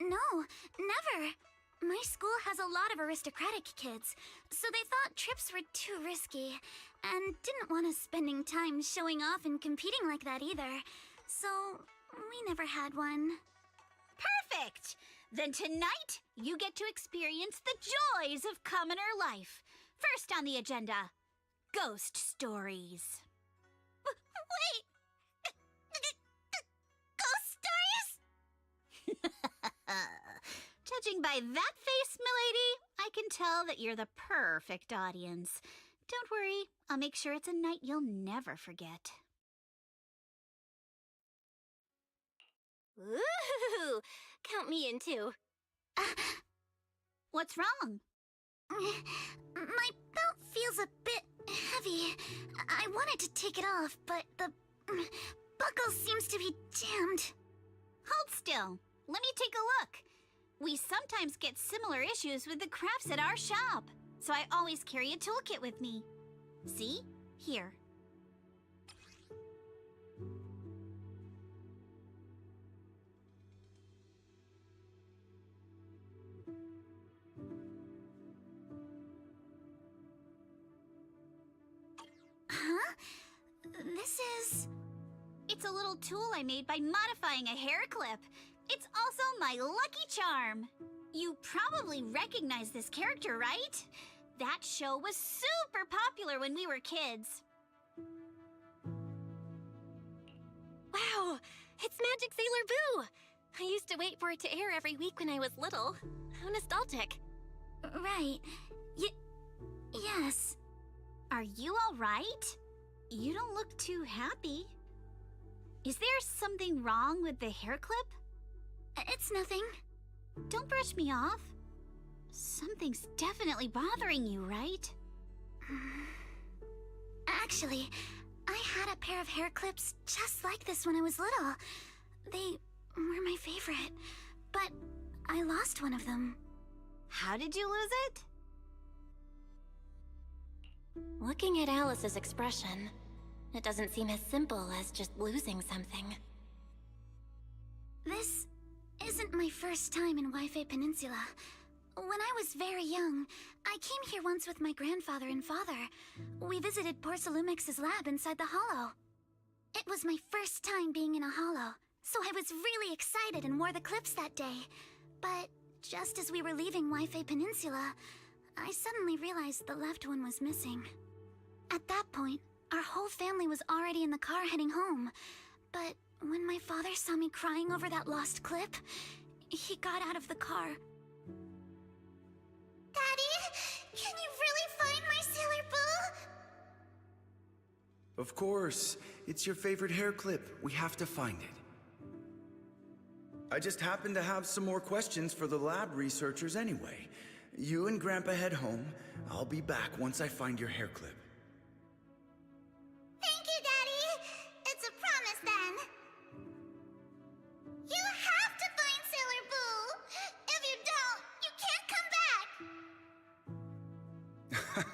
No, never. My school has a lot of aristocratic kids, so they thought trips were too risky, and didn't want us spending time showing off and competing like that either. So, we never had one. Perfect! Then tonight, you get to experience the joys of commoner life. First on the agenda, ghost stories. Wait! Ghost stories? Judging by that face, milady, I can tell that you're the perfect audience. Don't worry, I'll make sure it's a night you'll never forget. Ooh, count me in too. What's wrong? My belt feels a bit heavy. I wanted to take it off, but the buckle seems to be jammed. Hold still. Let me take a look. We sometimes get similar issues with the crafts at our shop, so I always carry a toolkit with me. See? Here. Huh? This is... It's a little tool I made by modifying a hair clip. It's also my lucky charm. You probably recognize this character, right? That show was super popular when we were kids. Wow, it's Magic Sailor Boo! I used to wait for it to air every week when I was little. How nostalgic. Right. Yes. Are you all right? You don't look too happy. Is there something wrong with the hair clip? It's nothing. Don't brush me off. Something's definitely bothering you, right? Actually, I had a pair of hair clips just like this when I was little. They were my favorite, but I lost one of them. How did you lose it? Looking at Alice's expression, it doesn't seem as simple as just losing something. This isn't my first time in Waifei Peninsula. When I was very young, I came here once with my grandfather and father. We visited Porcelumex's lab inside the hollow. It was my first time being in a hollow, so I was really excited and wore the clips that day. But just as we were leaving Waifei Peninsula, I suddenly realized the left one was missing. At that point, our whole family was already in the car heading home. But when my father saw me crying over that lost clip, he got out of the car. Daddy, can you really find my Sailor Boo? Of course. It's your favorite hair clip. We have to find it. I just happen to have some more questions for the lab researchers anyway. You and Grandpa head home. I'll be back once I find your hair clip. Thank you, Daddy. It's a promise then. You have to find Sailor Boo. If you don't, you can't come back.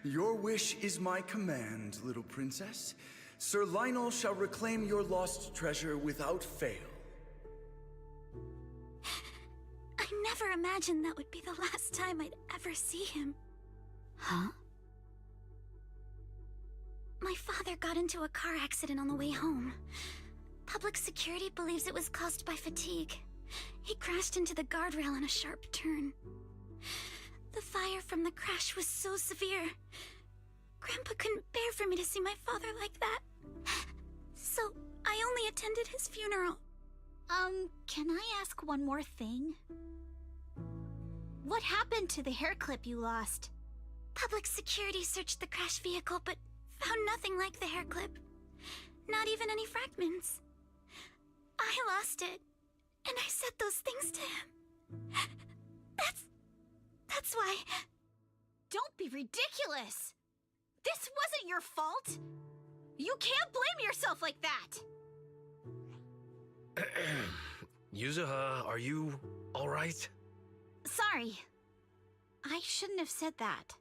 Your wish is my command, little princess. Sir Lionel shall reclaim your lost treasure without fail. I never imagined that would be the last time I'd ever see him. Huh? My father got into a car accident on the way home. Public security believes it was caused by fatigue. He crashed into the guardrail on a sharp turn. The fire from the crash was so severe. Grandpa couldn't bear for me to see my father like that. So I only attended his funeral. Can I ask one more thing? What happened to the hair clip you lost? Public security searched the crash vehicle, but found nothing like the hair clip. Not even any fragments. I lost it, and I said those things to him. That's why... Don't be ridiculous! This wasn't your fault! You can't blame yourself like that! Yuzuha, are you alright? Sorry. I shouldn't have said that.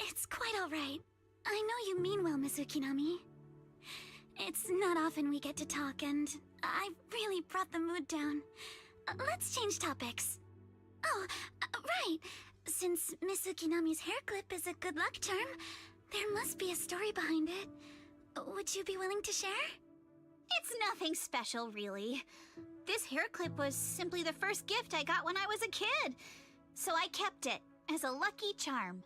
It's quite alright. I know you mean well, Miss Ukinami. It's not often we get to talk, and I really brought the mood down. Let's change topics. Oh, right. Since Miss Ukinami's hair clip is a good luck charm, there must be a story behind it. Would you be willing to share? It's nothing special, really. This hair clip was simply the first gift I got when I was a kid, so I kept it as a lucky charm.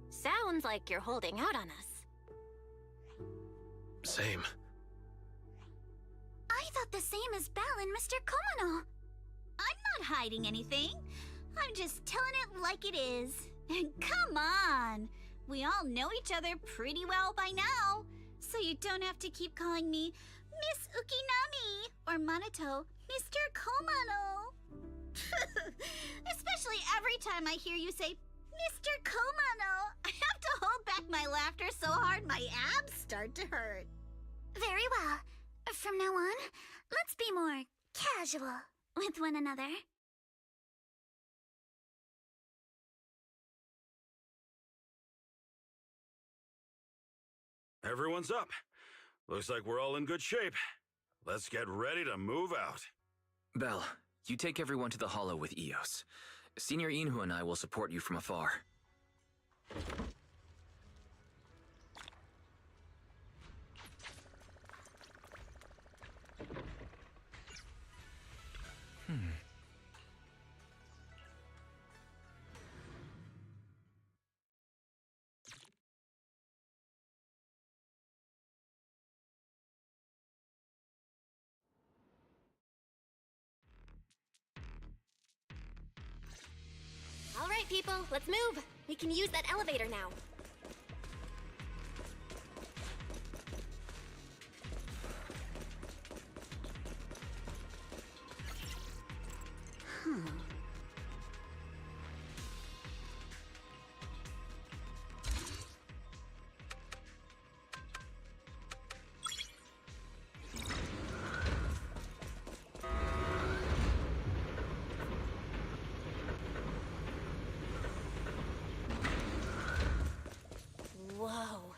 Sounds like you're holding out on us. Same. I thought the same as Belle and Mr. Komono. I'm not hiding anything. I'm just telling it like it is. And come on! We all know each other pretty well by now, so you don't have to keep calling me Miss Ukinami or Manato Mr. Komono. Especially every time I hear you say Mr. Komono, I have to hold back my laughter so hard my abs start to hurt. Very well. From now on, let's be more casual with one another. Everyone's up. Looks like we're all in good shape. Let's get ready to move out. Belle, you take everyone to the Hollow with Eos. Senior Inhu and I will support you from afar. All right, people, let's move. We can use that elevator now. Whoa.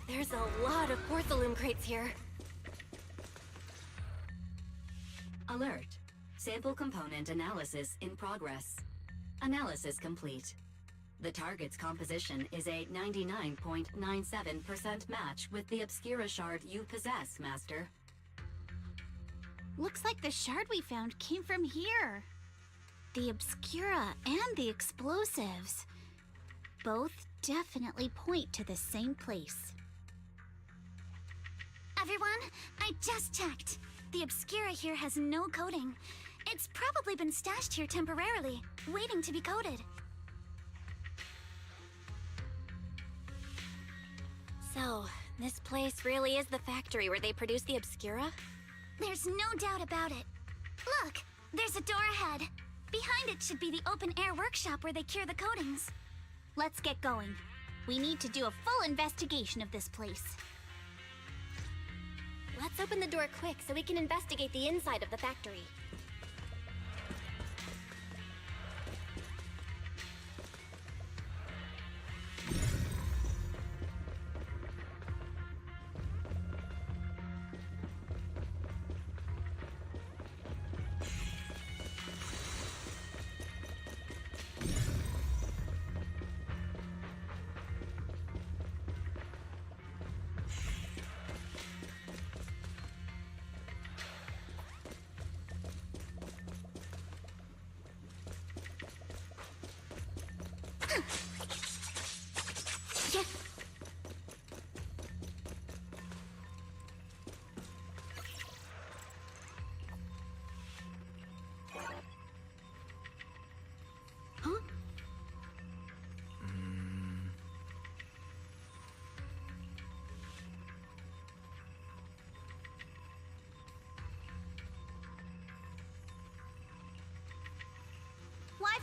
There's a lot of porcelain crates here. Alert. Sample component analysis in progress. Analysis complete. The target's composition is a 99.97% match with the Obscura shard you possess, Master. Looks like the shard we found came from here. The Obscura and the explosives. Both definitely point to the same place. Everyone, I just checked. The Obscura here has no coating. It's probably been stashed here temporarily, waiting to be coated. So, this place really is the factory where they produce the Obscura? There's no doubt about it. Look, there's a door ahead. Behind it should be the open-air workshop where they cure the coatings. Let's get going. We need to do a full investigation of this place. Let's open the door quick so we can investigate the inside of the factory.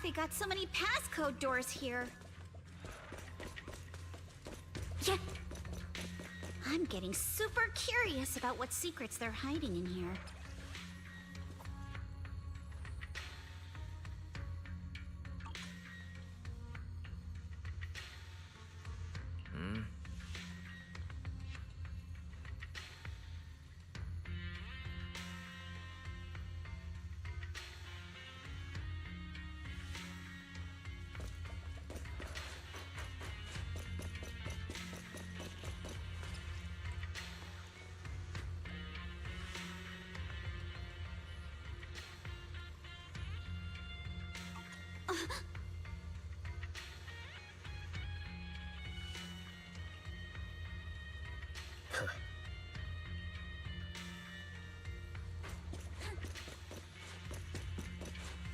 Why've got so many passcode doors here? Yeah. I'm getting super curious about what secrets they're hiding in here.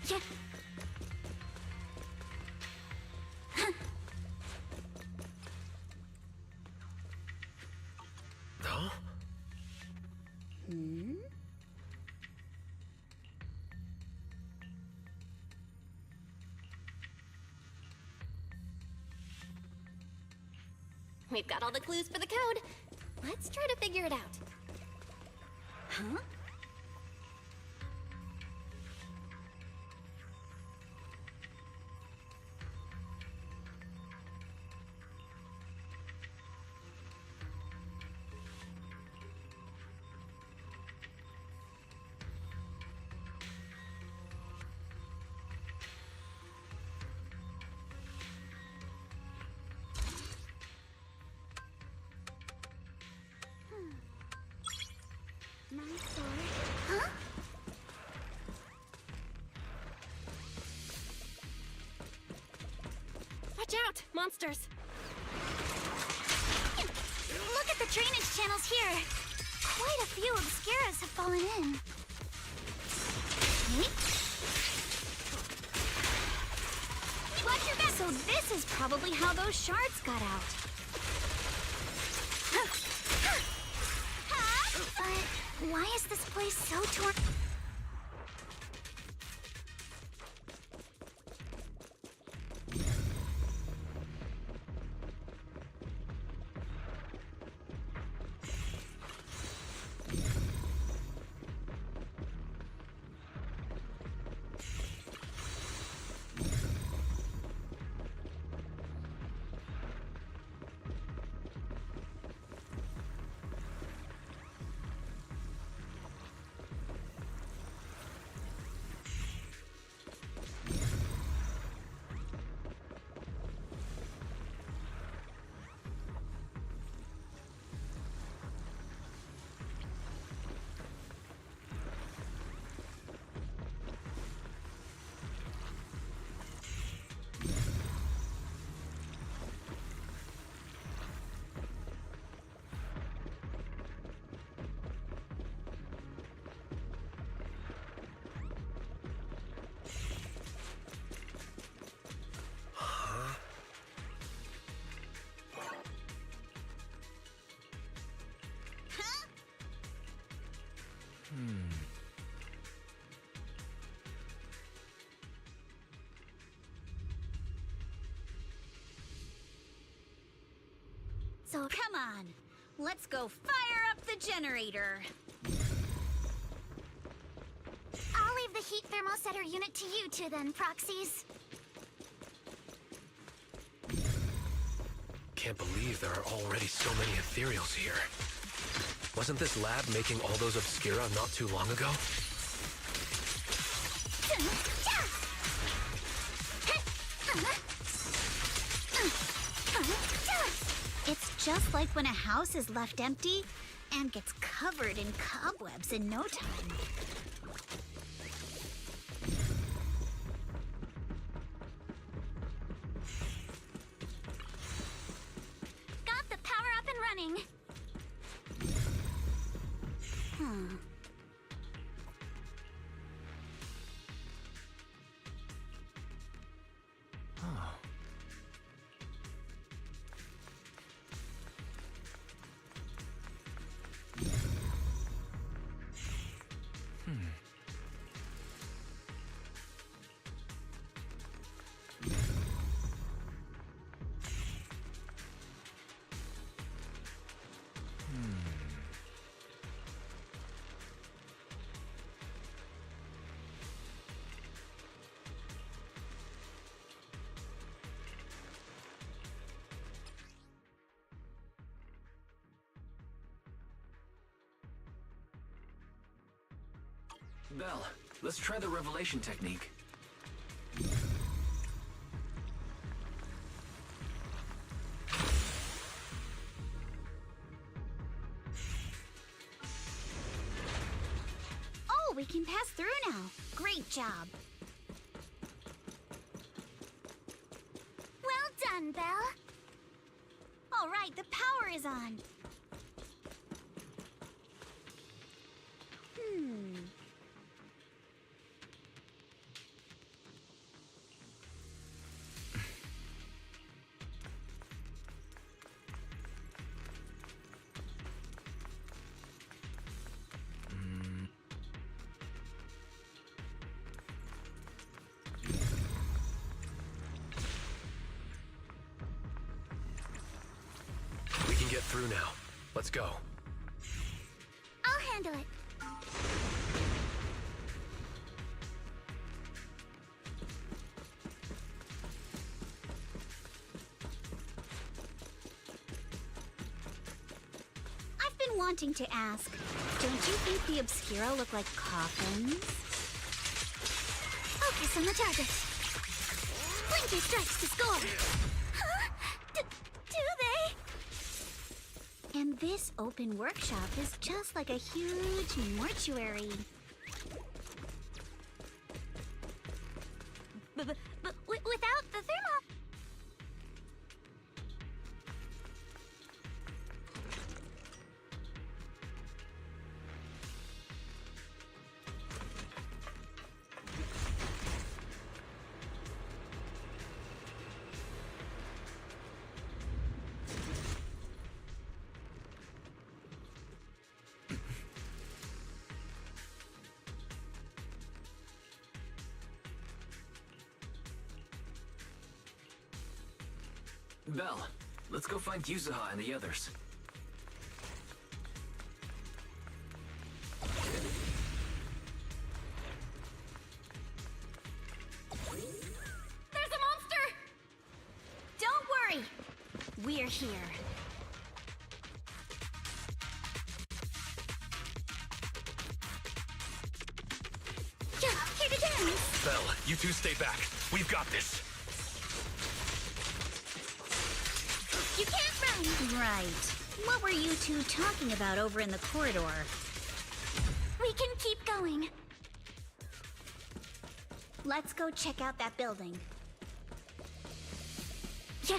Yeah. Huh? We've got all the clues for the code. Let's try to figure it out. Huh? Huh? Watch out! Monsters! Look at the drainage channels here. Quite a few Obscuras have fallen in. Watch your back! So this is probably how those shards got out. But why is this place so torn? So come on, let's go fire up the generator. I'll leave the heat thermosetter unit to you two then, proxies. Can't believe there are already so many ethereals here. Wasn't this lab making all those Obscura not too long ago? It's just like when a house is left empty and gets covered in cobwebs in no time. Got the power up and running. Belle, let's try the revelation technique. Oh, we can pass through now. Great job. Well done, Belle. All right, the power is on. We can get through now. Let's go. I'll handle it. I've been wanting to ask, don't you think the Obscura look like coffins? Focus on the target. Blinky strikes to score. Huh? Do they? And this open workshop is just like a huge mortuary. But without the thermal... Belle, let's go find Yuzuha and the others. There's a monster! Don't worry, we're here. Here to dance! Belle, you two stay back. We've got this. You can't run! Right. What were you two talking about over in the corridor? We can keep going. Let's go check out that building. Yeah.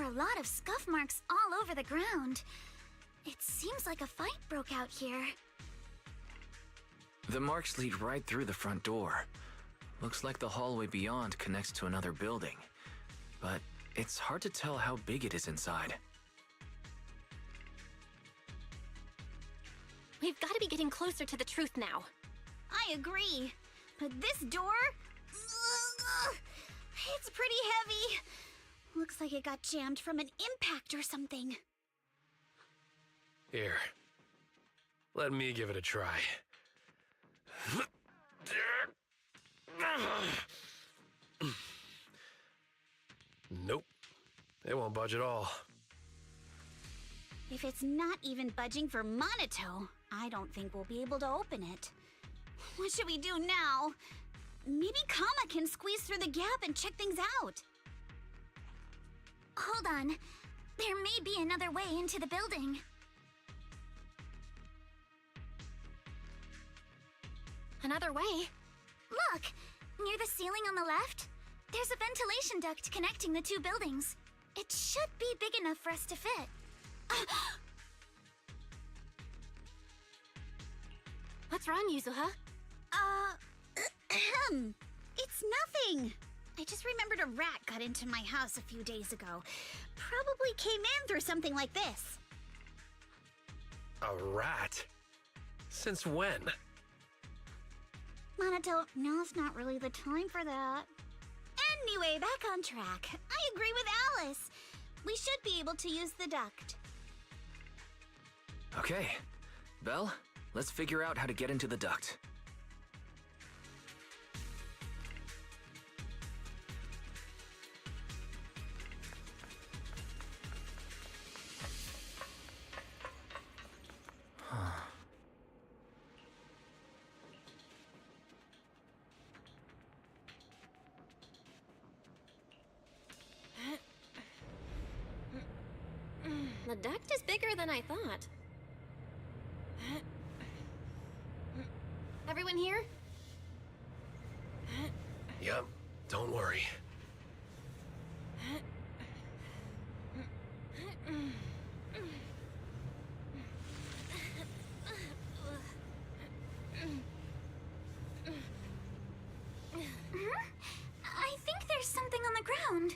are a lot of scuff marks all over the ground. It seems like a fight broke out here. The marks lead right through the front door. Looks like the hallway beyond connects to another building. But it's hard to tell how big it is inside. We've got to be getting closer to the truth now. I agree. But this door... it's pretty heavy. Looks like it got jammed from an impact or something. Here. Let me give it a try. Nope. It won't budge at all. If it's not even budging for Monito, I don't think we'll be able to open it. What should we do now? Maybe Kama can squeeze through the gap and check things out. Hold on. There may be another way into the building. Another way? Look! Near the ceiling on the left, there's a ventilation duct connecting the two buildings. It should be big enough for us to fit. What's wrong, Yuzuha? It's nothing. I just remembered a rat got into my house a few days ago. Probably came in through something like this. A rat? Since when? Monito, now's not really the time for that. Anyway, back on track. I agree with Alice. We should be able to use the duct. Okay. Belle, let's figure out how to get into the duct. The duct is bigger than I thought. Everyone here? Yep, don't worry. I think there's something on the ground.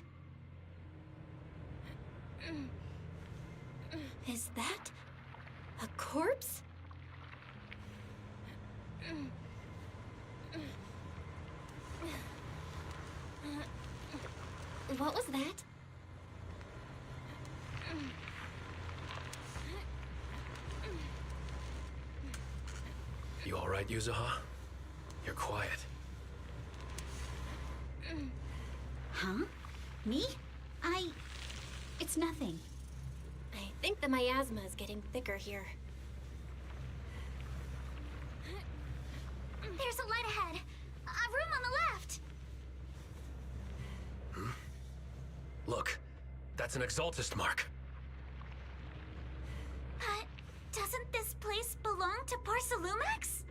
Is that a corpse? What was that? You alright, Yuzuha? You're quiet. Huh? Me? It's nothing. I think the miasma is getting thicker here. There's a light ahead. A room on the left. Look, that's an Exaltist mark. Doesn't this place belong to Porcelumex?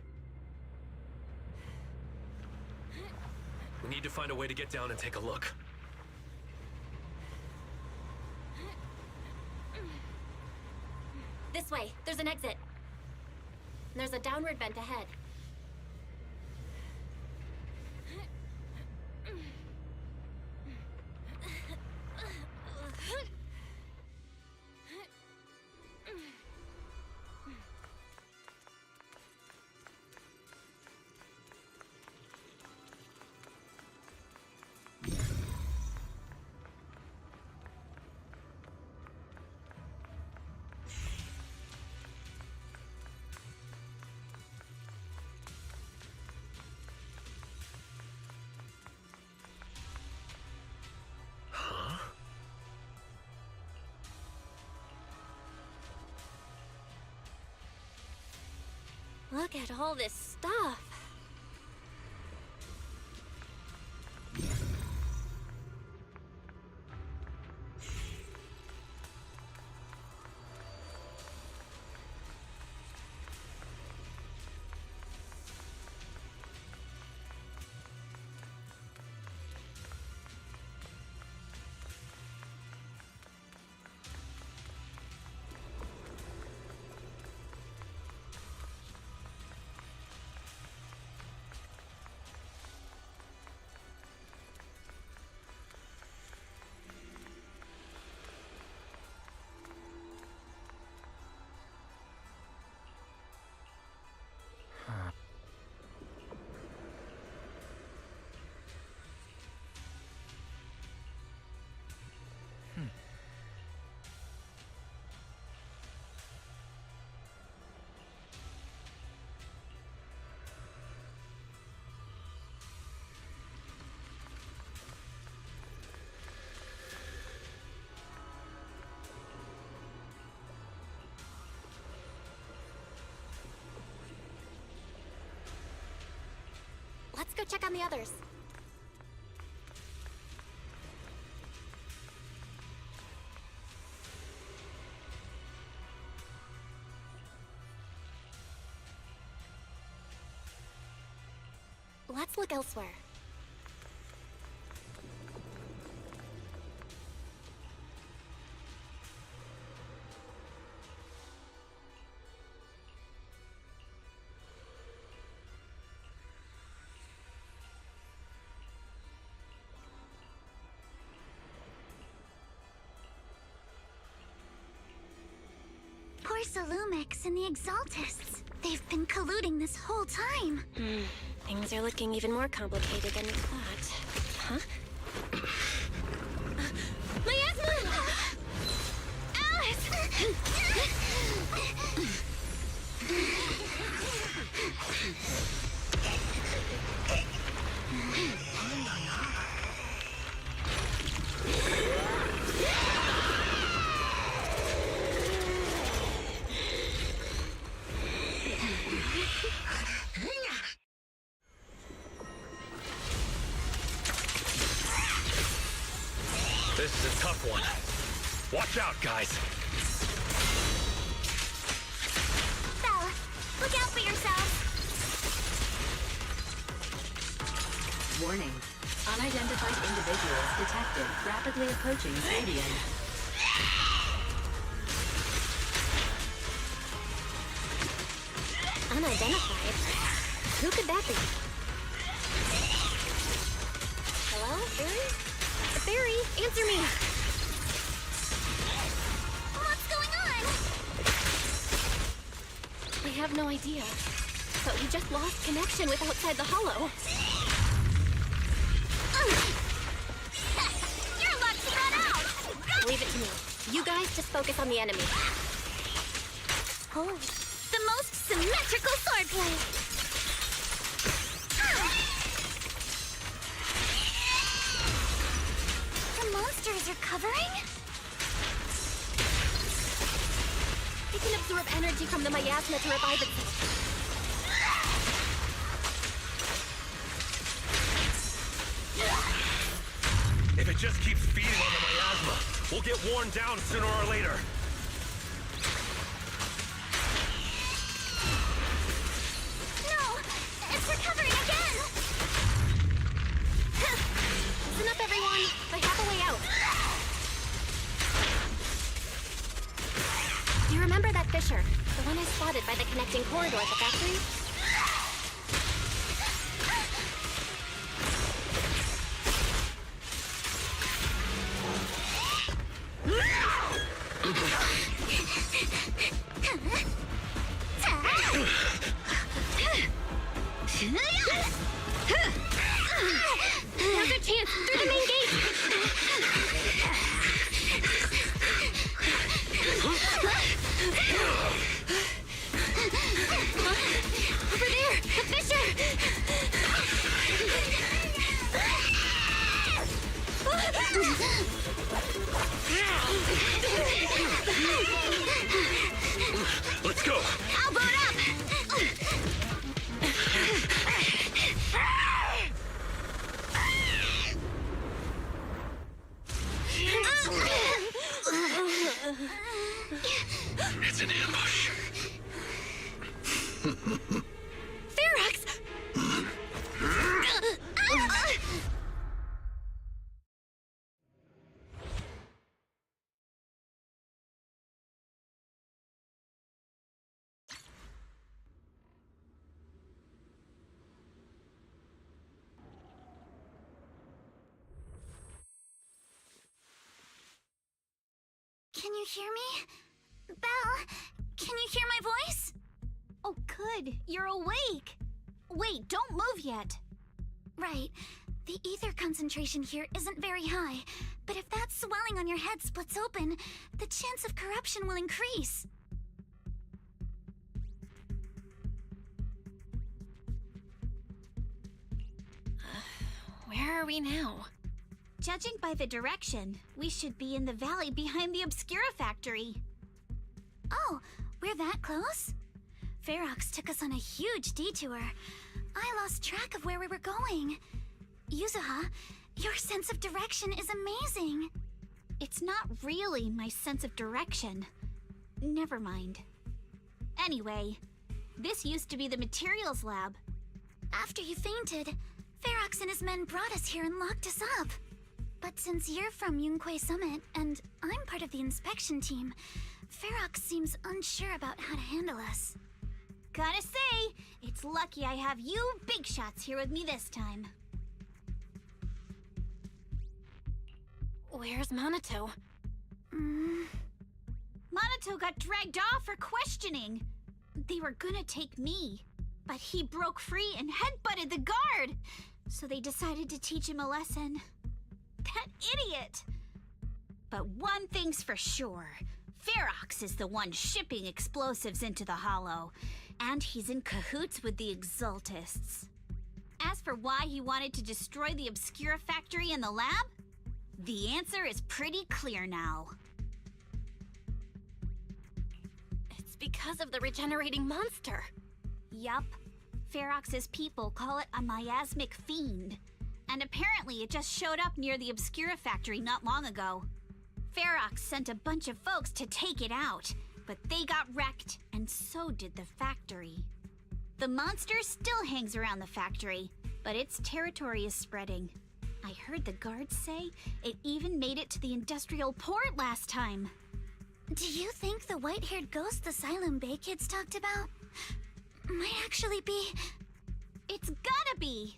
We need to find a way to get down and take a look. This way. There's an exit. There's a downward vent ahead. Look at all this stuff. Let's go check on the others. Let's look elsewhere. Porcelumex and the Exaltists. They've been colluding this whole time. Things are looking even more complicated than we thought. Huh? Miasma! Alice! This is a tough one. Watch out, guys. Belle, look out for yourself. Warning. Unidentified individuals detected rapidly approaching stadium. Unidentified? Who could that be? Hello, Fairy? Fairy, answer me! What's going on? I have no idea. But we just lost connection with outside the hollow. Your luck's run out! Leave it to me. You guys just focus on the enemy. Oh, the most symmetrical swordplay! The monsters are covering? It can absorb energy from the miasma to revive itself. If it just keeps feeding on the miasma, we'll get worn down sooner or later. No! It's recovering again! Listen up, everyone. I have a way out. Do you remember that fissure? The one I spotted by the connecting corridor at the factory? Now's our chance! Through the main gate! Over there! The fissure! Let's go! I'll boot up! It's an ambush. Ferox! Can you hear me? Belle, can you hear my voice? Oh, good. You're awake. Wait, don't move yet. Right. The ether concentration here isn't very high, but if that swelling on your head splits open, the chance of corruption will increase. Where are we now? Judging by the direction, we should be in the valley behind the Obscura factory. Oh, we're that close? Ferox took us on a huge detour. I lost track of where we were going. Yuzuha, your sense of direction is amazing. It's not really my sense of direction. Never mind. Anyway, this used to be the materials lab. After you fainted, Ferox and his men brought us here and locked us up. But since you're from Yunquay Summit and I'm part of the inspection team, Ferox seems unsure about how to handle us. Gotta say, it's lucky I have you big shots here with me this time. Where's Minato? Minato got dragged off for questioning. They were gonna take me, but he broke free and headbutted the guard. So they decided to teach him a lesson. That idiot! But one thing's for sure. Ferox is the one shipping explosives into the Hollow, and he's in cahoots with the Exaltists. As for why he wanted to destroy the Obscura factory and the lab, the answer is pretty clear now. It's because of the regenerating monster. Yup. Ferox's people call it a miasmic fiend. And apparently it just showed up near the Obscura factory not long ago. Ferox sent a bunch of folks to take it out, but they got wrecked, and so did the factory. The monster still hangs around the factory, but its territory is spreading. I heard the guards say it even made it to the industrial port last time. Do you think the white-haired ghost the Silum Bay kids talked about might actually be... It's gotta be!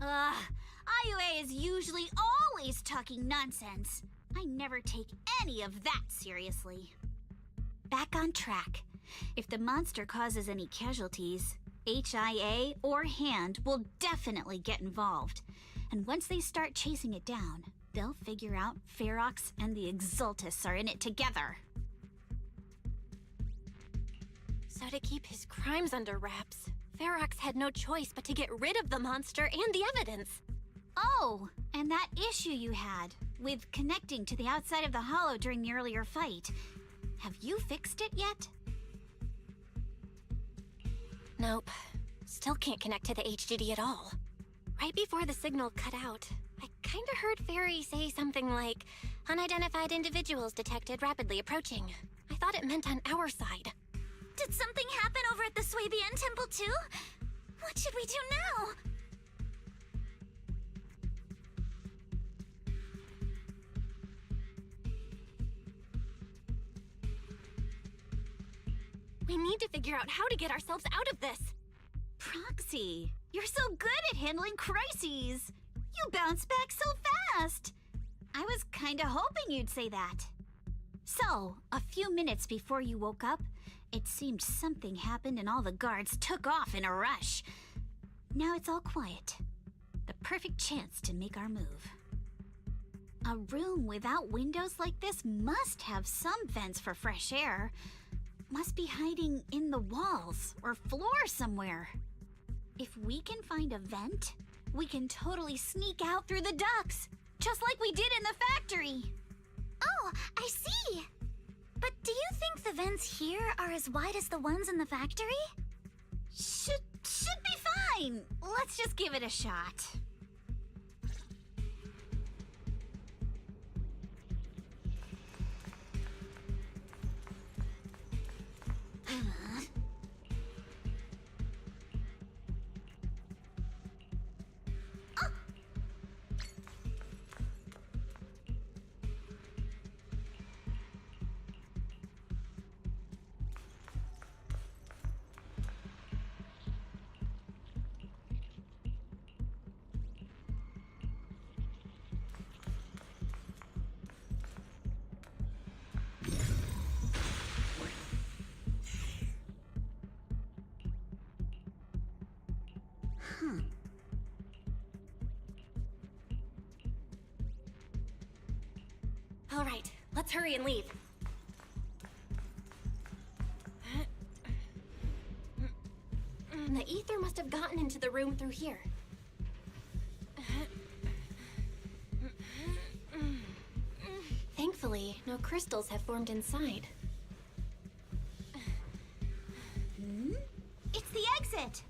IUA is usually always talking nonsense. I never take any of that seriously. Back on track. If the monster causes any casualties, HIA or Hand will definitely get involved. And once they start chasing it down, they'll figure out Ferox and the Exaltists are in it together. So to keep his crimes under wraps, Ferox had no choice but to get rid of the monster and the evidence. Oh, and that issue you had with connecting to the outside of the Hollow during the earlier fight. Have you fixed it yet? Nope. Still can't connect to the HDD at all. Right before the signal cut out, I kinda heard Fairy say something like, "Unidentified individuals detected rapidly approaching." I thought it meant on our side. Did something happen over at the Swabian Temple too? What should we do now? We need to figure out how to get ourselves out of this. Proxy, you're so good at handling crises. You bounce back so fast. I was kinda hoping you'd say that. So, a few minutes before you woke up, it seemed something happened and all the guards took off in a rush. Now it's all quiet. The perfect chance to make our move. A room without windows like this must have some vents for fresh air. Must be hiding in the walls or floor somewhere. If we can find a vent, we can totally sneak out through the ducts, just like we did in the factory. Oh, I see! But do you think the vents here are as wide as the ones in the factory? Should be fine. Let's just give it a shot. All right, let's hurry and leave. The ether must have gotten into the room through here. Thankfully, no crystals have formed inside. It's the exit!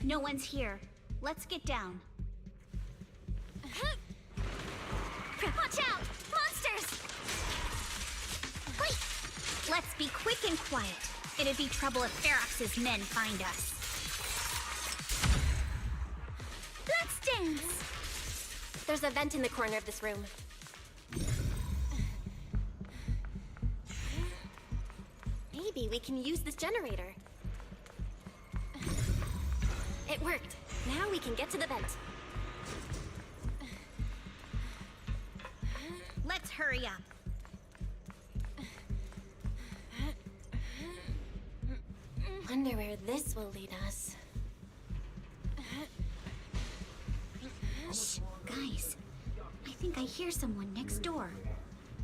No one's here. Let's get down. Watch out! Monsters! Wait! Let's be quick and quiet. It'd be trouble if Ferox's men find us. Let's dance! There's a vent in the corner of this room. Maybe we can use this generator. It worked. Now we can get to the vent. Let's hurry up. Wonder where this will lead us. Shh, guys. I think I hear someone next door.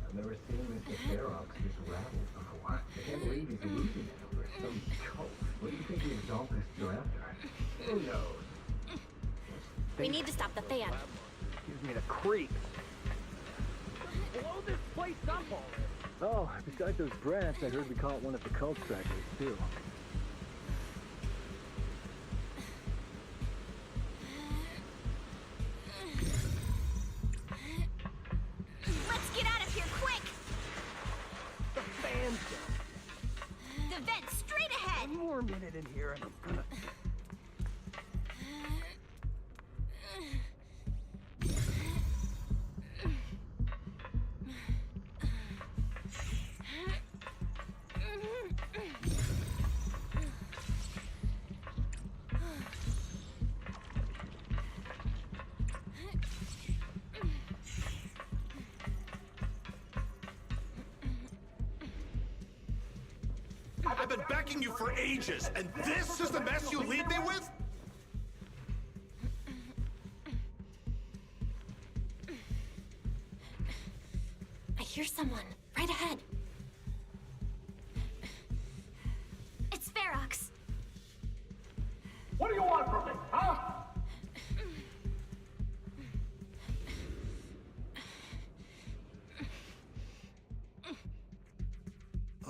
I've never seen Mr. Ferox this rattled before. I can't believe he's losing it over some coat. What do you think the exaltists are after? Who knows? We need to stop the fan. Gives me the creeps. Blow this place up already. Oh, besides those brats, I heard we caught one of the cult trackers, too. Let's get out of here quick! The fan's down. The vent straight ahead! One more minute in here and I'm gonna... I've been backing you for ages, and this is the mess you leave me with? I hear someone right ahead. It's Ferox. What do you want from me, huh?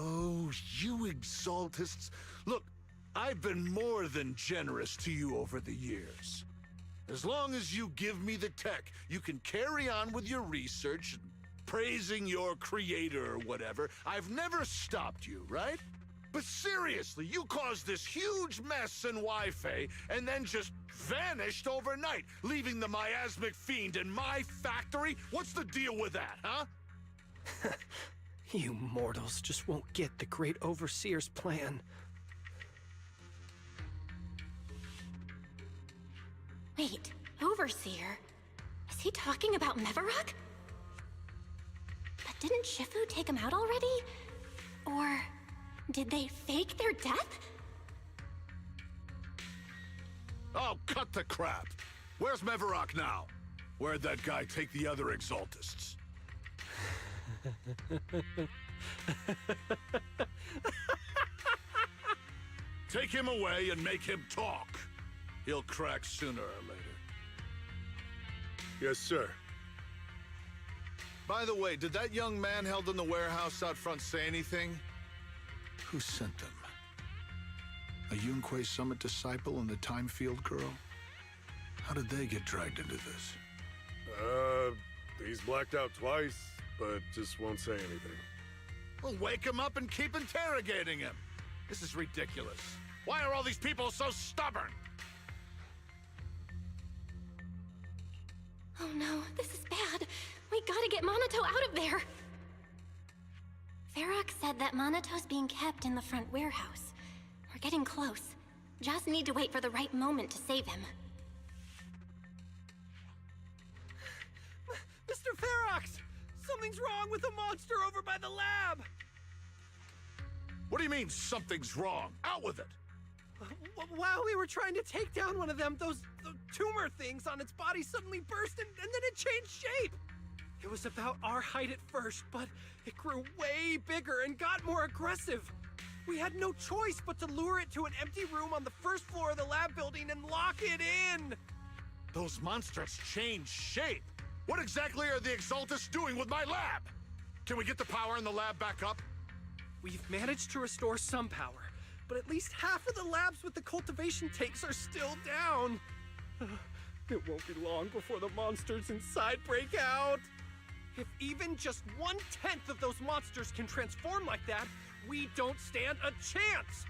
Oh, you exaltists. Look, I've been more than generous to you over the years. As long as you give me the tech, you can carry on with your research and praising your creator or whatever. I've never stopped you, right? But seriously, you caused this huge mess in Wi-Fi and then just vanished overnight, leaving the miasmic fiend in my factory? What's the deal with that, huh? You mortals just won't get the Great Overseer's plan. Wait, Overseer? Is he talking about Mevarok? But didn't Shifu take him out already? Or did they fake their death? Oh, cut the crap. Where's Mevarok now? Where'd that guy take the other exaltists? Take him away and make him talk. He'll crack sooner or later. Yes, sir. By the way, did that young man held in the warehouse out front say anything? Who sent them? A Yunque Summit disciple and the Time Field girl? How did they get dragged into this? He's blacked out twice, but just won't say anything. Well, wake him up and keep interrogating him. This is ridiculous. Why are all these people so stubborn? Oh no, this is bad. We gotta get Monato out of there. Ferox said that Monato's being kept in the front warehouse. We're getting close. Just need to wait for the right moment to save him. Mr. Ferox! Something's wrong with the monster over by the lab! What do you mean, something's wrong? Out with it! While we were trying to take down one of them, those tumor things on its body suddenly burst and then it changed shape! It was about our height at first, but it grew way bigger and got more aggressive. We had no choice but to lure it to an empty room on the first floor of the lab building and lock it in! Those monsters changed shape! What exactly are the Exaltists doing with my lab? Can we get the power in the lab back up? We've managed to restore some power, but at least half of the labs with the cultivation tanks are still down. It won't be long before the monsters inside break out. If even just 1/10 of those monsters can transform like that, we don't stand a chance.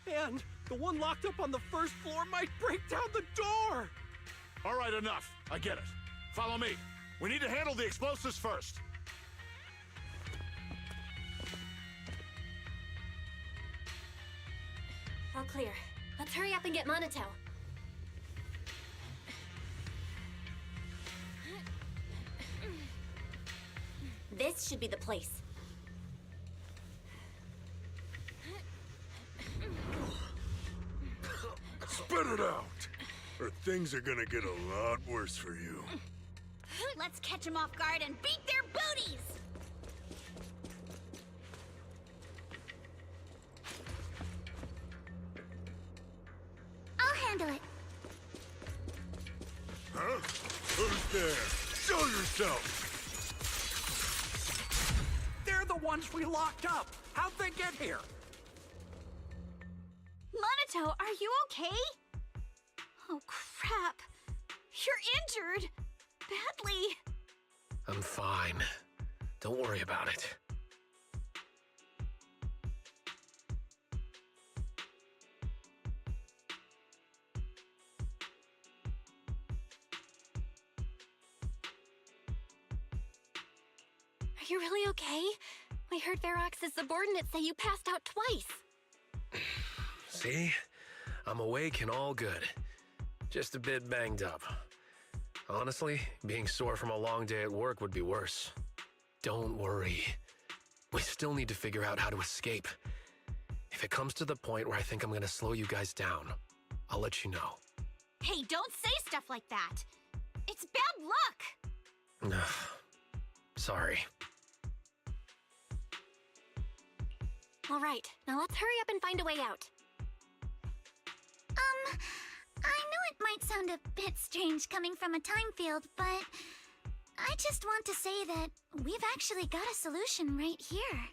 And the one locked up on the first floor might break down the door. All right, enough. I get it. Follow me. We need to handle the explosives first. All clear. Let's hurry up and get Monato. This should be the place. Spit it out, or things are gonna get a lot worse for you. Let's catch them off guard and beat their booties! I'll handle it. Huh? Who's there? Show yourself! They're the ones we locked up. How'd they get here? Monato, are you okay? Oh, crap. You're injured. Badly. I'm fine. Don't worry about it. Are you really okay? We heard Ferox's subordinates say you passed out twice. See? I'm awake and all good. Just a bit banged up. Honestly, being sore from a long day at work would be worse. Don't worry. We still need to figure out how to escape. If it comes to the point where I think I'm gonna slow you guys down, I'll let you know. Hey, don't say stuff like that. It's bad luck. Sorry. All right, now let's hurry up and find a way out. I know it might sound a bit strange coming from a time field, but I just want to say that we've actually got a solution right here.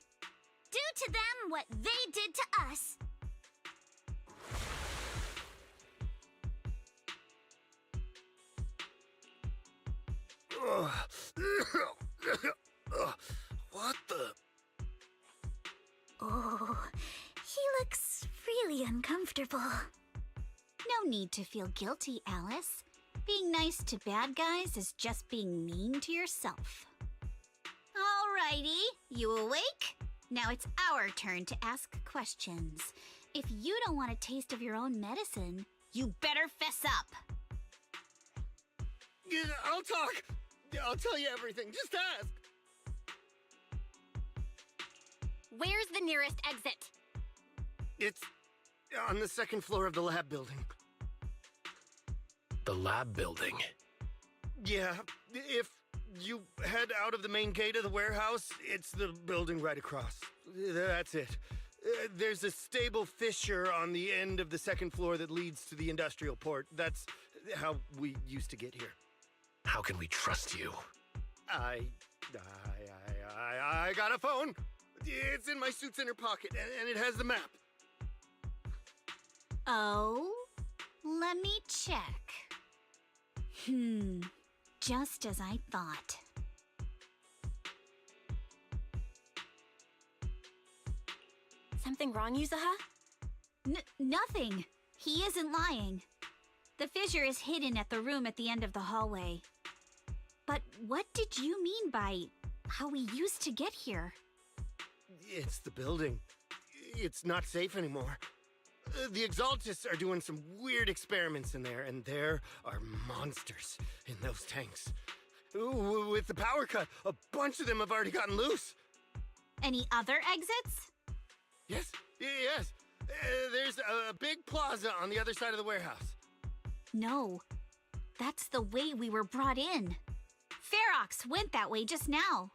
Do to them what they did to us. What the? Oh, he looks really uncomfortable. No need to feel guilty, Alice. Being nice to bad guys is just being mean to yourself. Alrighty, you awake? Now it's our turn to ask questions. If you don't want a taste of your own medicine, you better fess up. Yeah, I'll talk. I'll tell you everything. Just ask. Where's the nearest exit? It's on the second floor of the lab building. The lab building? Yeah, if you head out of the main gate of the warehouse, it's the building right across. That's it. There's a stable fissure on the end of the second floor that leads to the industrial port. That's how we used to get here. How can we trust you? I got a phone. It's in my suit's inner pocket, and it has the map. Oh? Let me check. Just as I thought. Something wrong, Yuzuha? Nothing. He isn't lying. The fissure is hidden at the room at the end of the hallway. But what did you mean by how we used to get here? It's the building. It's not safe anymore. The Exaltists are doing some weird experiments in there, and there are monsters in those tanks. Ooh, with the power cut, a bunch of them have already gotten loose. Any other exits? Yes. There's a big plaza on the other side of the warehouse. No. That's the way we were brought in. Ferox went that way just now.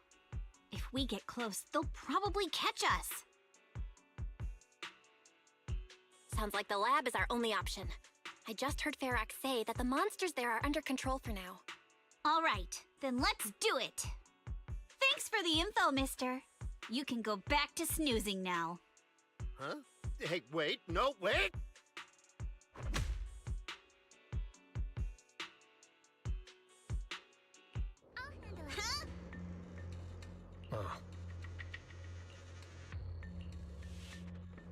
If we get close, they'll probably catch us. Sounds like the lab is our only option. I just heard Ferox say that the monsters there are under control for now. All right, then let's do it. Thanks for the info, mister. You can go back to snoozing now. Huh? Hey, wait. No, wait!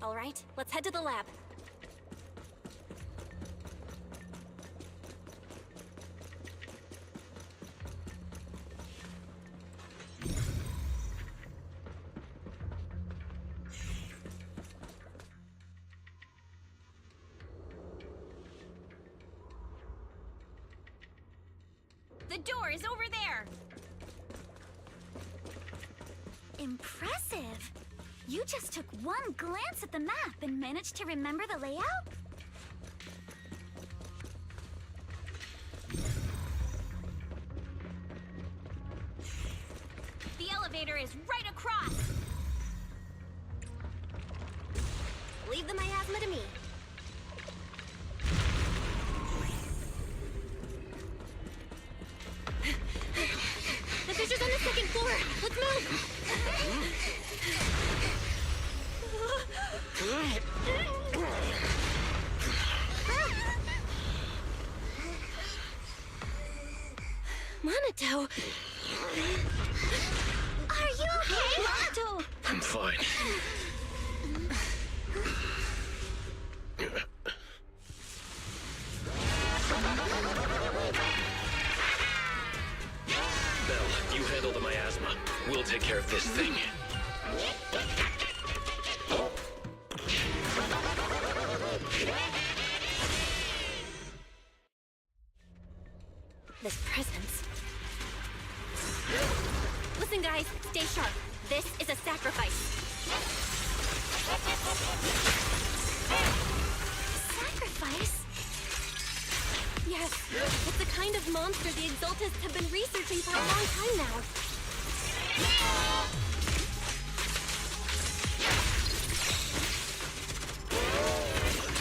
All right, let's head to the lab. The door is over there! Impressive! You just took one glance at the map and managed to remember the layout? The elevator is right across! Leave the miasma to me. The fissure's on the second floor. Let's move. Monato. Are you okay, Monato? I'm fine. Belle, you handle the miasma. We'll take care of this thing. This presence. Listen, guys, stay sharp. This is a sacrifice. Sacrifice? Yes, it's the kind of monster the Exaltists have been researching for a long time now.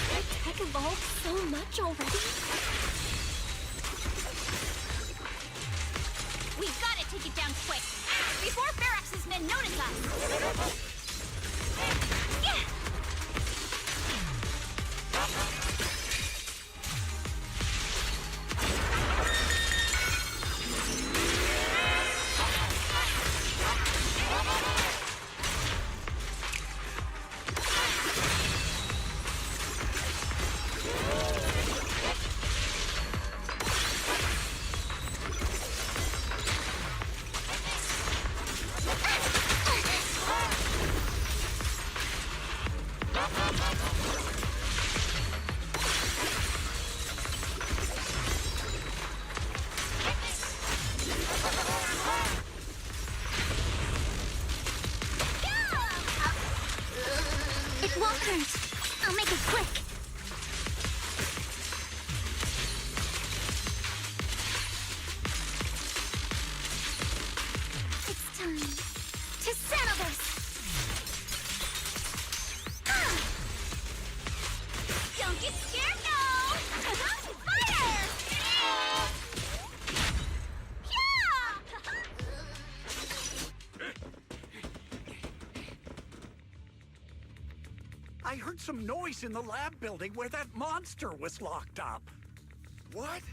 The tech evolved so much already. We've got to take it down quick, before Ferox's men notice us! Yeah! It won't hurt. I'll make it quick. It's time to settle this. Don't get scared, no! Fire! I heard some noise in the lab building where that monster was locked up. What?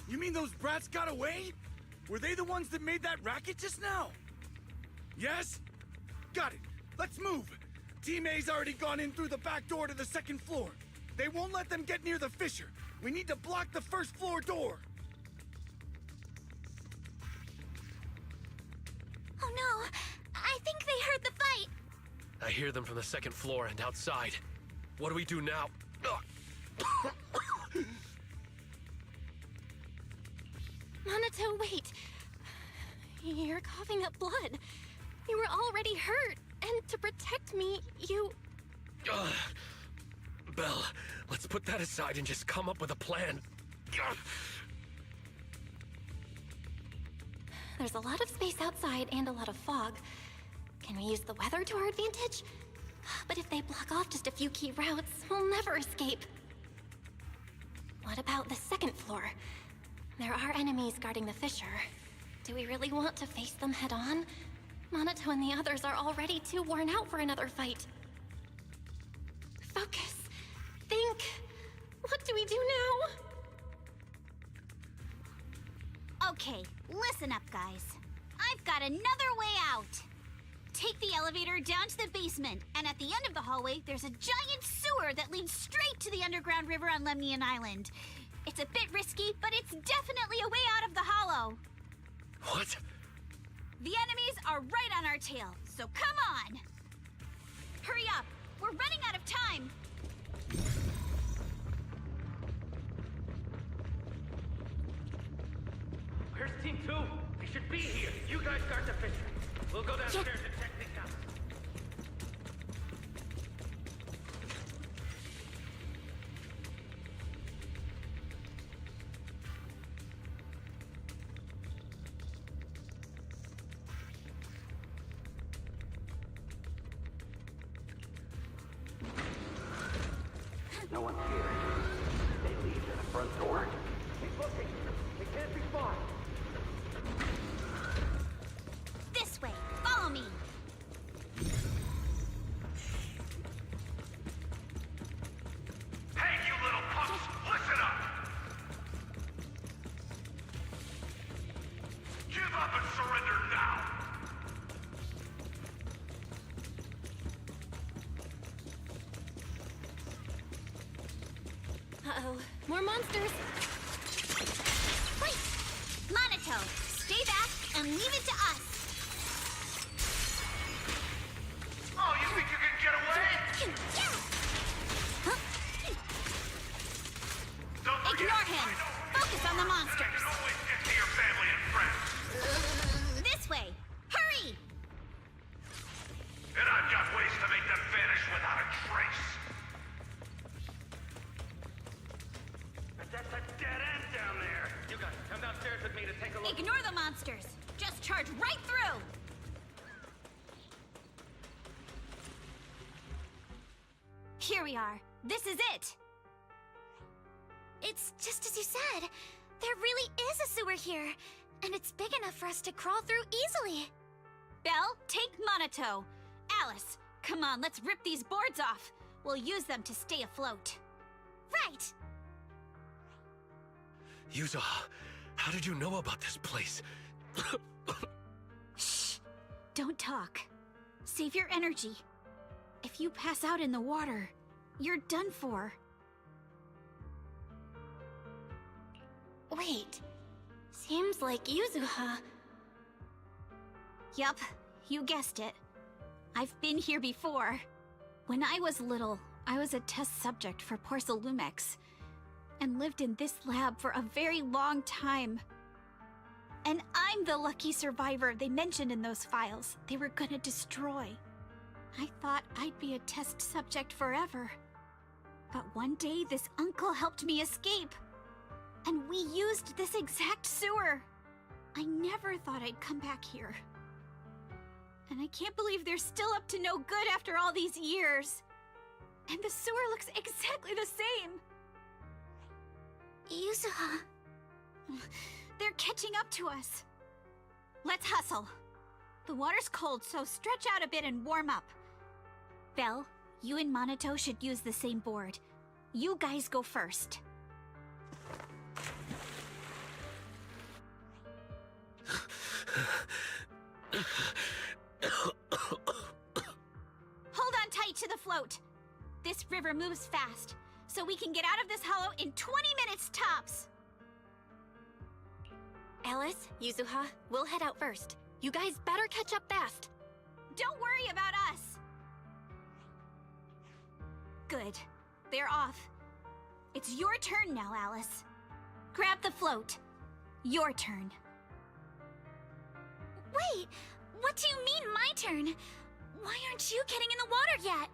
You mean those brats got away? Were they the ones that made that racket just now? Yes? Got it. Let's move. Team A's already gone in through the back door to the second floor. They won't let them get near the fissure. We need to block the first floor door. Oh no! I think they heard the fight! I hear them from the second floor and outside. What do we do now? Monato, wait. You're coughing up blood. You were already hurt, and to protect me, you... Belle, let's put that aside and just come up with a plan. There's a lot of space outside and a lot of fog. Can we use the weather to our advantage? But if they block off just a few key routes, we'll never escape. What about the second floor? There are enemies guarding the fissure. Do we really want to face them head on? Monato and the others are already too worn out for another fight. Focus. Think. What do we do now? Okay, listen up, guys. I've got another way out. Take the elevator down to the basement, and at the end of the hallway, there's a giant sewer that leads straight to the underground river on Lemnian Island. It's a bit risky, but it's definitely a way out of the hollow. What? The enemies are right on our tail, so come on! Hurry up! We're running out of time! Here's Team 2. They should be here. You guys guard the fisher. We'll go downstairs and check things out. No one's here. They leave to the front door. Keep looking. They can't be far. This way! Follow me! Hey, you little punks! Listen up! Give up and surrender now! Uh-oh. More monsters. Wait! Monato, stay back and leave it to us! Oh, you think you can get away? Don't forget, Ignore him! Focus on the monsters! you can always get to your family and friends. This way! Hurry! And I've got ways to make them vanish without a trace. That's a dead end down there. You guys, come downstairs with me to take a look. Ignore the monsters! Just charge right through! Here we are. This is it! It's just as you said. There really is a sewer here, and it's big enough for us to crawl through easily. Belle, take Monato. Alice, come on, let's rip these boards off. We'll use them to stay afloat. Right! Yuza, how did you know about this place? Shh! Don't talk. Save your energy. If you pass out in the water, you're done for. Wait. Seems like Yuzuha. Yup, you guessed it. I've been here before. When I was little, I was a test subject for Porcelumex, and lived in this lab for a very long time. And I'm the lucky survivor they mentioned in those files they were gonna destroy. I thought I'd be a test subject forever. But one day, this uncle helped me escape. And we used this exact sewer. I never thought I'd come back here. And I can't believe they're still up to no good after all these years. And the sewer looks exactly the same. Yuzuha. They're catching up to us. Let's hustle. The water's cold, so stretch out a bit and warm up. Belle, you and Monato should use the same board. You guys go first. Hold on tight to the float. This river moves fast, so we can get out of this hollow in 20 minutes tops. Alice, Yuzuha, we'll head out first. You guys better catch up fast. Don't worry about us. Good. They're off. It's your turn now, Alice. Grab the float. Your turn. Wait, what do you mean my turn? Why aren't you getting in the water yet?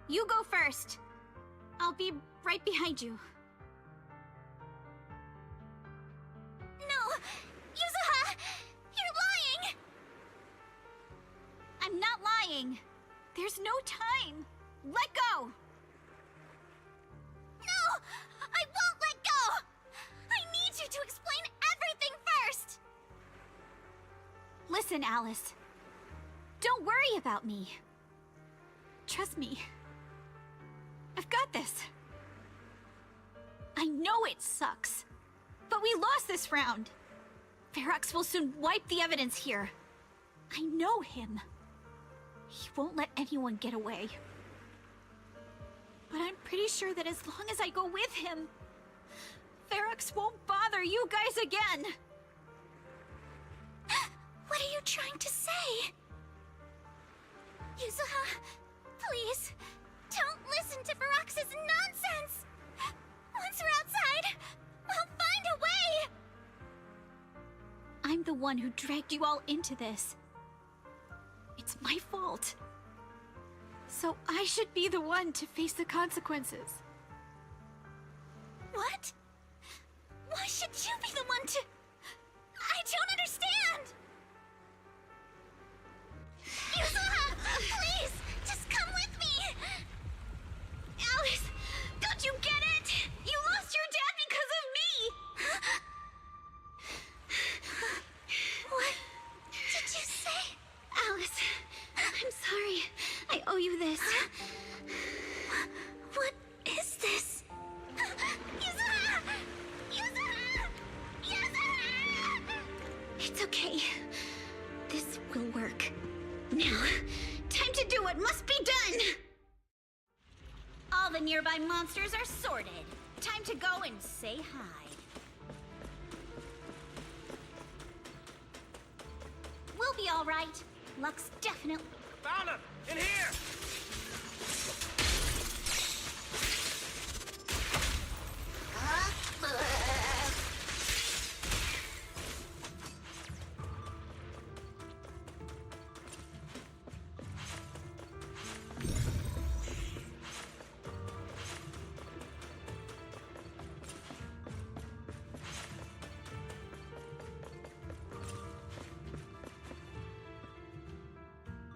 You go first. I'll be right behind you. No! Yuzuha! You're lying! I'm not lying. There's no time. Let go! No! I won't let go! I need you to explain everything first! Listen, Alice. Don't worry about me. Trust me. I've got this. I know it sucks, but we lost this round. Ferox will soon wipe the evidence here. I know him. He won't let anyone get away. But I'm pretty sure that as long as I go with him, Ferox won't bother you guys again. What are you trying to say? Yuzuha, please, don't listen to Ferox's nonsense! Once we're outside, we'll find a way! I'm the one who dragged you all into this. It's my fault. So I should be the one to face the consequences. What? Why should you be the one to... I don't understand! Yuzuha, please, just come with me! Alice, don't you get it? You lost your dad because of me! What did you say? Alice, I'm sorry. I owe you this. What is this? Yuzuha! Yuzuha! Yuzuha! It's okay. This will work. Now, time to do what must be done! All the nearby monsters are sorted. Time to go and say hi. We'll be all right. Luck's definitely... Found him! In here!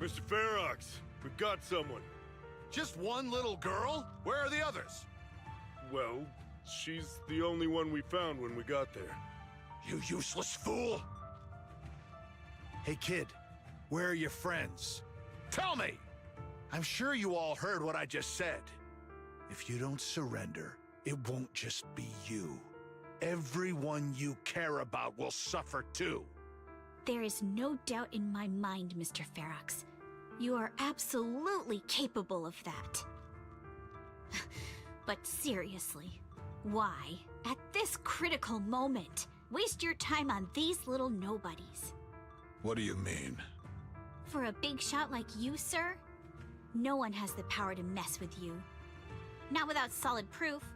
Mr. Ferox, we've got someone. Just one little girl? Where are the others? Well, she's the only one we found when we got there. You useless fool! Hey kid, where are your friends? Tell me! I'm sure you all heard what I just said. If you don't surrender, it won't just be you. Everyone you care about will suffer too. There is no doubt in my mind, Mr. Ferox. You are absolutely capable of that. But seriously, why, at this critical moment, waste your time on these little nobodies? What do you mean? For a big shot like you, sir, no one has the power to mess with you. Not without solid proof.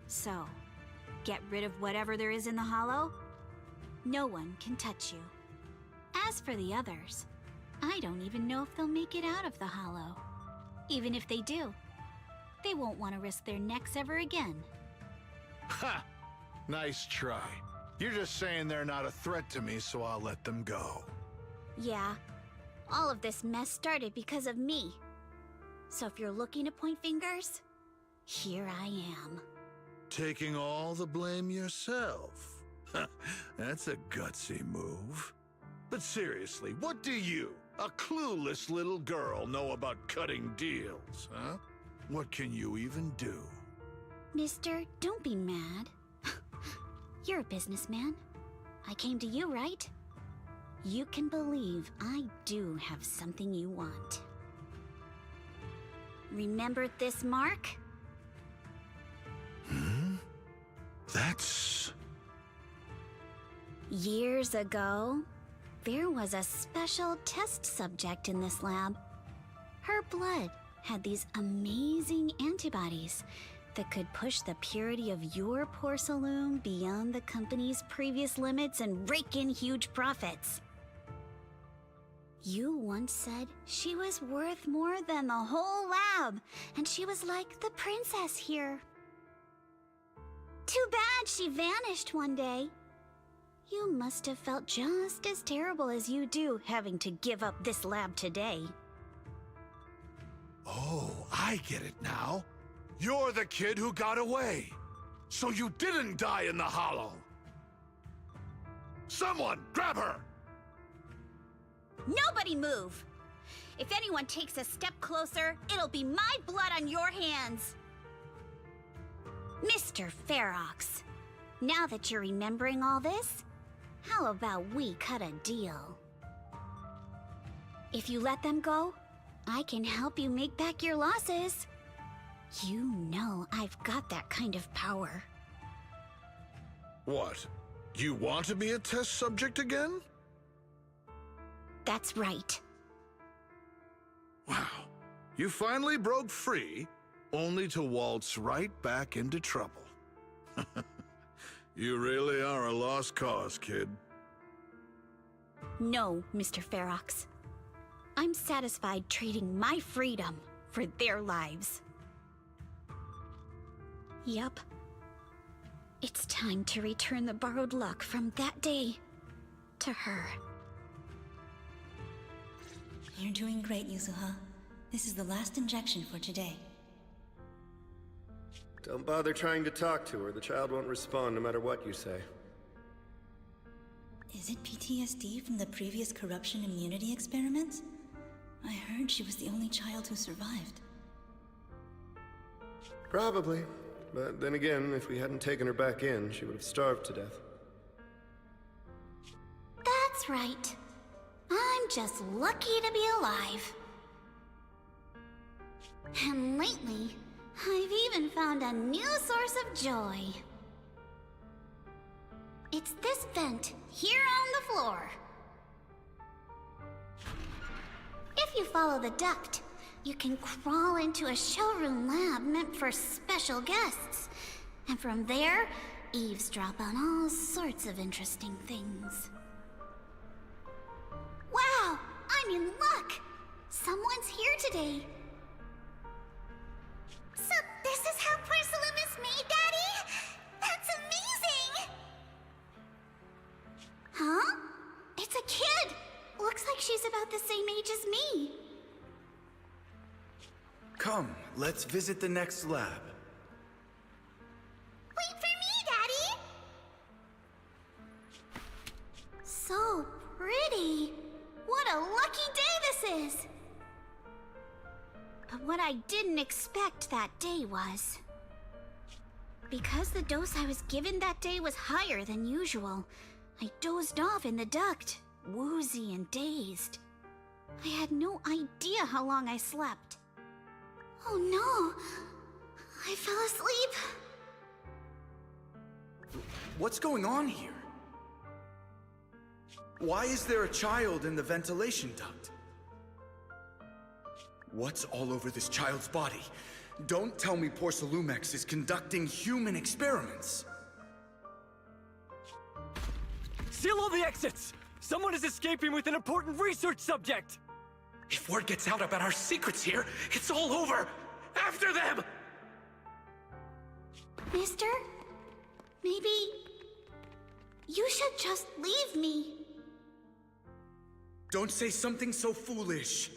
So, get rid of whatever there is in the hollow. No one can touch you. As for the others, I don't even know if they'll make it out of the hollow. Even if they do, they won't want to risk their necks ever again. Ha! Nice try. You're just saying they're not a threat to me, so I'll let them go. Yeah, all of this mess started because of me. So if you're looking to point fingers, here I am. Taking all the blame yourself. That's a gutsy move. But seriously, what do you, a clueless little girl, know about cutting deals, huh? What can you even do? Mister, don't be mad. You're a businessman. I came to you, right? You can believe I do have something you want. Remember this mark? That's... Years ago, there was a special test subject in this lab. Her blood had these amazing antibodies that could push the purity of your porcelain beyond the company's previous limits and rake in huge profits. You once said she was worth more than the whole lab, and she was like the princess here. Too bad she vanished one day. You must have felt just as terrible as you do having to give up this lab today. Oh, I get it now. You're the kid who got away. So you didn't die in the hollow. Someone, grab her! Nobody move! If anyone takes a step closer, it'll be my blood on your hands. Mr. Ferox, now that you're remembering all this, how about we cut a deal? If you let them go, I can help you make back your losses. You know I've got that kind of power. What? You want to be a test subject again? That's right. Wow. You finally broke free, only to waltz right back into trouble. You really are a lost cause, kid. No, Mr. Ferox. I'm satisfied trading my freedom for their lives. Yup. It's time to return the borrowed luck from that day to her. You're doing great, Yuzuha. This is the last injection for today. Don't bother trying to talk to her. The child won't respond no matter what you say. Is it PTSD from the previous corruption immunity experiments? I heard she was the only child who survived. Probably. But then again, if we hadn't taken her back in, she would have starved to death. That's right. I'm just lucky to be alive. And lately, I've even found a new source of joy. It's this vent here on the floor. If you follow the duct, you can crawl into a showroom lab meant for special guests. And from there, eavesdrop on all sorts of interesting things. Wow! I'm in luck! Someone's here today. So this is how porcelain is made, Daddy? That's amazing! Huh? It's a kid! Looks like she's about the same age as me. Come, let's visit the next lab. Wait for me, Daddy! So pretty. What a lucky day this is! But what I didn't expect that day was... because the dose I was given that day was higher than usual, I dozed off in the duct, woozy and dazed. I had no idea how long I slept. Oh no! I fell asleep. What's going on here? Why is there a child in the ventilation duct? What's all over this child's body? Don't tell me Porcelumex is conducting human experiments. Seal all the exits! Someone is escaping with an important research subject! If word gets out about our secrets here, it's all over! After them! Mister? Maybe... you should just leave me. Don't say something so foolish.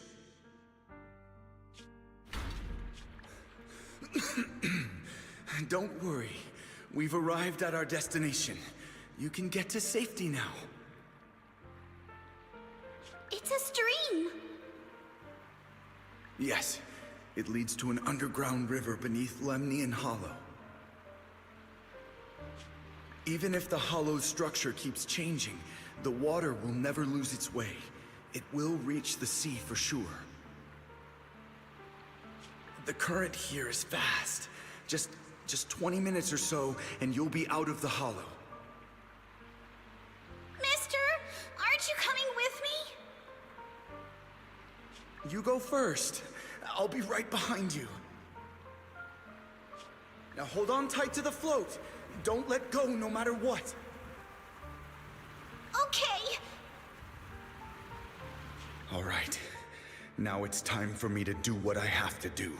Don't worry. We've arrived at our destination. You can get to safety now. It's a stream. Yes, it leads to an underground river beneath Lemnian Hollow. Even if the hollow's structure keeps changing, the water will never lose its way. It will reach the sea for sure. The current here is fast. Just 20 minutes or so, and you'll be out of the hollow. Mister, aren't you coming with me? You go first. I'll be right behind you. Now hold on tight to the float. Don't let go no matter what. Okay. All right. Now it's time for me to do what I have to do.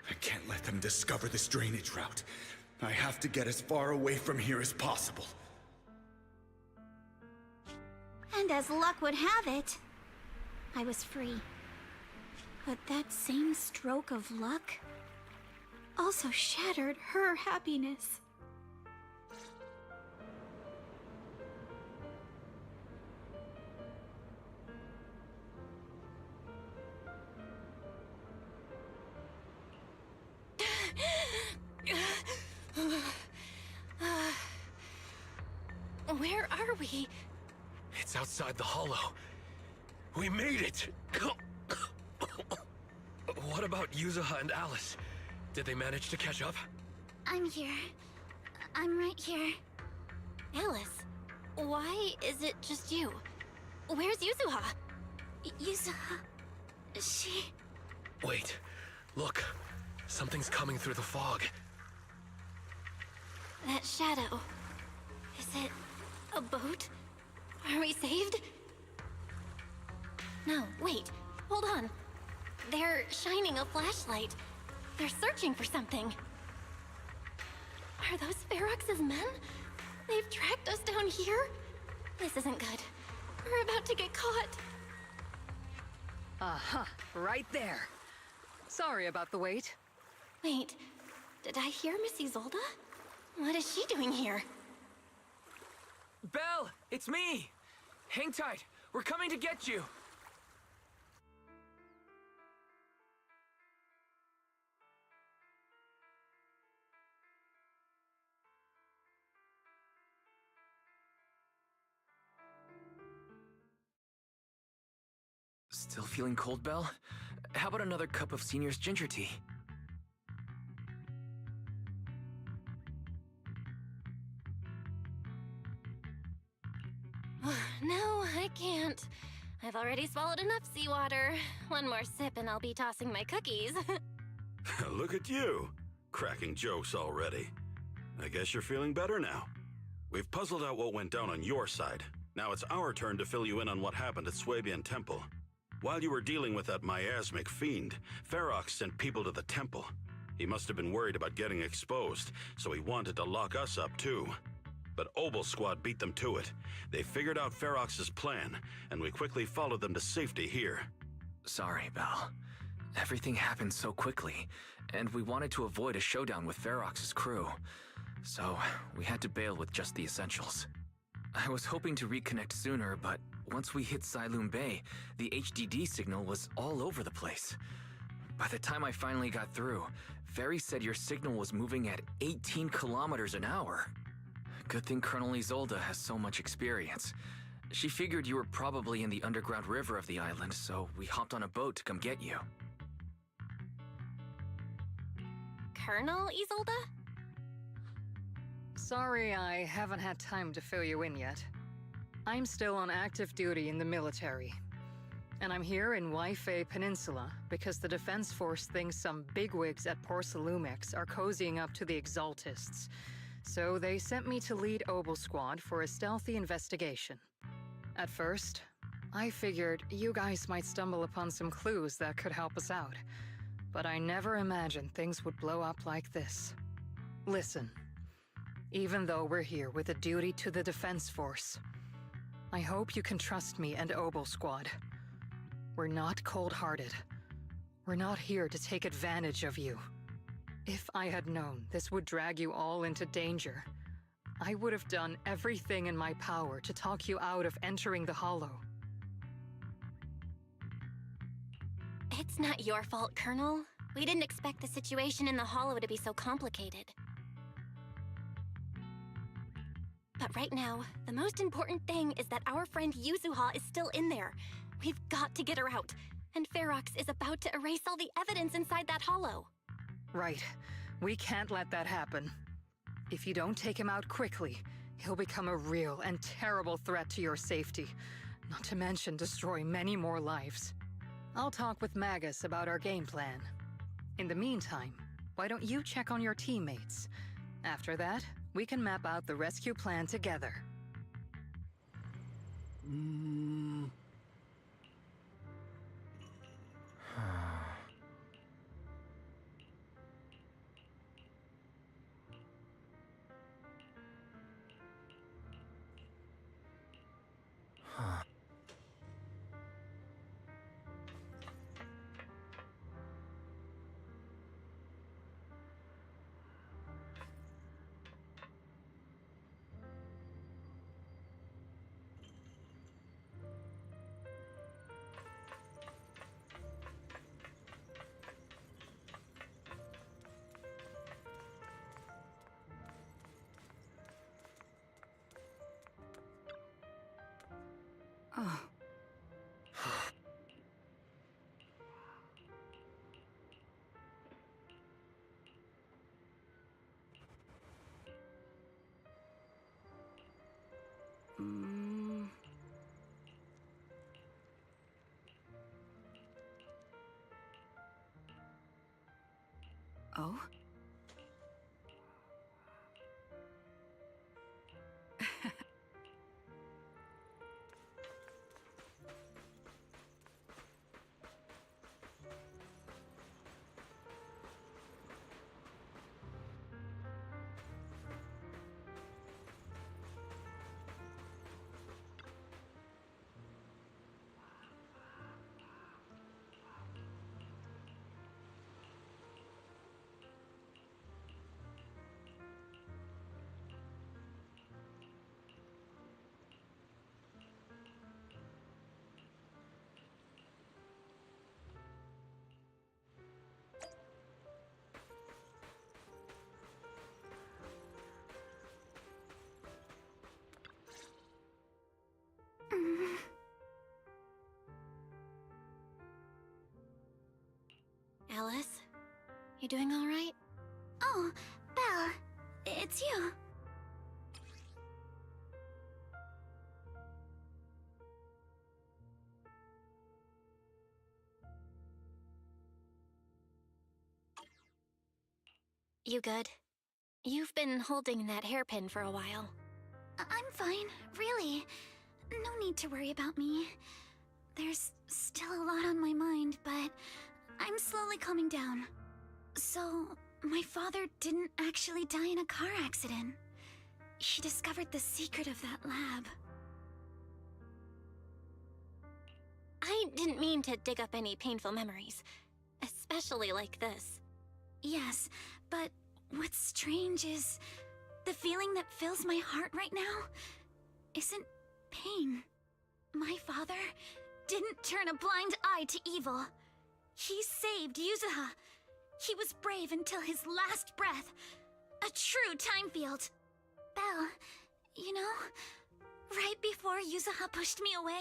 I can't let them discover this drainage route. I have to get as far away from here as possible. And as luck would have it, I was free. But that same stroke of luck also shattered her happiness. Where are we? It's outside the hollow. We made it! What about Yuzuha and Alice? Did they manage to catch up? I'm here. I'm right here. Alice, why is it just you? Where's Yuzuha? Yuzuha... she... Wait. Look. Something's coming through the fog. That shadow. Is it a boat? Are we saved? No, wait. Hold on. They're shining a flashlight. They're searching for something. Are those Ferox's men? They've tracked us down here? This isn't good. We're about to get caught. Aha, right there. Sorry about the wait. Wait, did I hear Miss Isolde? What is she doing here? Belle, it's me! Hang tight, we're coming to get you! Still feeling cold, Belle? How about another cup of Senior's ginger tea? No, I can't. I've already swallowed enough seawater. One more sip and I'll be tossing my cookies. Look at you, cracking jokes already. I guess you're feeling better now. We've puzzled out what went down on your side. Now it's our turn to fill you in on what happened at Swabian Temple. While you were dealing with that miasmic fiend, Ferox sent people to the temple. He must have been worried about getting exposed, so he wanted to lock us up too. But Obel Squad beat them to it. They figured out Ferox's plan, and we quickly followed them to safety here. Sorry, Belle. Everything happened so quickly, and we wanted to avoid a showdown with Ferox's crew. So, we had to bail with just the essentials. I was hoping to reconnect sooner, but once we hit Siloom Bay, the HDD signal was all over the place. By the time I finally got through, Ferry said your signal was moving at 18 kilometers an hour. Good thing Colonel Isolde has so much experience. She figured you were probably in the underground river of the island, so we hopped on a boat to come get you. Colonel Isolde? Sorry I haven't had time to fill you in yet. I'm still on active duty in the military. And I'm here in Waifei Peninsula because the Defense Force thinks some bigwigs at Porcelumex are cozying up to the Exaltists. So they sent me to lead Obel Squad for a stealthy investigation. At first, I figured you guys might stumble upon some clues that could help us out. But I never imagined things would blow up like this. Listen, even though we're here with a duty to the Defense Force, I hope you can trust me and Obel Squad. We're not cold-hearted. We're not here to take advantage of you. If I had known this would drag you all into danger, I would have done everything in my power to talk you out of entering the Hollow. It's not your fault, Colonel. We didn't expect the situation in the Hollow to be so complicated. But right now, the most important thing is that our friend Yuzuha is still in there. We've got to get her out, and Ferox is about to erase all the evidence inside that Hollow. Right. We can't let that happen. If you don't take him out quickly, he'll become a real and terrible threat to your safety, not to mention destroy many more lives. I'll talk with Magus about our game plan. In the meantime, why don't you check on your teammates? After that, we can map out the rescue plan together. Oh. Oh? Alice, you doing all right? Oh, Belle, it's you. You good? You've been holding that hairpin for a while. I'm fine, really. No need to worry about me. There's still a lot on my mind, but I'm slowly calming down. So, my father didn't actually die in a car accident. He discovered the secret of that lab. I didn't mean to dig up any painful memories, especially like this. Yes, but what's strange is the feeling that fills my heart right now isn't pain. My father didn't turn a blind eye to evil. He saved Yuzuha. He was brave until his last breath. A true time field. Belle, you know, right before Yuzuha pushed me away,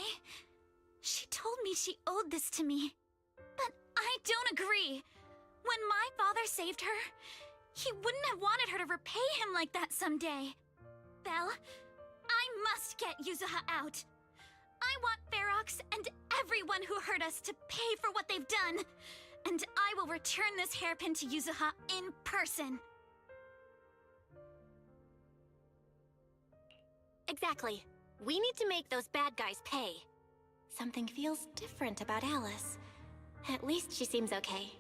she told me she owed this to me. But I don't agree. When my father saved her, he wouldn't have wanted her to repay him like that someday. Belle, I must get Yuzuha out. I want Ferox and everyone who hurt us to pay for what they've done. And I will return this hairpin to Yuzuha in person. Exactly. We need to make those bad guys pay. Something feels different about Alice. At least she seems okay.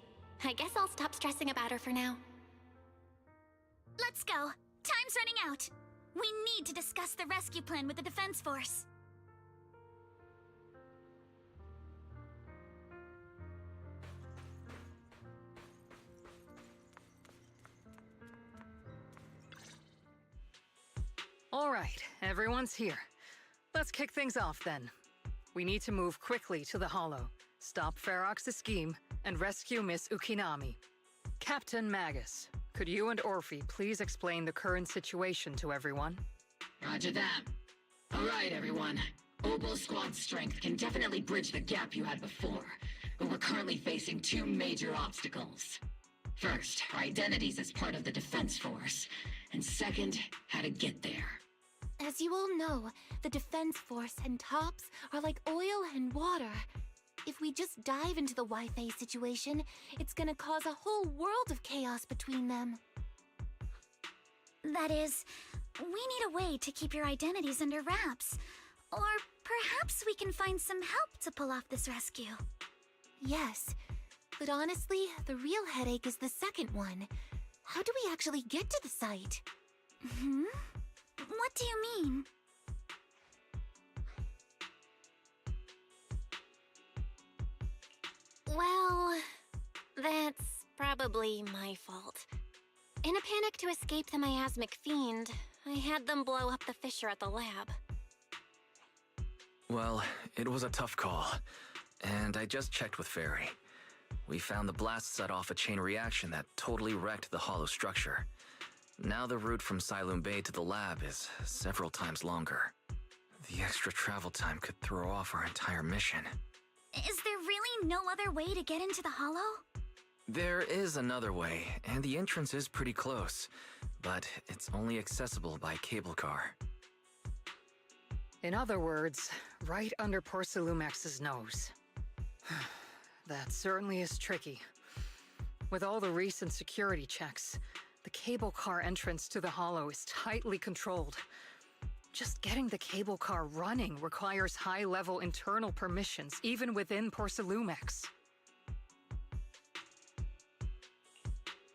I guess I'll stop stressing about her for now. Let's go. Time's running out. We need to discuss the rescue plan with the Defense Force. All right, everyone's here. Let's kick things off then. We need to move quickly to the Hollow, stop Ferox's scheme, and rescue Miss Ukinami. Captain Magus, could you and Orphe please explain the current situation to everyone? Roger that. All right, everyone. Obel Squad's strength can definitely bridge the gap you had before, but we're currently facing two major obstacles. First, our identities as part of the Defense Force, and second, how to get there. As you all know, the Defense Force and Tops are like oil and water. If we just dive into the Wi-Fi situation, it's gonna cause a whole world of chaos between them. That is, we need a way to keep your identities under wraps. Or perhaps we can find some help to pull off this rescue. Yes, but honestly, the real headache is the second one. How do we actually get to the site? What do you mean? Well, that's probably my fault. In a panic to escape the miasmic fiend, I had them blow up the fissure at the lab. Well, it was a tough call, and I just checked with Fairy. We found the blast set off a chain reaction that totally wrecked the hollow structure. Now the route from Siloam Bay to the lab is several times longer. The extra travel time could throw off our entire mission. Is there really no other way to get into the Hollow? There is another way, and the entrance is pretty close, but it's only accessible by cable car. In other words, right under Porcelumex's nose. That certainly is tricky. With all the recent security checks, the cable car entrance to the Hollow is tightly controlled. Just getting the cable car running requires high-level internal permissions, even within Porcelumex.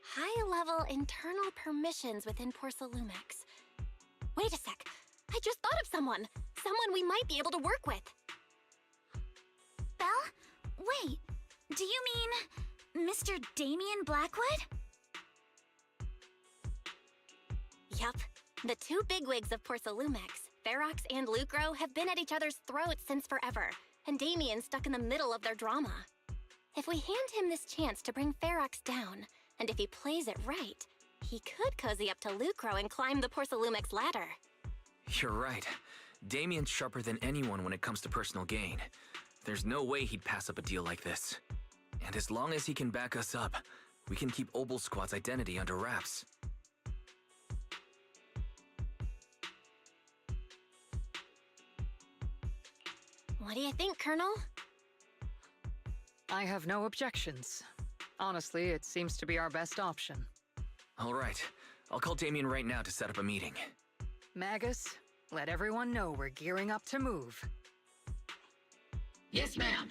High-level internal permissions within Porcelumex. Wait a sec. I just thought of someone. Someone we might be able to work with. Belle? Wait, do you mean Mr. Damien Blackwood? Yup. The two bigwigs of Porcelumex, Ferox and Lucro, have been at each other's throats since forever, and Damien's stuck in the middle of their drama. If we hand him this chance to bring Ferox down, and if he plays it right, he could cozy up to Lucro and climb the Porcelumex ladder. You're right. Damien's sharper than anyone when it comes to personal gain. There's no way he'd pass up a deal like this. And as long as he can back us up, we can keep Obel Squad's identity under wraps. What do you think, Colonel? I have no objections. Honestly, it seems to be our best option. All right. I'll call Damien right now to set up a meeting. Magus, let everyone know we're gearing up to move. Yes, ma'am.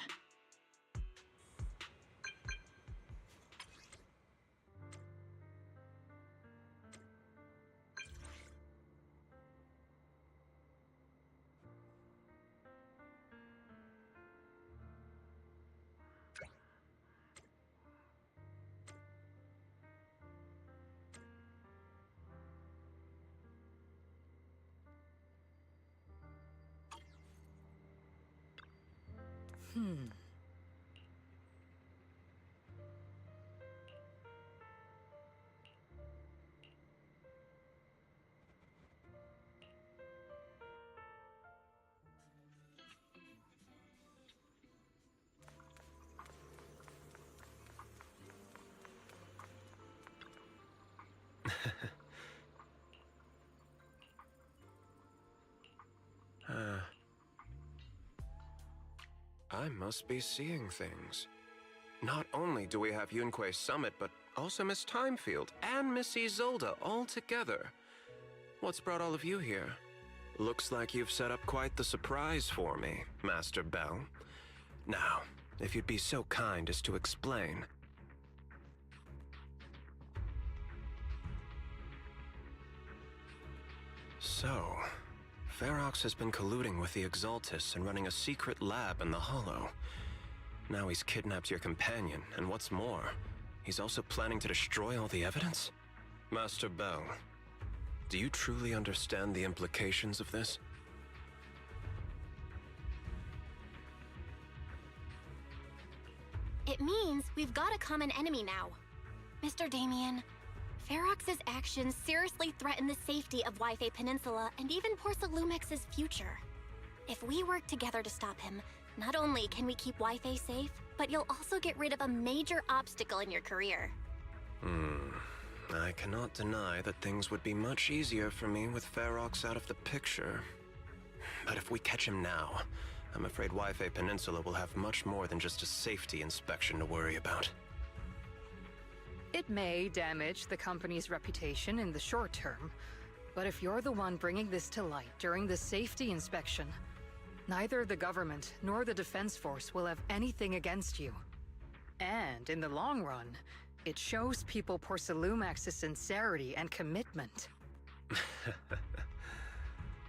I must be seeing things. Not only do we have Yunque Summit, but also Miss Timefield and Miss Isolde all together. What's brought all of you here? Looks like you've set up quite the surprise for me, Master Bell. Now, if you'd be so kind as to explain. So, Ferox has been colluding with the Exaltis and running a secret lab in the Hollow. Now he's kidnapped your companion, and what's more, he's also planning to destroy all the evidence? Master Bell, do you truly understand the implications of this? It means we've got a common enemy now. Mr. Damien, Ferox's actions seriously threaten the safety of Wi-Fi Peninsula and even Porcelumex's future. If we work together to stop him, not only can we keep Wi-Fi safe, but you'll also get rid of a major obstacle in your career. I cannot deny that things would be much easier for me with Ferox out of the picture. But if we catch him now, I'm afraid Wi-Fi Peninsula will have much more than just a safety inspection to worry about. It may damage the company's reputation in the short term, but if you're the one bringing this to light during the safety inspection, neither the government nor the Defense Force will have anything against you. And in the long run, it shows people Porcelumex's sincerity and commitment.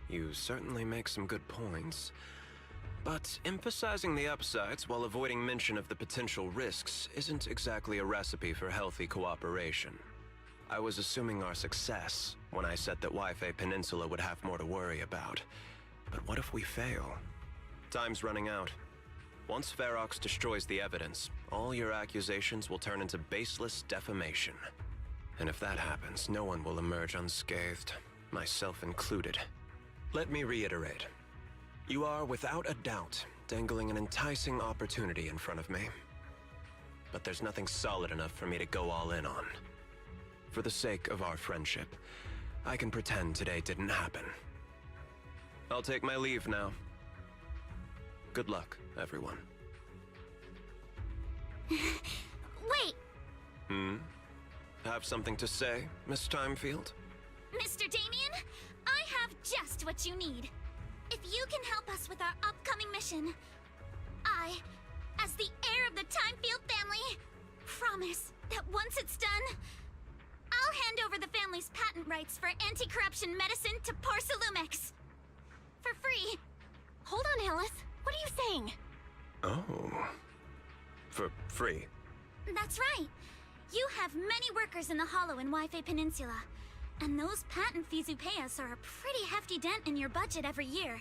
You certainly make some good points. But emphasizing the upsides while avoiding mention of the potential risks isn't exactly a recipe for healthy cooperation. I was assuming our success when I said that Wi-Fi Peninsula would have more to worry about. But what if we fail? Time's running out. Once Ferox destroys the evidence, all your accusations will turn into baseless defamation. And if that happens, no one will emerge unscathed, myself included. Let me reiterate. You are, without a doubt, dangling an enticing opportunity in front of me. But there's nothing solid enough for me to go all in on. For the sake of our friendship, I can pretend today didn't happen. I'll take my leave now. Good luck, everyone. Wait! Have something to say, Miss Timefield? Mr. Damien, I have just what you need. If you can help us with our upcoming mission, I, as the heir of the Timefield family, promise that once it's done, I'll hand over the family's patent rights for anti-corruption medicine to Porcelumex. For free. Hold on, Alice. What are you saying? Oh. For free? That's right. You have many workers in the Hollow and Wi-Fi Peninsula, and those patent fees you pay us are a pretty hefty dent in your budget every year.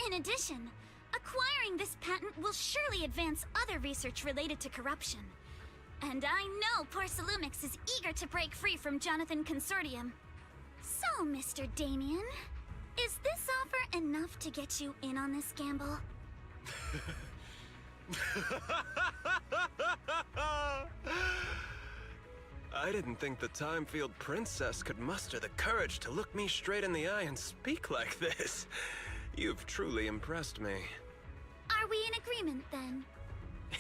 In addition, acquiring this patent will surely advance other research related to corruption. And I know Porcelumex is eager to break free from Jonathan Consortium. So, Mr. Damien, is this offer enough to get you in on this gamble? I didn't think the Timefield princess could muster the courage to look me straight in the eye and speak like this. You've truly impressed me. Are we in agreement, then?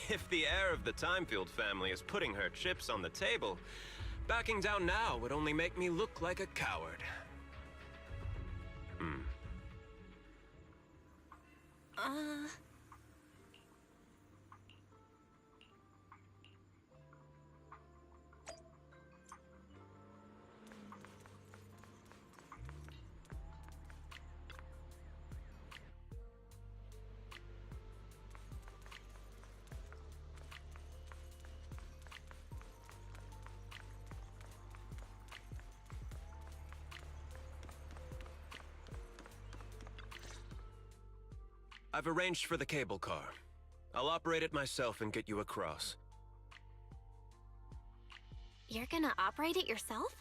If the heir of the Timefield family is putting her chips on the table, backing down now would only make me look like a coward. I've arranged for the cable car. I'll operate it myself and get you across. You're gonna operate it yourself?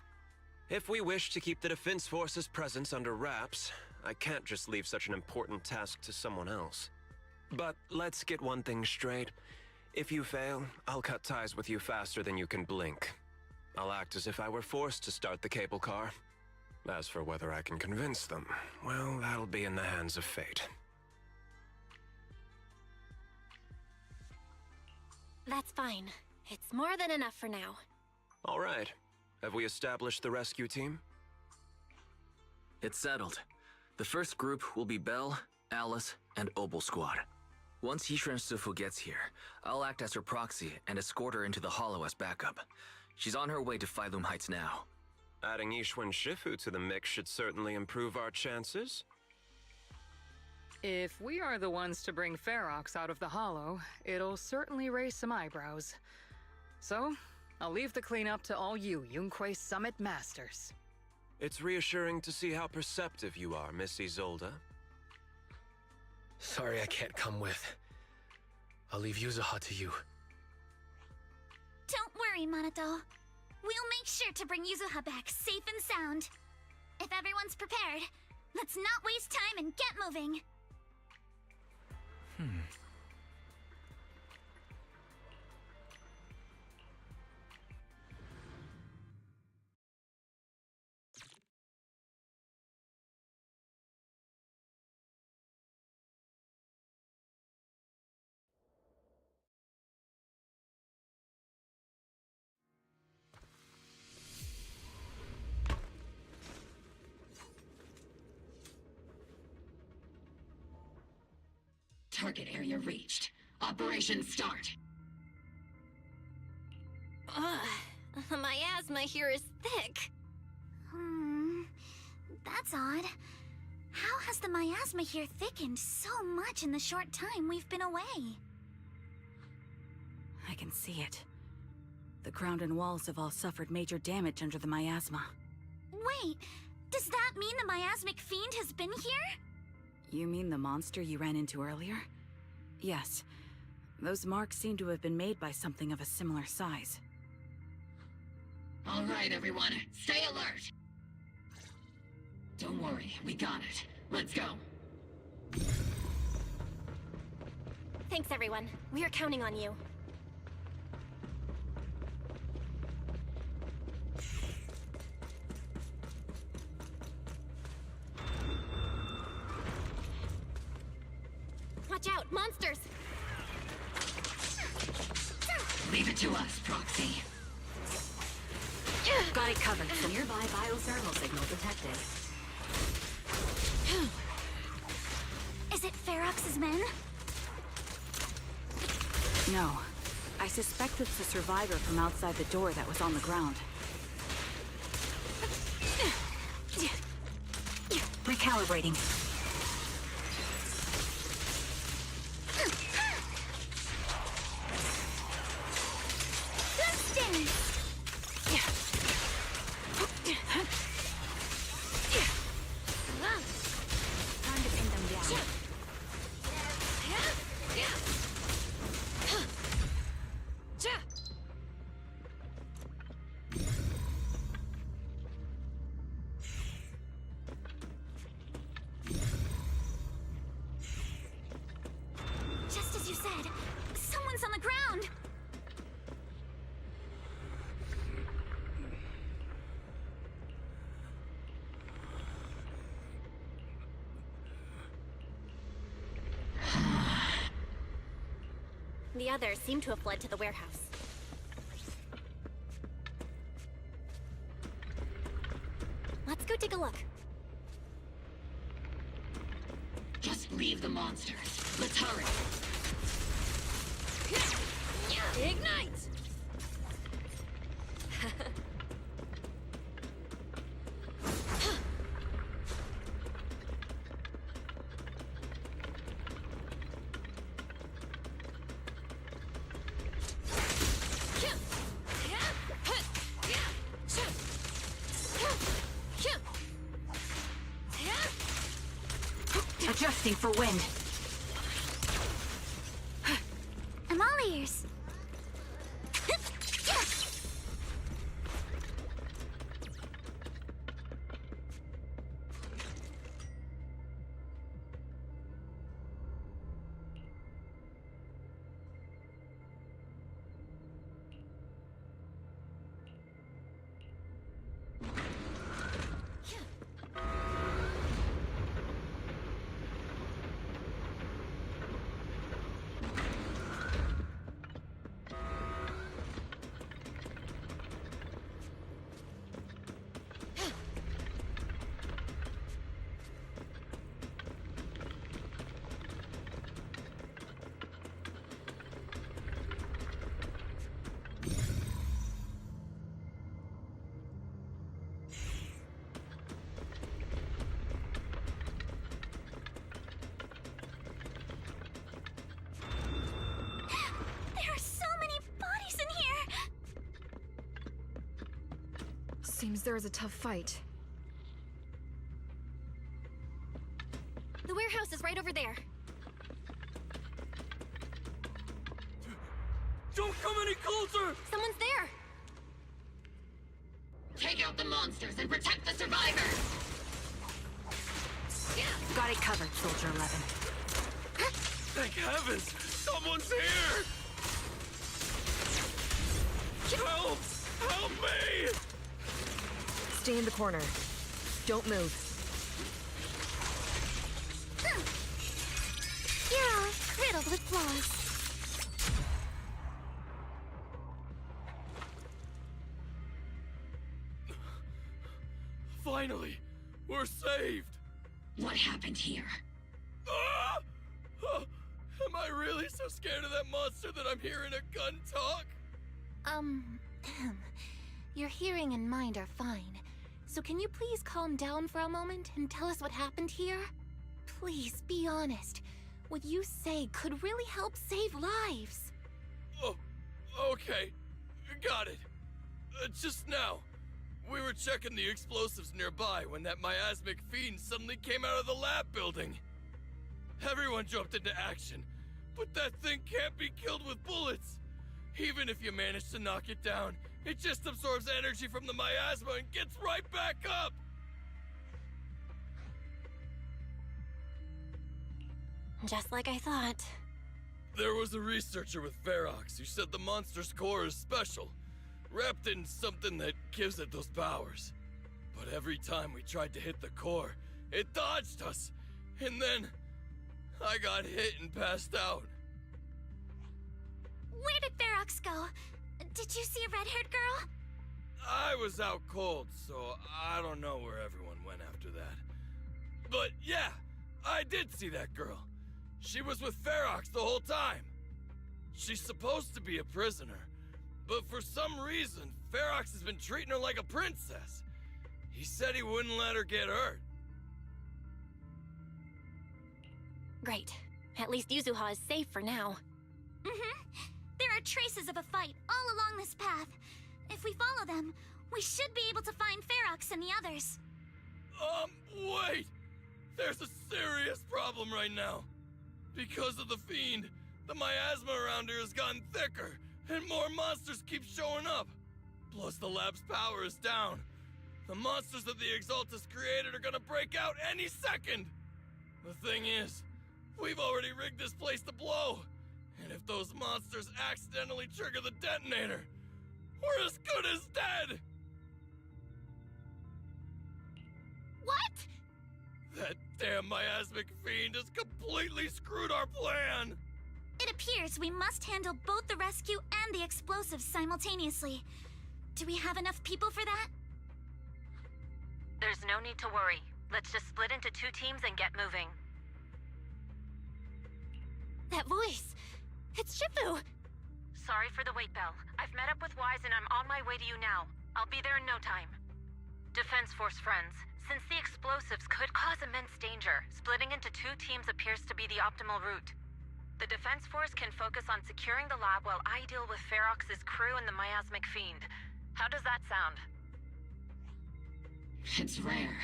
If we wish to keep the Defense Force's presence under wraps, I can't just leave such an important task to someone else. But let's get one thing straight. If you fail, I'll cut ties with you faster than you can blink. I'll act as if I were forced to start the cable car. As for whether I can convince them, well, that'll be in the hands of fate. That's fine. It's more than enough for now. All right. Have we established the rescue team? It's settled. The first group will be Belle, Alice, and Obel Squad. Once Yishan Sufu gets here, I'll act as her proxy and escort her into the Hollow as backup. She's on her way to Phylum Heights now. Adding Yishun Shifu to the mix should certainly improve our chances. If we are the ones to bring Ferox out of the Hollow, it'll certainly raise some eyebrows. So, I'll leave the cleanup to all you Yunquay Summit Masters. It's reassuring to see how perceptive you are, Miss Isolde. Sorry I can't come with. I'll leave Yuzuha to you. Don't worry, Minato. We'll make sure to bring Yuzuha back safe and sound. If everyone's prepared, let's not waste time and get moving. Target area reached. Operation start. My asthma here is thick. That's odd. How has the miasma here thickened so much in the short time we've been away? I can see it. The ground and walls have all suffered major damage under the miasma. Wait, does that mean the miasmic fiend has been here? You mean the monster you ran into earlier? Yes. Those marks seem to have been made by something of a similar size. All right, everyone. Stay alert. Don't worry, we got it. Let's go. Thanks, everyone. We are counting on you. Watch out, monsters! Leave it to us, Proxy. Got it covered. Nearby biothermal signal detected. Is it Ferox's men? No. I suspect it's the survivor from outside the door that was on the ground. Recalibrating. Time to pin them down. Just as you said, someone's on the ground. The others seem to have fled to the warehouse. Let's go take a look. Just leave the monsters. Let's hurry. Ignite! Adjusting for wind. I'm all ears. There are so many bodies in here. Seems there is a tough fight. The warehouse is right over there. Don't come any closer! Someone's there! Take out the monsters and protect the survivors! Got it covered, Soldier 11. Thank heavens! Someone's here! Help! Help me! Stay in the corner. Don't move. You're all riddled with flaws. Finally! We're saved! What happened here? Ah! Oh, am I really so scared of that monster that I'm hearing a gun talk? Your hearing and mind are fine. So can you please calm down for a moment and tell us what happened here? Please, be honest. What you say could really help save lives. Oh, okay. Got it. Just now, we were checking the explosives nearby when that miasmic fiend suddenly came out of the lab building. Everyone jumped into action, but that thing can't be killed with bullets. Even if you manage to knock it down, it just absorbs energy from the miasma and gets right back up. Just like I thought. There was a researcher with Ferox who said the monster's core is special, wrapped in something that gives it those powers. But every time we tried to hit the core, it dodged us, and then I got hit and passed out. Where did Ferox go? Did you see a red-haired girl? I was out cold, so I don't know where everyone went after that. But yeah, I did see that girl. She was with Ferox the whole time. She's supposed to be a prisoner, but for some reason, Ferox has been treating her like a princess. He said he wouldn't let her get hurt. Great. At least Yuzuha is safe for now. There are traces of a fight all along this path. If we follow them, we should be able to find Ferox and the others. Wait! There's a serious problem right now. Because of the Fiend, the miasma around here has gotten thicker, and more monsters keep showing up. Plus the lab's power is down. The monsters that the Exaltus created are gonna break out any second! The thing is, we've already rigged this place to blow. And if those monsters accidentally trigger the detonator, we're as good as dead! What? That damn miasmic fiend has completely screwed our plan! It appears we must handle both the rescue and the explosives simultaneously. Do we have enough people for that? There's no need to worry. Let's just split into 2 teams and get moving. That voice! It's Shifu! Sorry for the wait, Belle. I've met up with Wise and I'm on my way to you now. I'll be there in no time. Defense Force friends, since the explosives could cause immense danger, splitting into 2 teams appears to be the optimal route. The Defense Force can focus on securing the lab while I deal with Ferox's crew and the miasmic fiend. How does that sound? It's rare,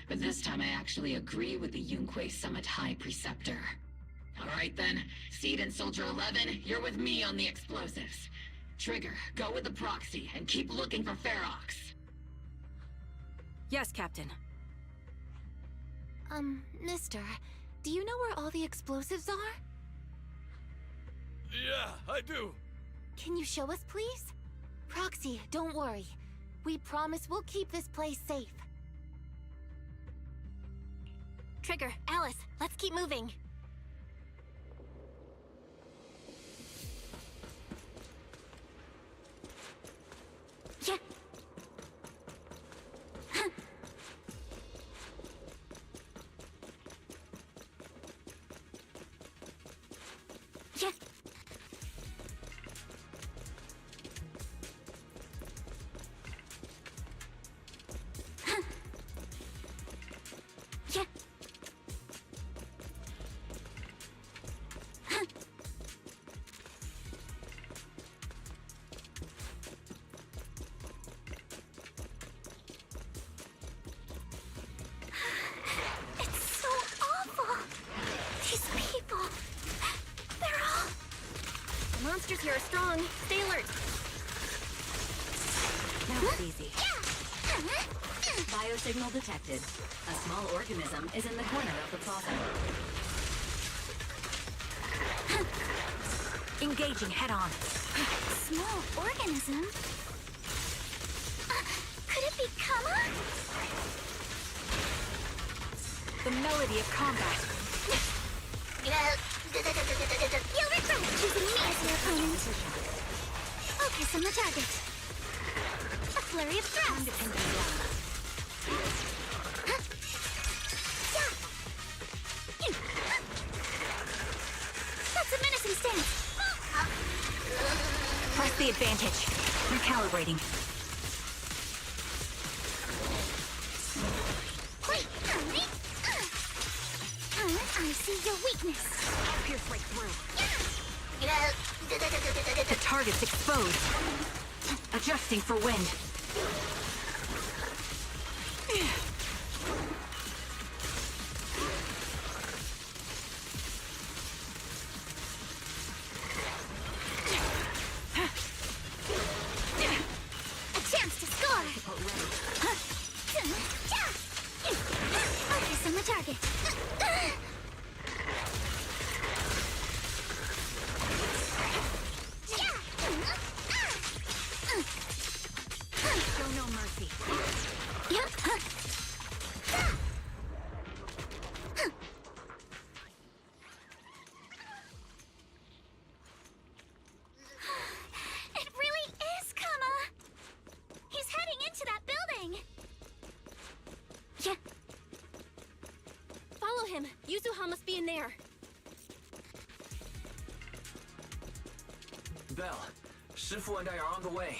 but this time I actually agree with the Yunque Summit High Preceptor. Alright then, Seed and Soldier 11, you're with me on the explosives. Trigger, go with the proxy and keep looking for Ferox. Yes, Captain. Mister, do you know where all the explosives are? Yeah, I do. Can you show us, please? Proxy, don't worry. We promise we'll keep this place safe. Trigger, Alice, let's keep moving. Yeah. Yeah. Yeah. It's so awful. These people. They're all... The monsters here are strong. Stay alert. That was easy. Biosignal detected. A small organism is in the corner of the plaza. Engaging head-on. Small organism? Could it be Kama? The melody of combat. You'll regret choosing me as your opponent. Focus on the target. A flurry of thrusts. That's a menacing stance. Press the advantage. Recalibrating. Wait, I see your weakness. Pierce right through. The target's exposed. Adjusting for wind. A chance to score. Focus on the target. there! Belle, Shifu and I are on the way.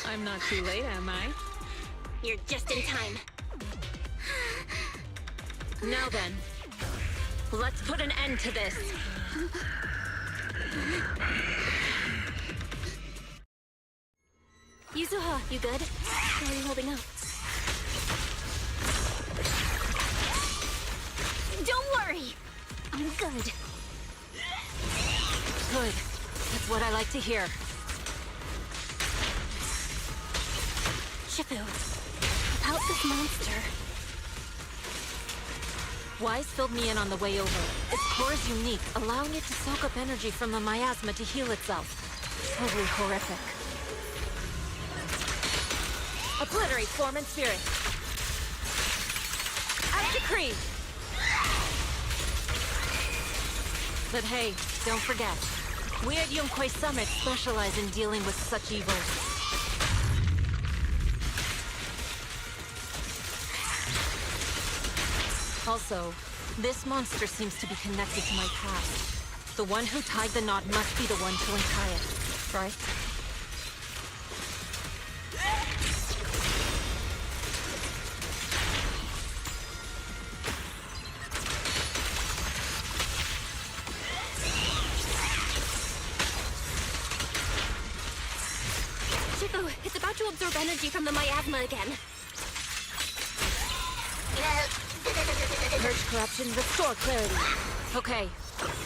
I'm not too late, am I? You're just in time. Now then, let's put an end to this. Yuzuha, you good? How are you holding up? Don't worry! I'm good. Good. That's what I like to hear. Shifu, about this monster. Wise filled me in on the way over. Its core is unique, allowing it to soak up energy from the miasma to heal itself. Totally horrific. Obliterate form and spirit. As decreed. But hey, don't forget, we at Yunquei Summit specialize in dealing with such evils. Also, this monster seems to be connected to my past. The one who tied the knot must be the one to untie it, right? Shifu, it's about to absorb energy from the miasma again. Purge corruption, restore clarity. Okay,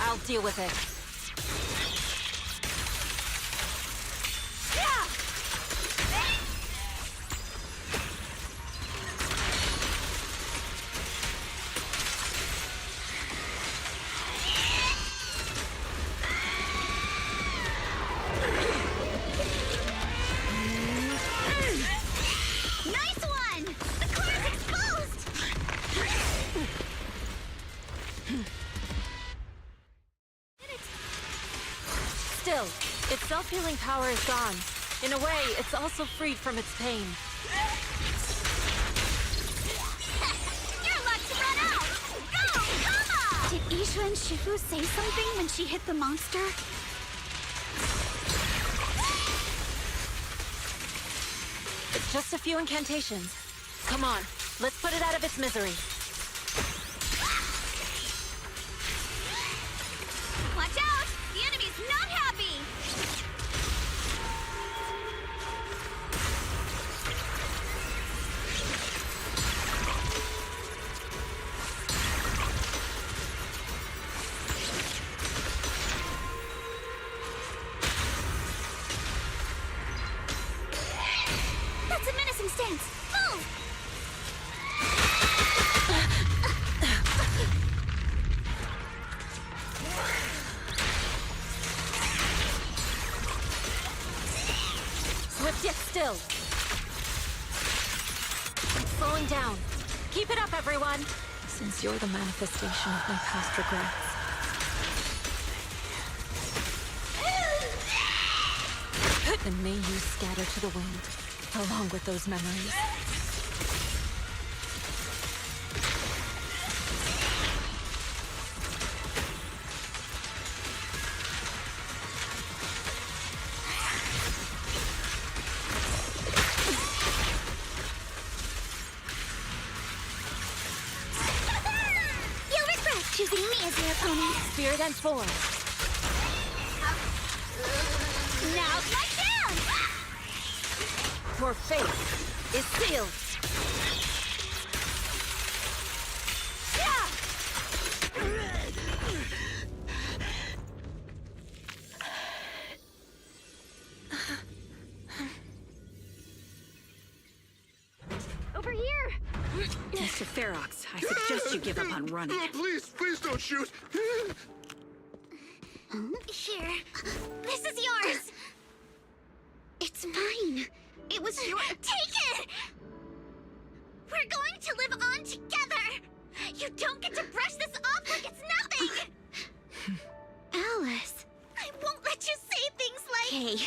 I'll deal with it. Nice one! The core is exposed! Still, its self-healing power is gone. In a way, it's also freed from its pain. Your luck's run out! Go, Kama! Did Isha and Shifu say something when she hit the monster? It's just a few incantations. Come on, let's put it out of its misery. Watch out! The enemy's not happy! That's a menacing stance! Move! Swift yet still. I'm slowing down. Keep it up, everyone! Since you're the manifestation of my past regrets. Then may you scatter to the wind, along with those memories. You'll regret choosing me as your opponent. Spirit and form. Now's my chance! Your fate is sealed. Alice, I suggest you give up on running. Please don't shoot! Here. This is yours! It's mine. It was your— Take it! We're going to live on together! You don't get to brush this off like it's nothing! Alice. I won't let you say things like— Okay.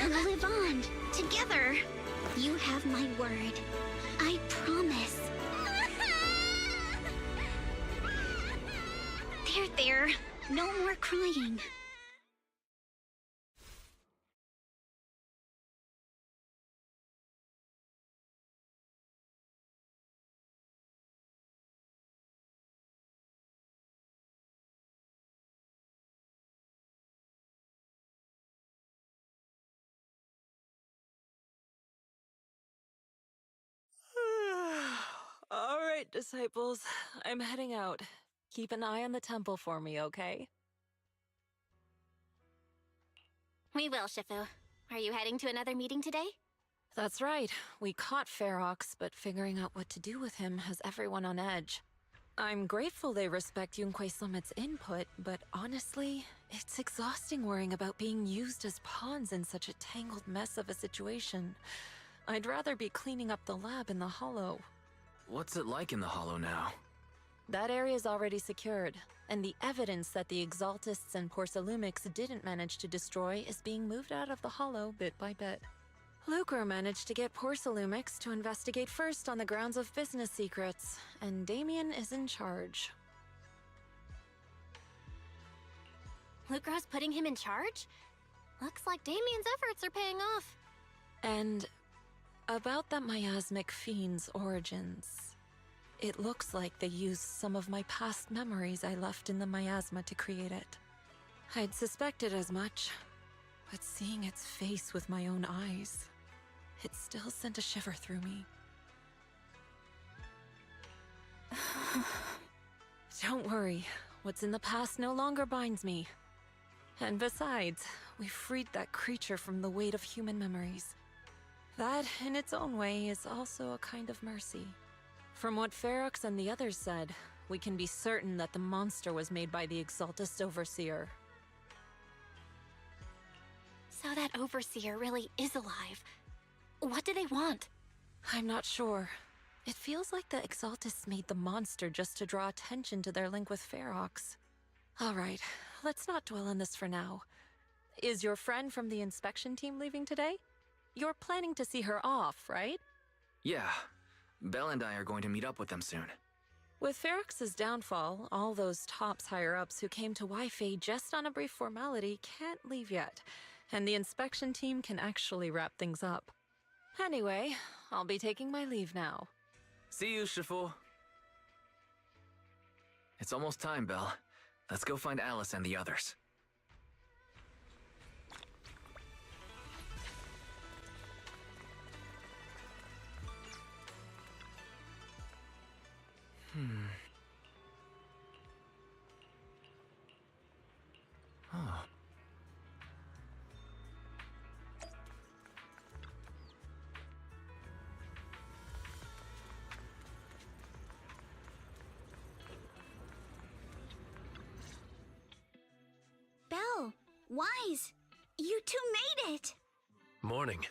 We'll live on, together. You have my word. I promise. There. No more crying. All right, disciples. I'm heading out. Keep an eye on the temple for me, okay? We will, Shifu. Are you heading to another meeting today? That's right. We caught Ferox, but figuring out what to do with him has everyone on edge. I'm grateful they respect Yunquei Summit's input, but honestly, it's exhausting worrying about being used as pawns in such a tangled mess of a situation. I'd rather be cleaning up the lab in the Hollow. What's it like in the Hollow now? That area's already secured, and the evidence that the Exaltists and Porcelumics didn't manage to destroy is being moved out of the Hollow bit by bit. Lucro managed to get Porcelumics to investigate first on the grounds of business secrets, and Damien is in charge. Lucro's putting him in charge? Looks like Damien's efforts are paying off. And about that miasmic fiend's origins. It looks like they used some of my past memories I left in the miasma to create it. I'd suspected as much, but seeing its face with my own eyes, it still sent a shiver through me. Don't worry, what's in the past no longer binds me. And besides, we freed that creature from the weight of human memories. That, in its own way, is also a kind of mercy. From what Ferox and the others said, we can be certain that the monster was made by the Exaltist Overseer. So that Overseer really is alive. What do they want? I'm not sure. It feels like the Exaltists made the monster just to draw attention to their link with Ferox. Alright, let's not dwell on this for now. Is your friend from the inspection team leaving today? You're planning to see her off, right? Yeah. Belle and I are going to meet up with them soon. With Ferox's downfall, all those tops higher-ups who came to Wi-Fi just on a brief formality can't leave yet, and the inspection team can actually wrap things up. Anyway, I'll be taking my leave now. See you, Shifu. It's almost time, Belle. Let's go find Alice and the others. Oh. Belle, Wise, you two made it! Morning.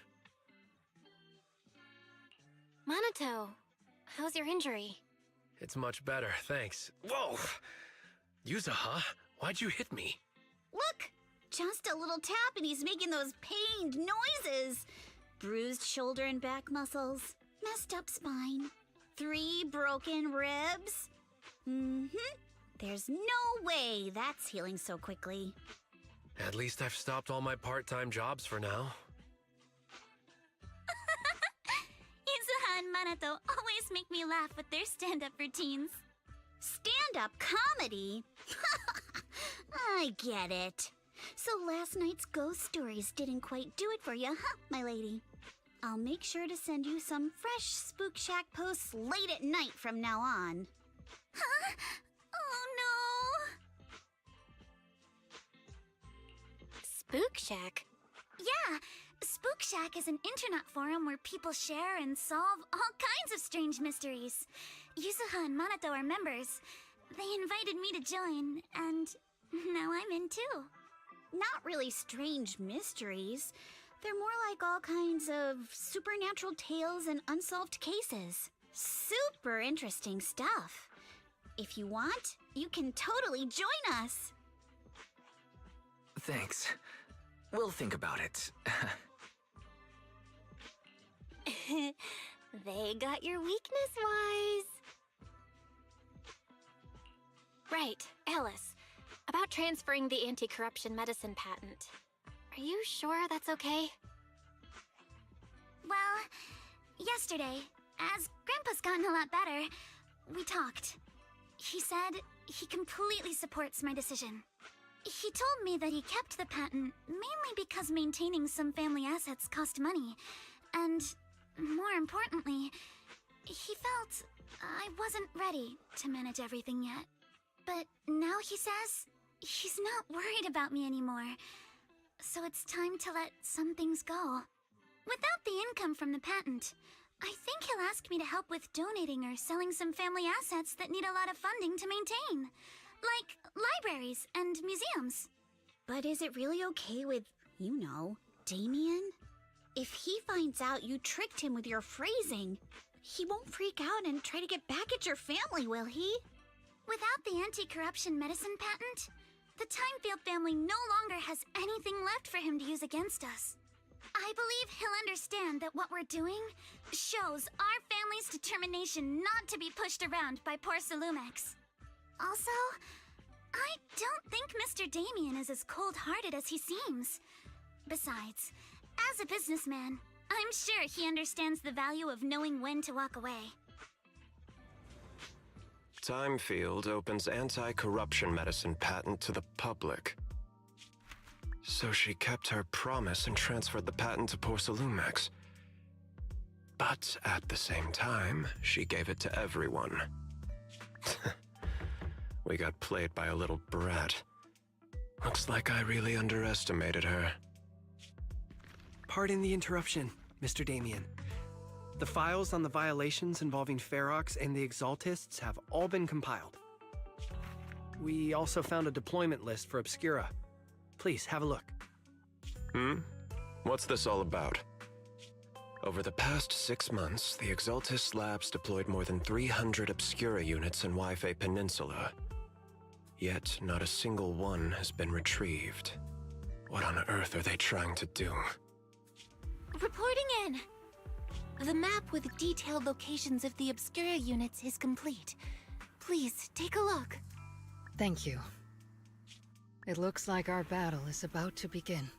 Minato, how's your injury? It's much better, thanks. Whoa! Yuza, huh? Why'd you hit me? Look! Just a little tap and he's making those pained noises. Bruised shoulder and back muscles. Messed up spine. 3 broken ribs. There's no way that's healing so quickly. At least I've stopped all my part-time jobs for now. Yuzuha and Minato always make me laugh with their stand-up routines. Stand-up comedy? I get it. So last night's ghost stories didn't quite do it for you, huh, my lady? I'll make sure to send you some fresh Spook Shack posts late at night from now on. Huh? Oh no! Spook Shack? Yeah, Spook Shack is an internet forum where people share and solve all kinds of strange mysteries. Yusuha and Manato are members. They invited me to join, and now I'm in too. Not really strange mysteries. They're more like all kinds of supernatural tales and unsolved cases. Super interesting stuff. If you want, you can totally join us. Thanks. We'll think about it. They got your weakness, Wise. Right, Alice. About transferring the anti-corruption medicine patent. Are you sure that's okay? Well, yesterday, as Grandpa's gotten a lot better, we talked. He said he completely supports my decision. He told me that he kept the patent mainly because maintaining some family assets cost money, and more importantly, he felt I wasn't ready to manage everything yet. But now he says he's not worried about me anymore, so it's time to let some things go. Without the income from the patent, I think he'll ask me to help with donating or selling some family assets that need a lot of funding to maintain. Like libraries and museums. But is it really okay with, you know, Damien? If he finds out you tricked him with your phrasing, he won't freak out and try to get back at your family, will he? Without the anti-corruption medicine patent, the Timefield family no longer has anything left for him to use against us. I believe he'll understand that what we're doing shows our family's determination not to be pushed around by poor Salumex. Also, I don't think Mr. Damien is as cold-hearted as he seems. Besides, as a businessman, I'm sure he understands the value of knowing when to walk away. Timefield opens anti-corruption medicine patent to the public. So she kept her promise and transferred the patent to Porcelumex. But at the same time, she gave it to everyone. We got played by a little brat. Looks like I really underestimated her. Pardon the interruption, Mr. Damien. The files on the violations involving Ferox and the Exaltists have all been compiled. We also found a deployment list for Obscura. Please, have a look. What's this all about? Over the past 6 months, the Exaltist Labs deployed more than 300 Obscura units in Wi-Fi Peninsula. Yet, not a single one has been retrieved. What on earth are they trying to do? Reporting in! The map with detailed locations of the Obscura units is complete. Please, take a look. Thank you. It looks like our battle is about to begin.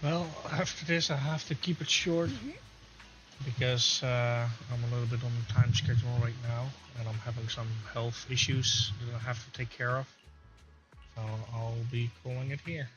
Well, after this I have to keep it short because I'm a little bit on the time schedule right now and I'm having some health issues that I have to take care of. So I'll be calling it here.